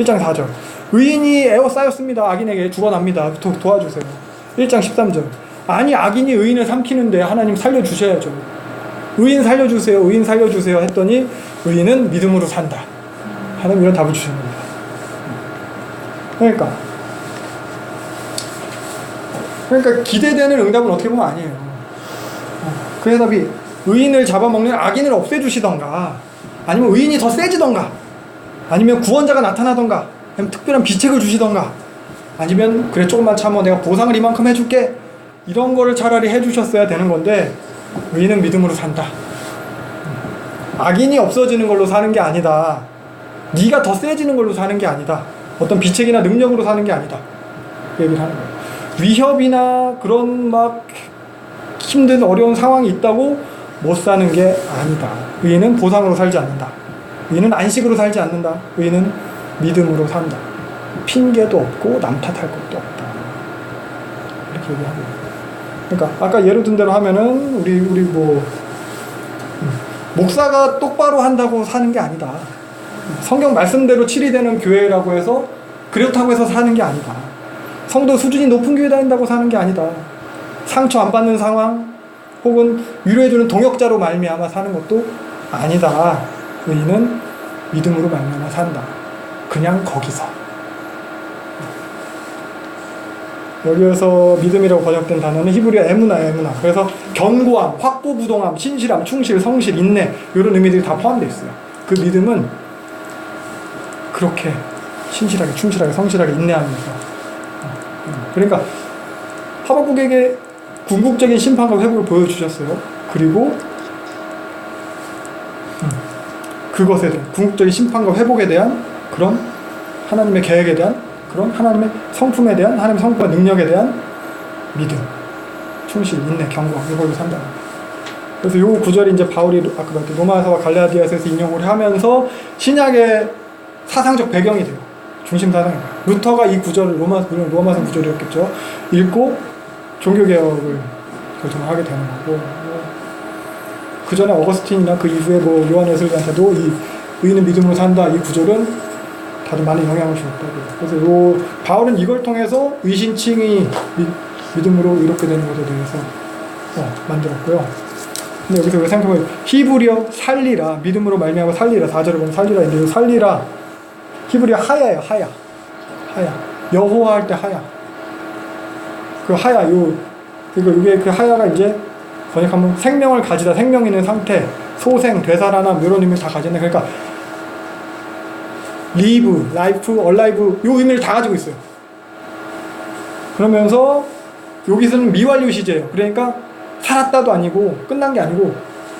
1장 4절 의인이 에워싸였습니다. 악인에게 죽어납니다. 도와주세요. 1장 13절 아니 악인이 의인을 삼키는데 하나님 살려주셔야죠. 의인 살려주세요. 의인 살려주세요 했더니 의인은 믿음으로 산다. 하나님 이런 답을 주신 겁니다. 그러니까 기대되는 응답은 어떻게 보면 아니에요. 그 해답이 의인을 잡아먹는 악인을 없애주시던가 아니면 의인이 더 세지던가 아니면 구원자가 나타나던가 아니면 특별한 비책을 주시던가 아니면 그래 조금만 참아 내가 보상을 이만큼 해줄게 이런 거를 차라리 해주셨어야 되는 건데 의인은 믿음으로 산다. 악인이 없어지는 걸로 사는 게 아니다. 네가 더 세지는 걸로 사는 게 아니다. 어떤 비책이나 능력으로 사는 게 아니다. 그 얘기를 하는 거예요. 위협이나 그런 막 힘든 어려운 상황이 있다고 못 사는 게 아니다. 의인은 보상으로 살지 않는다. 의인은 안식으로 살지 않는다. 의인은 믿음으로 산다. 핑계도 없고 남 탓할 것도 없다. 이렇게 얘기합니다. 그러니까 아까 예로 든 대로 하면은 우리 목사가 똑바로 한다고 사는 게 아니다. 성경 말씀대로 치리되는 교회라고 해서 그렇다고 해서 사는 게 아니다. 성도 수준이 높은 교회 다닌다고 사는 게 아니다. 상처 안 받는 상황 혹은 위로해주는 동역자로 말미암아 사는 것도 아니다. 의인은 믿음으로 말미암아 산다. 그냥 거기서. 여기에서 믿음이라고 번역된 단어는 히브리어 에무나예요. 에무나. 그래서 견고함, 확고부동함, 신실함, 충실, 성실, 인내 이런 의미들이 다 포함되어 있어요. 그 믿음은 그렇게 신실하게, 충실하게, 성실하게 인내하면서 그러니까 하박국에게 궁극적인 심판과 회복을 보여주셨어요. 그리고 그것에 대한 궁극적인 심판과 회복에 대한 그런 하나님의 계획에 대한 그런 하나님의 성품에 대한 하나님의 성품과 능력에 대한 믿음, 충실, 인내, 경고함 이걸로 산다. 그래서 요 구절이 이제 바울이 아까 말했던 로마서와 갈라디아서에서 인용을 하면서 신약의 사상적 배경이 돼요. 중심 사상이에요. 루터가 이 구절을 로마서 구절이었겠죠. 읽고 종교개혁을 결정을 하게 되는 거고 그 전에 어거스틴이나 그 이후에 요한 웨슬리한테도 이 의인은 믿음으로 산다 이 구절은 다들 많은 영향을 주었다고. 그래서 바울은 이걸 통해서 의신칭이 믿음으로 이렇게 되는 것에 대해서 만들었고요. 근데 여기서 왜 생각해보면 히브리어 살리라 믿음으로 말미암아 살리라 4절에 보면 살리라 인데 살리라 히브리어 하야예요. 하야 여호와 할 때 하야 그 하야 이게 그 하야가 이제 번역하면 생명을 가지다 생명 있는 상태 소생 되살아남 이런 의미를 다 가지네. 그러니까 live, life, alive 요 의미를 다 가지고 있어요. 그러면서 여기서는 미완료 시제예요. 그러니까 살았다도 아니고 끝난 게 아니고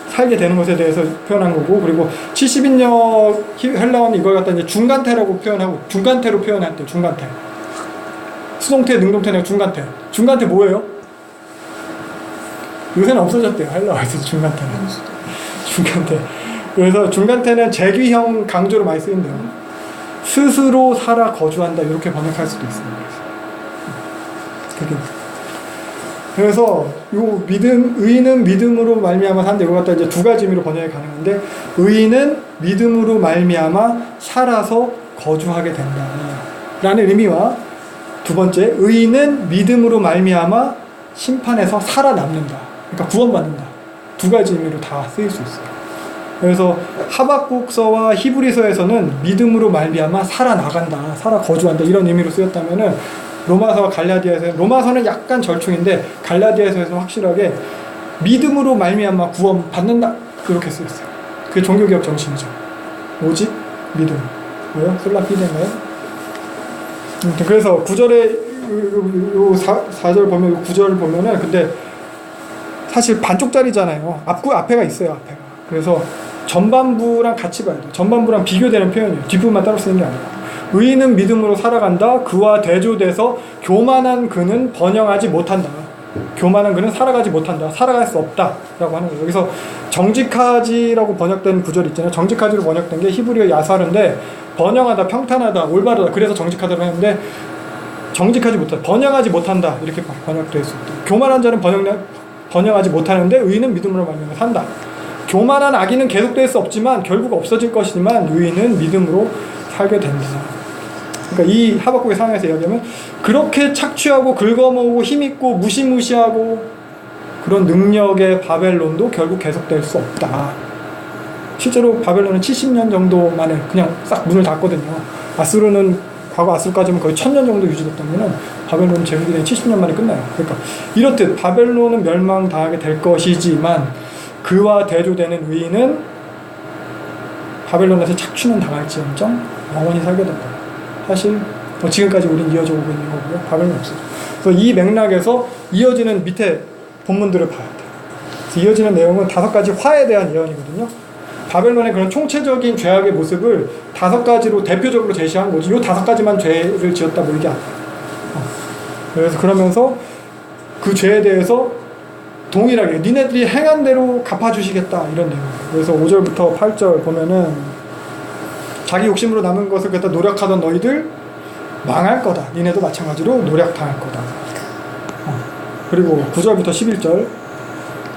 살게 되는 것에 대해서 표현한 거고 그리고 70인역 헬라어는 이걸 갖다 이제 중간태라고 표현하고 중간태로 표현할 때 중간태 수동태, 능동태는 중간태. 중간태 뭐예요? 요새는 없어졌대요. 헬라어에서 중간태는. 중간태. 그래서 중간태는 재귀형 강조로 많이 쓰인대요. 스스로 살아 거주한다 이렇게 번역할 수도 있습니다. 그래서 요 의인은 믿음으로 말미암아 산다 이거 갖다 이제 두 가지 의미로 번역이 가능한데 의인은 믿음으로 말미암아 살아서 거주하게 된다라는 의미와 두 번째 의인은 믿음으로 말미암아 심판에서 살아남는다. 그러니까 구원받는다. 두 가지 의미로 다 쓰일 수 있어요. 그래서 하박국서와 히브리서에서는 믿음으로 말미암아 살아나간다, 살아 거주한다 이런 의미로 쓰였다면은 로마서와 갈라디아서 로마서는 약간 절충인데 갈라디아서에서는 확실하게 믿음으로 말미암아 구원 받는다 그렇게 쓰였어요. 그게 종교개혁 정신이죠. 오직 믿음. 뭐요? 솔라피데인가요? 그래서 9절에 요 4절 보면 9절을 보면은 근데 사실 반쪽짜리잖아요. 앞에가 있어요. 앞에가. 그래서 전반부랑 같이 봐야 돼요. 전반부랑 비교되는 표현이에요. 뒷부분만 따로 쓰는 게 아니라. 의인은 믿음으로 살아간다. 그와 대조돼서 교만한 그는 번영하지 못한다. 교만한 그는 살아가지 못한다. 살아갈 수 없다 라고 하는 거예요. 여기서 정직하지라고 번역된 구절 있잖아요. 정직하지로 번역된 게 히브리어 야사르인데 번영하다, 평탄하다, 올바르다. 그래서 정직하다고 했는데 정직하지 못한다. 번영하지 못한다. 이렇게 번역되어 있습니다. 교만한 자는 번영하지 못하는데 의인은 믿음으로 말미암아 산다. 교만한 악인은 계속될 수 없지만 결국 없어질 것이지만 의인은 믿음으로 살게 된다. 그러니까 이 하박국의 상황에서 이야기하면 그렇게 착취하고 긁어모으고 힘있고 무시무시하고 그런 능력의 바벨론도 결국 계속될 수 없다. 실제로 바벨론은 70년 정도 만에 그냥 싹 문을 닫거든요. 아수르는 과거 아수르까지는 거의 1000년 정도 유지됐다면 바벨론은 제국이 70년 만에 끝나요. 그러니까 이렇듯 바벨론은 멸망당하게 될 것이지만 그와 대조되는 의인은 바벨론에서 착취는 당할지언정 영원히 살게 된다. 사실 지금까지 우린 이어져 오고 있는 거고요. 바벨론 없어져. 그래서 이 맥락에서 이어지는 밑에 본문들을 봐야 돼요. 그래서 이어지는 내용은 5가지 화에 대한 예언이거든요. 바벨론의 그런 총체적인 죄악의 모습을 5가지로 대표적으로 제시한 거지. 이 5가지만 죄를 지었다 뭐 이게 아니에요. 그래서 그러면서 그 죄에 대해서 동일하게 니네들이 행한 대로 갚아주시겠다 이런 내용이에요. 그래서 5절부터 8절 보면은 자기 욕심으로 남은 것을 갖다 노력하던 너희들 망할 거다. 니네도 마찬가지로 노력당할 거다. 그리고 9절부터 11절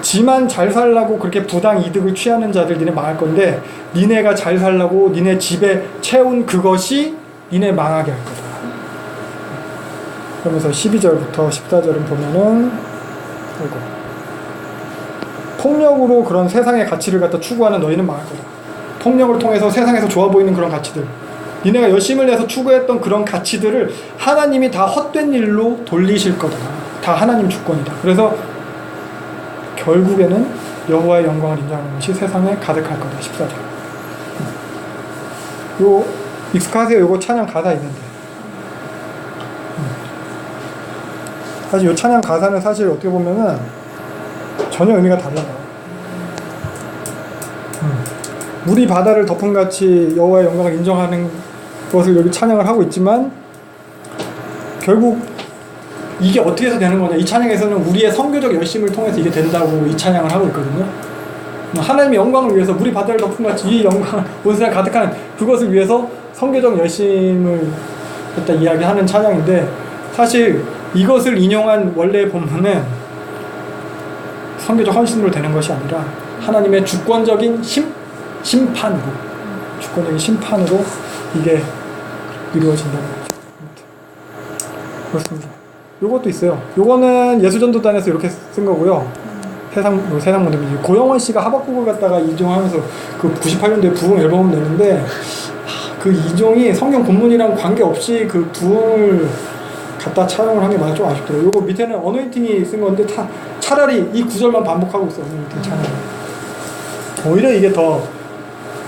지만 잘 살라고 그렇게 부당 이득을 취하는 자들 니네 망할 건데 니네가 잘 살라고 니네 집에 채운 그것이 니네 망하게 할 거다. 그러면서 12절부터 14절은 보면은 폭력으로 그런 세상의 가치를 갖다 추구하는 너희는 망할 거다. 폭력을 통해서 세상에서 좋아 보이는 그런 가치들, 니네가 열심을 내서 추구했던 그런 가치들을 하나님이 다 헛된 일로 돌리실 거다. 다 하나님 주권이다. 그래서 결국에는 여호와의 영광을 인정하는 것이 세상에 가득할 거다. 14절. 요 익숙하세요? 요거 찬양 가사 있는데 사실 요 찬양 가사는 사실 어떻게 보면은 전혀 의미가 달라요. 물이 바다를 덮은 같이 여호와의 영광을 인정하는 것을 여기 찬양을 하고 있지만 결국 이게 어떻게 해서 되는 거냐. 이 찬양에서는 우리의 선교적 열심을 통해서 이게 된다고 이 찬양을 하고 있거든요. 하나님의 영광을 위해서 물이 바다를 덮은 같이 이 영광을 온 세상 가득한 그것을 위해서 선교적 열심을 갖다 이야기하는 찬양인데 사실 이것을 인용한 원래의 본문은 선교적 헌신으로 되는 것이 아니라 하나님의 주권적인 심판으로 주권적인 심판으로 이게 이루어진다는 거죠. 그렇습니다. 요것도 있어요. 요거는 예수전도단에서 이렇게 쓴 거고요. 세상 문제입니다. 고영원 씨가 하박국을 갖다가 이종하면서 그 98년도에 부흥 앨범을 냈는데 그 이종이 성경 본문이랑 관계없이 그 부흥을 갖다 촬영을 한 게 많이 좀 아쉽더라고요. 요거 밑에는 어노인팅이 쓴 건데 차라리 이 구절만 반복하고 있어요. 어노인팅 찬양. 오히려 이게 더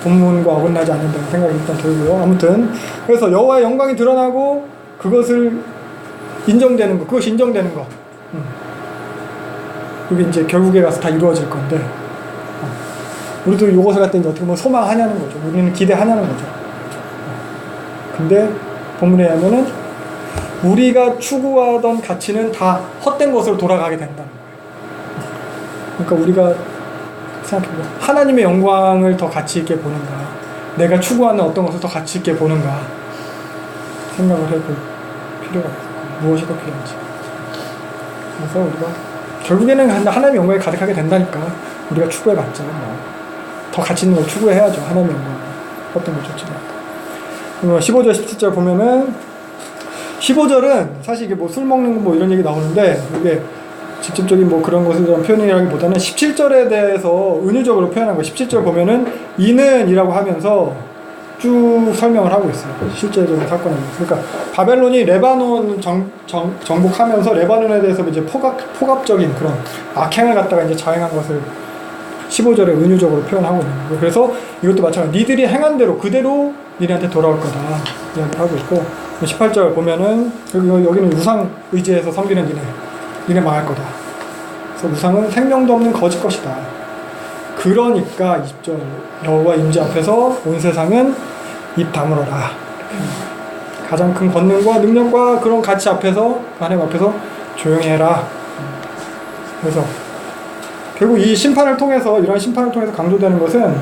본문과 어긋나지 않는다는 생각이 일단 들고요. 아무튼 그래서 여호와의 영광이 드러나고 그것을 인정되는 거, 그것이 인정되는 거. 이게 이제 결국에 가서 다 이루어질 건데, 우리도 이것을 갖다 이제 어떻게 보면 소망하냐는 거죠. 우리는 기대하냐는 거죠. 근데 본문에 의하면은 우리가 추구하던 가치는 다 헛된 것으로 돌아가게 된다는 거예요. 그러니까 우리가 생각해보면 하나님의 영광을 더 가치 있게 보는가, 내가 추구하는 어떤 것을 더 가치 있게 보는가 생각을 해볼 필요가 있어요. 무엇이 더 필요한지. 그래서 우리가 결국에는 하나님의 영광이 가득하게 된다니까 우리가 추구해봤자 더 가치 있는 걸 추구해야죠. 하나님의 영광 어떤 걸 좋지 않을까. 15절 17절 보면은 15절은 사실 이게 뭐 술 먹는 거 뭐 이런 얘기 나오는데 이게 직접적인 뭐 그런 것에 대한 표현이라기보다는 17절에 대해서 은유적으로 표현한 거. 17절 보면은 이는 이라고 하면서 쭉 설명을 하고 있어요. 실제적인 사건은. 그러니까 바벨론이 레바논 정복하면서 레바논에 대해서 이제 폭압적인 그런 악행을 갖다가 이제 자행한 것을 15절에 은유적으로 표현하고 있는 거예요. 그래서 이것도 마찬가지로 니들이 행한 대로 그대로 니네한테 돌아올 거다 이야기를 하고 있고 18절 보면은 여기는 우상 의지해서 섬기는 니네 망할 거다. 그래서 우상은 생명도 없는 거짓 것이다. 그러니까 20절 여호와 임재 앞에서 온 세상은 입 다물어라. 가장 큰 권능과 능력과 그런 가치 앞에서 하나님 앞에서 조용히 해라. 그래서 결국 이 심판을 통해서 이런 심판을 통해서 강조되는 것은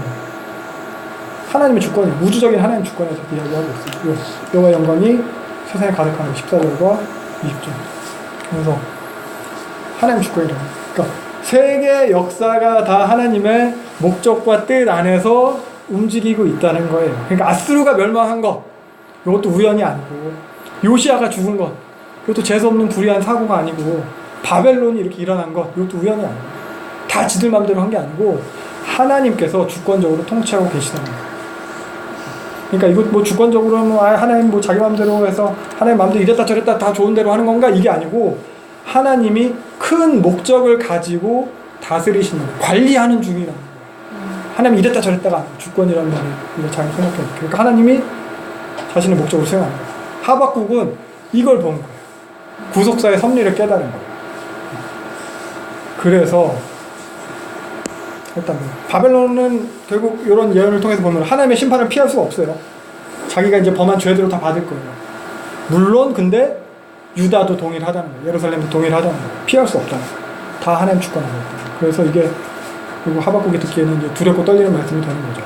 하나님의 주권, 우주적인 하나님 주권에서 이야기하고 있어요. 여호와 영광이 세상에 가득하는 14절과 20절. 그래서 하나님 주권이라고. 그러니까 세계 역사가 다 하나님의 목적과 뜻 안에서 움직이고 있다는 거예요. 그러니까 아수르가 멸망한 것, 이것도 우연이 아니고, 요시아가 죽은 것, 이것도 재수없는 불의한 사고가 아니고, 바벨론이 이렇게 일어난 것, 이것도 우연이 아니고, 다 지들 마음대로 한 게 아니고 하나님께서 주권적으로 통치하고 계시다는 거예요. 그러니까 이거 뭐 주권적으로 뭐 하나님 뭐 자기 마음대로 해서 하나님 마음대로 이랬다 저랬다 다 좋은 대로 하는 건가, 이게 아니고 하나님이 큰 목적을 가지고 다스리시는 거예요. 관리하는 중이라는 거예요. 하나님이 이랬다 저랬다가 아니고 주권이라는 말을 잘 생각해야 돼요. 그러니까 하나님이 자신의 목적을 수행하는 거예요. 하박국은 이걸 본 거예요. 구속사의 섭리를 깨달은 거예요. 그래서 일단 바벨론은 결국 이런 예언을 통해서 보면 하나님의 심판을 피할 수가 없어요. 자기가 이제 범한 죄대로 다 받을 거예요. 물론 근데 유다도 동일하다는 거예요. 예루살렘도 동일하다는 거예요. 피할 수 없다는 거예요. 다 하나님 주권 안에 있다. 그래서 이게 그리고 하박국이 듣기에는 이제 두렵고 떨리는 말씀이 되는 거죠.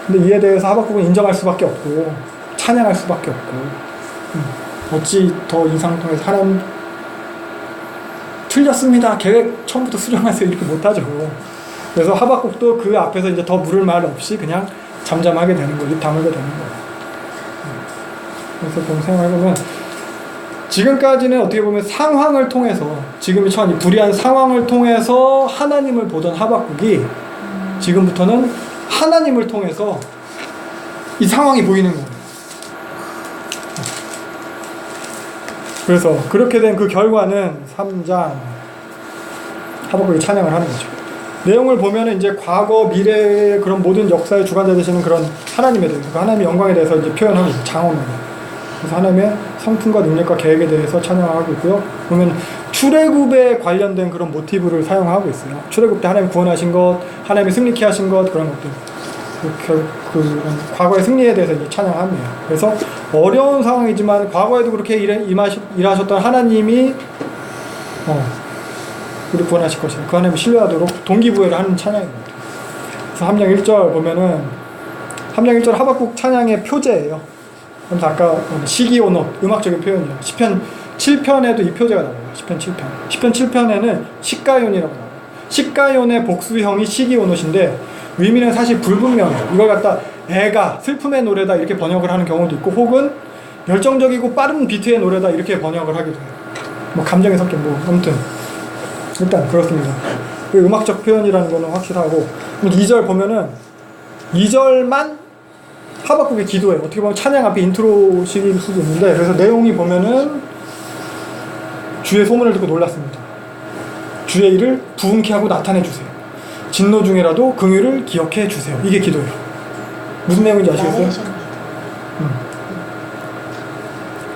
근데 이에 대해서 하박국은 인정할 수밖에 없고 찬양할 수밖에 없고 어찌 더 이 상황에서 하나님 틀렸습니다. 계획 처음부터 수정하세요. 이렇게 못하죠. 그래서 하박국도 그 앞에서 이제 더 물을 말 없이 그냥 잠잠하게 되는 거예요. 입 다물게 되는 거예요. 그래서 좀 생각해보면 지금까지는 어떻게 보면 상황을 통해서 지금이 처한 이 불의한 상황을 통해서 하나님을 보던 하박국이 지금부터는 하나님을 통해서 이 상황이 보이는 거예요. 그래서 그렇게 된 그 결과는 3장 하박국이 찬양을 하는 거죠. 내용을 보면은 이제 과거, 미래의 그런 모든 역사의 주관자 되시는 그런 하나님에 대해서, 그 하나님의 영광에 대해서 이제 표현하고 있어요. 장엄하게. 그래서 하나님의 성품과 능력과 계획에 대해서 찬양하고 있고요. 보면 출애굽에 관련된 그런 모티브를 사용하고 있어요. 출애굽 때 하나님 구원하신 것, 하나님이 승리케 하신 것, 그런 것들. 그 과거의 승리에 대해서 이제 찬양합니다. 그래서 어려운 상황이지만 과거에도 그렇게 일하셨던 하나님이 우리 구원하실 것이다. 그 하나님을 신뢰하도록 동기부여를 하는 찬양입니다. 그래서 함장 1절 보면은 함장 1절 하박국 찬양의 표제예요. 그래서 아까 시기오노 음악적인 표현이에요. 시편 7편에도 이 표제가 나와요. 시편 7편. 시편 7편에는 시가연이라고 나와요. 시가연의 복수형이 시기오노인데 의미는 사실 불분명해요. 이걸 갖다 애가 슬픔의 노래다 이렇게 번역을 하는 경우도 있고, 혹은 열정적이고 빠른 비트의 노래다 이렇게 번역을 하기도 해요. 뭐 감정이 섞인 뭐 아무튼 일단 그렇습니다. 그 음악적 표현이라는 거는 확실하고, 2절 보면은 2절만 하박국의 기도예요. 어떻게 보면 찬양 앞에 인트로식일 수도 있는데, 그래서 내용이 보면은 주의 소문을 듣고 놀랐습니다. 주의 일을 부흥케 하고 나타내 주세요. 진노 중에라도 긍휼을 기억해 주세요. 이게 기도예요. 무슨 내용인지 아시겠어요?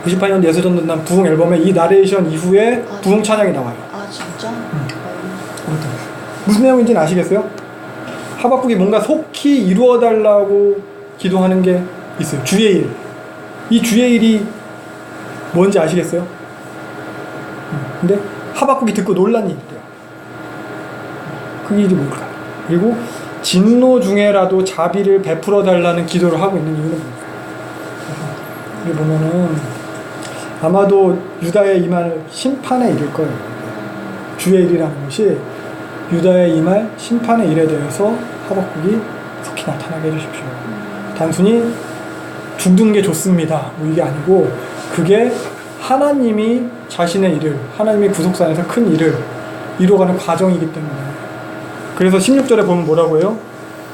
98년 예수전도단 부흥 앨범에 이 나레이션 이후에 부흥 찬양이 나와요. 아 진짜? 아무튼 무슨 내용인지는 아시겠어요? 하박국이 뭔가 속히 이루어달라고 기도하는 게 있어요. 주의 일. 이 주의 일이 뭔지 아시겠어요? 근데 하박국이 듣고 놀란 일이 있대요. 그 일이 뭘까요? 그리고 진노 중에라도 자비를 베풀어 달라는 기도를 하고 있는 이유는 뭘까요? 여기 보면은 아마도 유다의 임할 심판의 일일 거예요. 주의 일이라는 것이 유다의 임할 심판의 일에 대해서 하박국이 속히 나타나게 해주십시오. 단순히 죽는 게 좋습니다, 뭐 이게 아니고, 그게 하나님이 자신의 일을, 하나님의 구속사에서 큰 일을 이루어가는 과정이기 때문에. 그래서 16절에 보면 뭐라고 해요?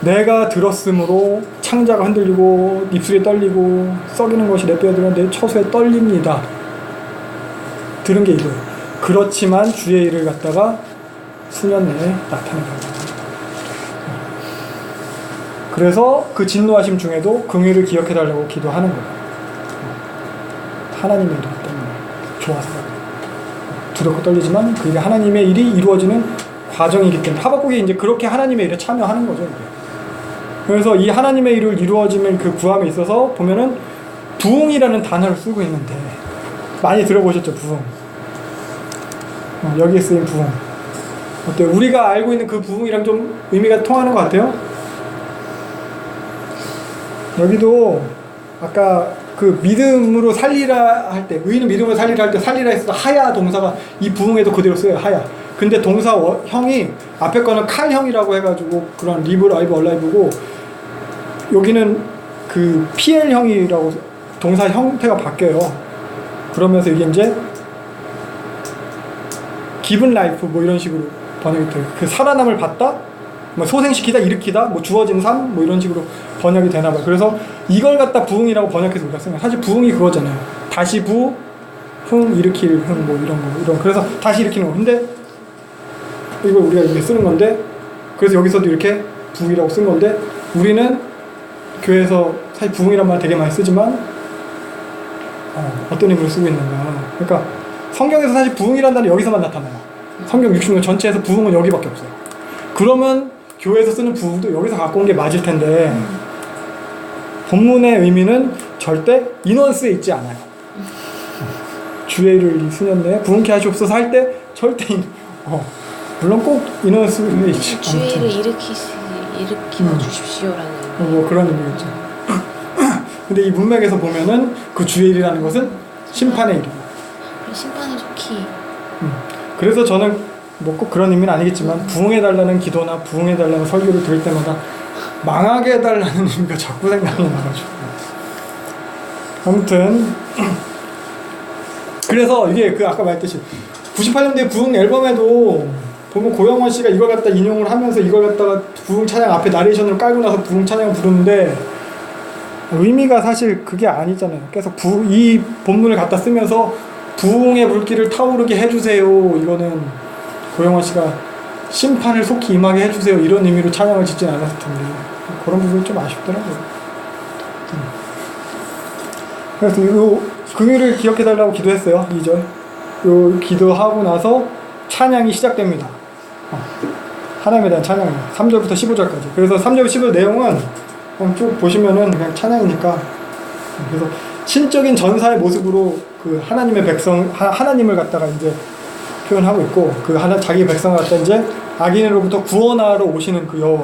내가 들었으므로 창자가 흔들리고 입술이 떨리고 썩이는 것이 내 뼈에 들어 내 처소에 떨립니다. 들은 게 이거예요. 그렇지만 주의 일을 갖다가 수년 내에 나타내는 그래서 그 진노하심 중에도 긍휼을 기억해달라고 기도하는 거예요. 하나님의 일이기 때문에 좋아서 두렵고 떨리지만 그게 하나님의 일이 이루어지는 과정이기 때문에 하박국이 이제 그렇게 하나님의 일에 참여하는 거죠. 이게. 그래서 이 하나님의 일을 이루어지는 그 구함에 있어서 보면은 부흥이라는 단어를 쓰고 있는데 많이 들어보셨죠? 부흥. 여기에 쓰인 부흥. 어때요? 우리가 알고 있는 그 부흥이랑 좀 의미가 통하는 것 같아요? 여기도 아까 그 믿음으로 살리라 할 때, 의인은 믿음으로 살리라 할 때 살리라 했을 때 하야 동사가 이 부흥에도 그대로 쓰여요. 하야. 근데 동사 형이 앞에 거는 칼형이라고 해가지고 그런 리브 라이브 얼라이브고, 여기는 그 PL형이라고 동사 형태가 바뀌어요. 그러면서 이게 이제 기분 라이프 뭐 이런 식으로 번역이 돼요. 그 살아남을 받다, 뭐 소생시키다, 일으키다, 뭐 주어진 삶, 뭐 이런 식으로 번역이 되나 봐요. 그래서 이걸 갖다 부흥이라고 번역해서 우리가 쓰면, 사실 부흥이 그거잖아요. 다시 흥, 일으킬 흥, 뭐 이런 거, 이런. 그래서 다시 일으키는 거. 근데 이걸 우리가 이렇게 쓰는 건데, 그래서 여기서도 이렇게 부흥이라고 쓴 건데, 우리는 교회에서 사실 부흥이란 말 되게 많이 쓰지만 어떤 의미로 쓰고 있는가. 그러니까 성경에서 사실 부흥이란 단어 여기서만 나타나요. 성경 66권 전체에서 부흥은 여기밖에 없어요. 그러면 교회에서 쓰는 부흥도 여기서 갖고 온 게 맞을 텐데, 본문의 의미는 절대 인원수에 있지 않아요. 주의 일을 이 수년 내에 부흥케 하시옵소서 할 때 절대 물론 꼭 인원수에 있지. 주의 일을 일으켜 주십시오라는 뭐 그런 의미겠죠. 근데 이 문맥에서 보면은 그 주의 일이라는 것은 심판의 일이에요. 심판을 좋기. 그래서 저는 뭐 꼭 그런 의미는 아니겠지만, 부흥해달라는 기도나 부흥해달라는 설교를 들을 때마다 망하게 해달라는 의미가 자꾸 생각이 나가지고. 아무튼 그래서 이게 그 아까 말했듯이 98년도에 부흥 앨범에도 보면 고영원 씨가 이걸 갖다 인용을 하면서 이걸 갖다가 부흥 찬양 앞에 나레이션을 깔고 나서 부흥 찬양을 부르는데, 의미가 사실 그게 아니잖아요. 계속 이 본문을 갖다 쓰면서 부흥의 불길을 타오르게 해주세요, 이거는 고영원 씨가 심판을 속히 임하게 해주세요 이런 의미로 찬양을 짓진 않았을 텐데, 그런 부분이 좀 아쉽더라고요. 그래서 이 긍휼을 기억해달라고 기도했어요. 2절. 요 기도하고 나서 찬양이 시작됩니다. 하나님에 대한 찬양이에요. 3절부터 15절까지. 그래서 3절 15절 내용은 쭉 보시면은 그냥 찬양이니까, 그래서 신적인 전사의 모습으로 그 하나님의 백성, 하나님을 갖다가 이제 표현하고 있고, 그 자기 백성을 갖다 이제 악인으로부터 구원하러 오시는 그 여호와,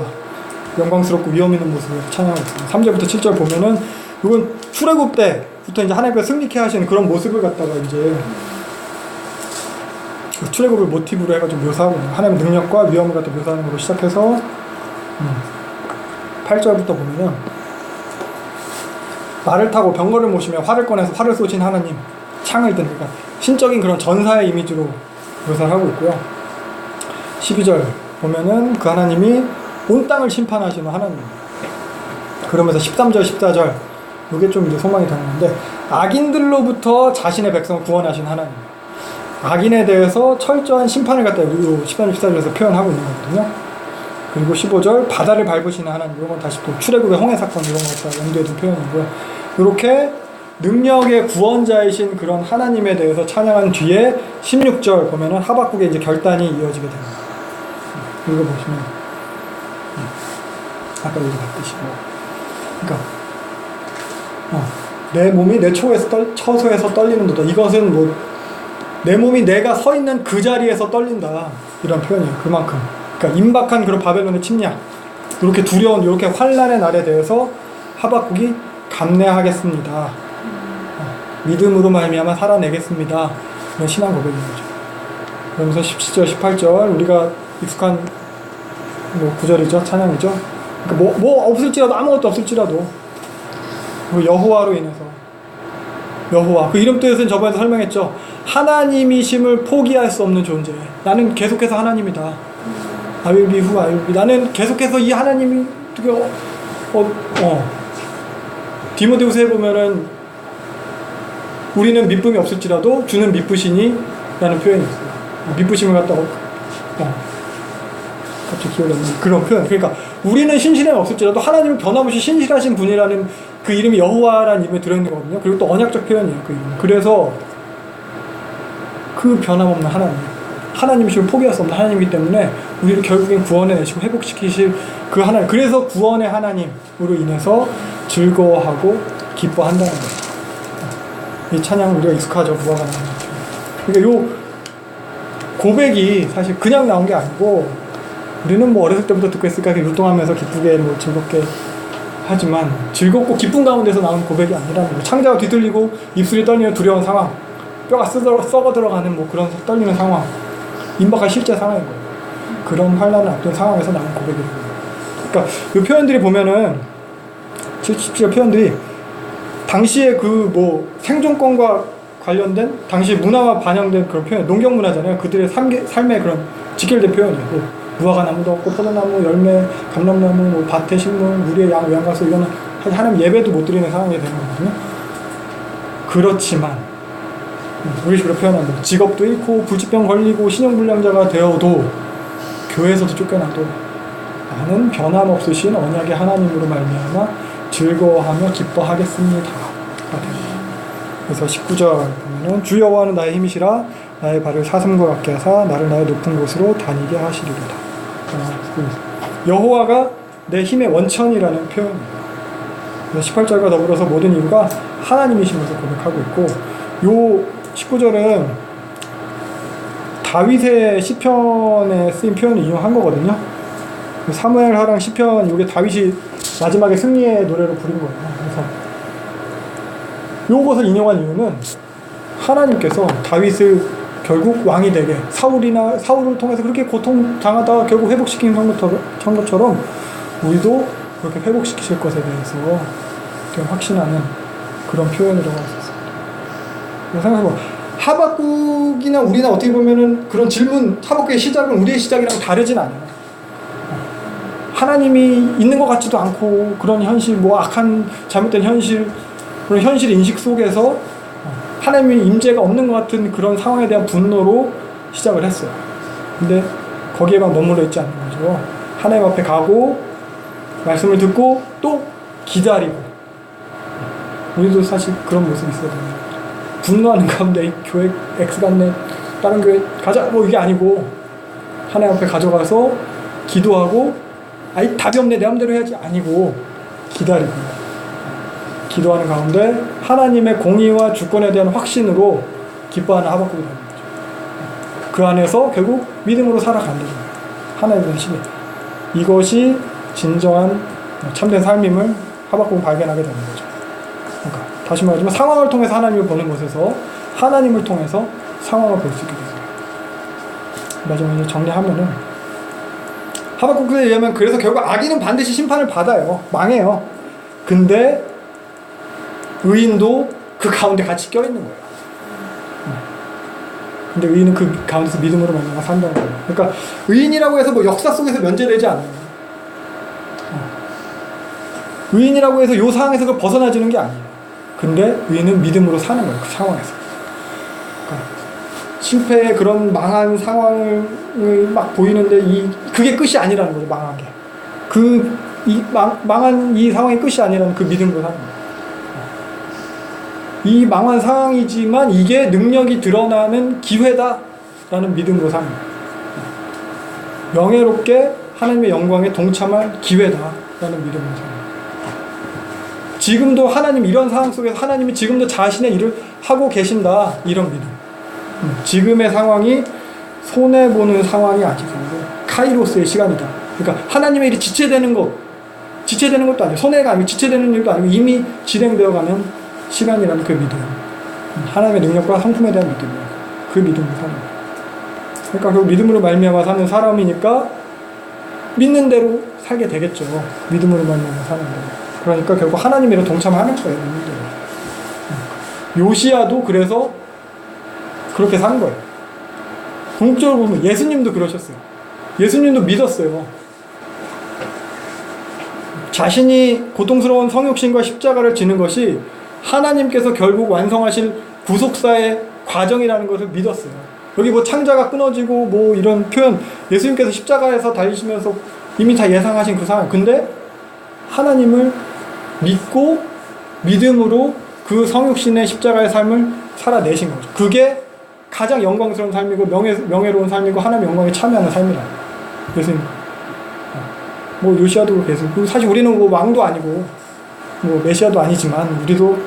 영광스럽고 위엄 있는 모습을 찬양하고 있습니다. 3절부터 7절 보면은 이건 출애굽 때부터 이제 하나님께서 승리케 하시는 그런 모습을 갖다가 이제 그 출애굽을 모티브로 해가지고 묘사하고 있는, 하나님의 능력과 위엄을 갖다 묘사하는 걸로 시작해서 8절부터 보면은 말을 타고 병거를 모시며 활을 꺼내서 활을 쏘신 하나님, 창을 든, 그러니까 신적인 그런 전사의 이미지로 묘사를 하고 있고요. 12절 보면은 그 하나님이 온 땅을 심판하시는 하나님. 그러면서 13절, 14절 이게 좀 이제 소망이 되는 건데, 악인들로부터 자신의 백성을 구원하신 하나님. 악인에 대해서 철저한 심판을 갖다 13절, 14절에서 표현하고 있는 거거든요. 그리고 15절 바다를 밟으시는 하나님, 이건 다시 또 출애굽의 홍해 사건 이런 것과 연계해 둔 표현이고요. 이렇게 능력의 구원자이신 그런 하나님에 대해서 찬양한 뒤에 16절 보면은 하박국의 이제 결단이 이어지게 됩니다. 이거 보시면 아까 여기 봤듯이 그러니까 내 몸이 내 처소에서 떨리는도다. 이것은 뭐 내 몸이 내가 서 있는 그 자리에서 떨린다, 이런 표현이에요. 그만큼 그러니까 임박한 그런 바벨론의 침략, 이렇게 두려운 이렇게 환란의 날에 대해서 하박국이 감내하겠습니다. 믿음으로 말미암아 살아내겠습니다. 이런 신앙 고백인 거죠. 그러면서 17절, 18절 우리가 익숙한 뭐 구절이죠, 찬양이죠. 그러니까 뭐 없을지라도, 아무것도 없을지라도 여호와로 인해서, 여호와 그 이름 뜻은 저번에도 설명했죠. 하나님이심을 포기할 수 없는 존재. 나는 계속해서 하나님이다. I will be who I will be. 나는 계속해서 이 하나님이 디모데후서에 보면은 우리는 미쁨이 없을지라도 주는 미쁘시니 라는 표현이 있어요. 미쁘심을 갖다가 갑자기 기억이 안 나는 그런 표현. 그러니까 우리는 신실함이 없을지라도 하나님은 변함없이 신실하신 분이라는 그 이름이 여호와라는 이름에 들어있는 거거든요. 그리고 또 언약적 표현이에요, 그 이름. 그래서 그 변함없는 하나님이심을 포기할 수 없는 하나님이기 때문에 우리를 결국엔 구원해내시고 회복시키실 그 하나님, 그래서 구원의 하나님으로 인해서 즐거워하고 기뻐한다는 거예요. 이 찬양 우리가 익숙하죠. 무화과 나무. 그러니까 요 고백이 사실 그냥 나온 게 아니고 우리는 뭐 어렸을 때부터 듣고 있으니까 율동하면서 기쁘게 뭐 즐겁게 하지만 즐겁고 기쁜 가운데서 나온 고백이 아니라는 거예요. 창자가 뒤틀리고 입술이 떨리는 두려운 상황, 뼈가 썩어 들어가는 뭐 그런 떨리는 상황, 임박한 실제 상황인 거예요. 그런 환란을 앞둔 상황에서 나온 고백이에요. 그러니까 이 표현들이 보면은 17절 표현들이 당시에 그 뭐 생존권과 관련된 당시 문화와 반영된 그런 표현, 농경 문화잖아요. 그들의 삶의 그런 직결된 표현이고 무화과 나무도 없고 포도나무, 열매, 감람나무, 뭐 밭의 식물, 우리의 양, 외양가서 이거는 하나님 예배도 못 드리는 상황이 되는 거거든요. 그렇지만 우리 식으로 표현하면 직업도 잃고 불치병 걸리고 신용불량자가 되어도 교회에서도 쫓겨나도 나는 변함없으신 언약의 하나님으로 말미암아 즐거워하며 기뻐하겠습니다. 그래서 19절 보면은 주 여호와는 나의 힘이시라 나의 발을 사슴과 같게 하사 나를 나의 높은 곳으로 다니게 하시리로다. 여호와가 내 힘의 원천이라는 표현이에요. 18절과 더불어서 모든 이유가 하나님이시면서 고백하고 있고 요 19절은 다윗의 시편에 쓰인 표현을 인용한 거거든요. 사무엘하랑 시편 이게 다윗이 마지막에 승리의 노래로 부른 거예요. 그래서 요것을 인용한 이유는 하나님께서 다윗을 결국 왕이 되게 사울을 통해서 그렇게 고통당하다가 결국 회복시킨 것처럼 우리도 그렇게 회복시키실 것에 대해서 좀 확신하는 그런 표현이라고 할 수 있습니다. 생각해봐. 하박국이나 우리나 어떻게 보면은 그런 질문, 하박국의 시작은 우리의 시작이랑 다르진 않아요. 하나님이 있는 것 같지도 않고 그런 현실, 뭐 악한 잘못된 현실, 그런 현실 인식 속에서 하나님의 임재가 없는 것 같은 그런 상황에 대한 분노로 시작을 했어요. 근데 거기에만 머물러 있지 않는 거죠. 하나님 앞에 가고 말씀을 듣고 또 기다리고. 우리도 사실 그런 모습이 있어야 됩니다. 분노하는 가운데 이 교회 X 같네, 다른 교회 가자, 뭐 이게 아니고 하나님 앞에 가져가서 기도하고 아이 답이 없네 내 마음대로 해야지 아니고 기다리고 기도하는 가운데 하나님의 공의와 주권에 대한 확신으로 기뻐하는 하박국이 되는 거죠. 그 안에서 결국 믿음으로 살아가는 거예요. 하나님에 대한 신뢰. 이것이 진정한 참된 삶임을 하박국은 발견하게 되는 거죠. 그러니까 다시 말하자면 상황을 통해서 하나님을 보는 것에서 하나님을 통해서 상황을 볼 수 있게 됩니다. 마지막에 이제 정리하면은 하박국에 의하면 그래서 결국 악인은 반드시 심판을 받아요. 망해요. 근데 의인도 그 가운데 같이 껴있는 거예요. 근데 의인은 그 가운데서 믿음으로 말미암아 산다는 거예요. 그러니까 의인이라고 해서 뭐 역사 속에서 면제되지 않아요. 의인이라고 해서 요 상황에서 그걸 벗어나지는 게 아니에요. 근데 의인은 믿음으로 사는 거예요. 그 상황에서. 그러니까 실패의 그런 망한 상황을 막 보이는데 그게 끝이 아니라는 거죠. 망한 게. 망한 이 상황이 끝이 아니라는 그 믿음으로 사는 거예요. 이 망한 상황이지만 이게 능력이 드러나는 기회다라는 믿음으로 사는 거예요. 명예롭게 하나님의 영광에 동참할 기회다라는 믿음으로 사는 거예요. 지금도 하나님 이런 상황 속에서 하나님이 지금도 자신의 일을 하고 계신다 이런 믿음. 지금의 상황이 손해보는 상황이 아니고 카이로스의 시간이다. 그러니까 하나님의 일이 지체되는 것도 아니고 손해가 아니고 지체되는 일도 아니고 이미 진행되어가는 시간이라는 그 믿음. 하나님의 능력과 성품에 대한 믿음이에요. 그 믿음으로 사는 거예요. 그러니까 그 믿음으로 말미암아 사는 사람이니까 믿는 대로 살게 되겠죠. 믿음으로 말미암아 사는 대로. 그러니까 결국 하나님의 일에 동참하는 거예요. 요시야도 그래서 그렇게 산 거예요. 궁극적으로 보면 예수님도 그러셨어요. 예수님도 믿었어요. 자신이 고통스러운 성육신과 십자가를 지는 것이 하나님께서 결국 완성하실 구속사의 과정이라는 것을 믿었어요. 여기 뭐 창자가 끊어지고 뭐 이런 표현, 예수님께서 십자가에서 달리시면서 이미 다 예상하신 그 상황. 근데 하나님을 믿고 믿음으로 그 성육신의 십자가의 삶을 살아내신 거죠. 그게 가장 영광스러운 삶이고 명예로운 삶이고 하나님의 영광에 참여하는 삶이라. 예수님. 뭐 요시야도 계속. 사실 우리는 뭐 왕도 아니고 뭐 메시아도 아니지만 우리도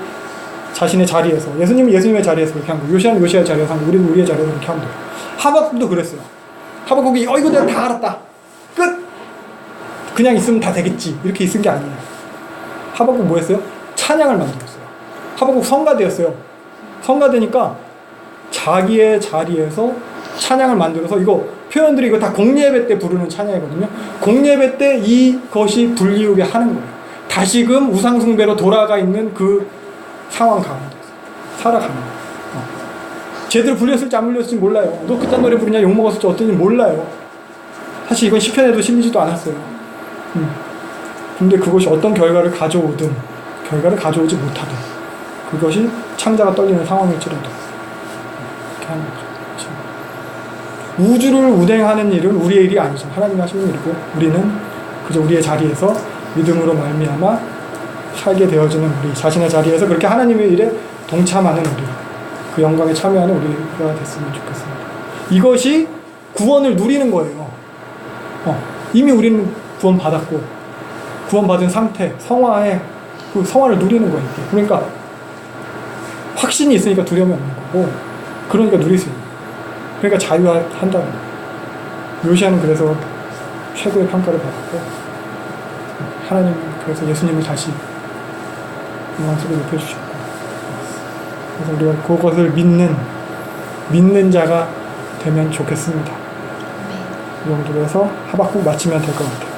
자신의 자리에서, 예수님은 예수님의 자리에서 그렇게 한 거고, 요시아는 요시아의 자리에서 한 거고, 우리는 우리의 자리에서 그렇게 하면 돼요. 하박국도 그랬어요. 하박국이 이거 내가 다 알았다, 끝, 그냥 있으면 다 되겠지, 이렇게 있은 게 아니에요. 하박국 뭐 했어요? 찬양을 만들었어요. 하박국 성가대였어요. 성가대니까 자기의 자리에서 찬양을 만들어서, 이거 표현들이 이거 다 공예배 때 부르는 찬양이거든요. 공예배 때 이것이 불리우게 하는 거예요. 다시금 우상숭배로 돌아가 있는 그 상황 가운데 살아가는 거예요. 제대로 불렸을지 안 불렸을지 몰라요. 너 그딴 노래 부르냐, 욕먹었을지 어떤지 몰라요. 사실 이건 시편에도 실리지도 않았어요. 근데 그것이 어떤 결과를 가져오든, 결과를 가져오지 못하든, 그것이 창자가 떨리는 상황일지라도 이렇게 하는 거죠. 그렇죠? 우주를 운행하는 일은 우리의 일이 아니죠. 하나님이 하시는 일이고, 우리는 그저 우리의 자리에서 믿음으로 말미암아 살게 되어지는 우리, 자신의 자리에서 그렇게 하나님의 일에 동참하는 우리, 그 영광에 참여하는 우리가 됐으면 좋겠습니다. 이것이 구원을 누리는 거예요. 이미 우리는 구원받았고, 구원받은 상태, 성화에 그 성화를 누리는 거예요. 그러니까 확신이 있으니까 두려움이 없는 거고, 그러니까 누릴 수 있는 거예요. 그러니까 자유한다는 거예요. 요시아는 그래서 최고의 평가를 받았고, 하나님 그래서 예수님을 다시 영광스럽게 높여주셨고, 그래서 우리가 그것을 믿는 자가 되면 좋겠습니다. 이 정도로 해서 하박국 마치면 될 것 같아요.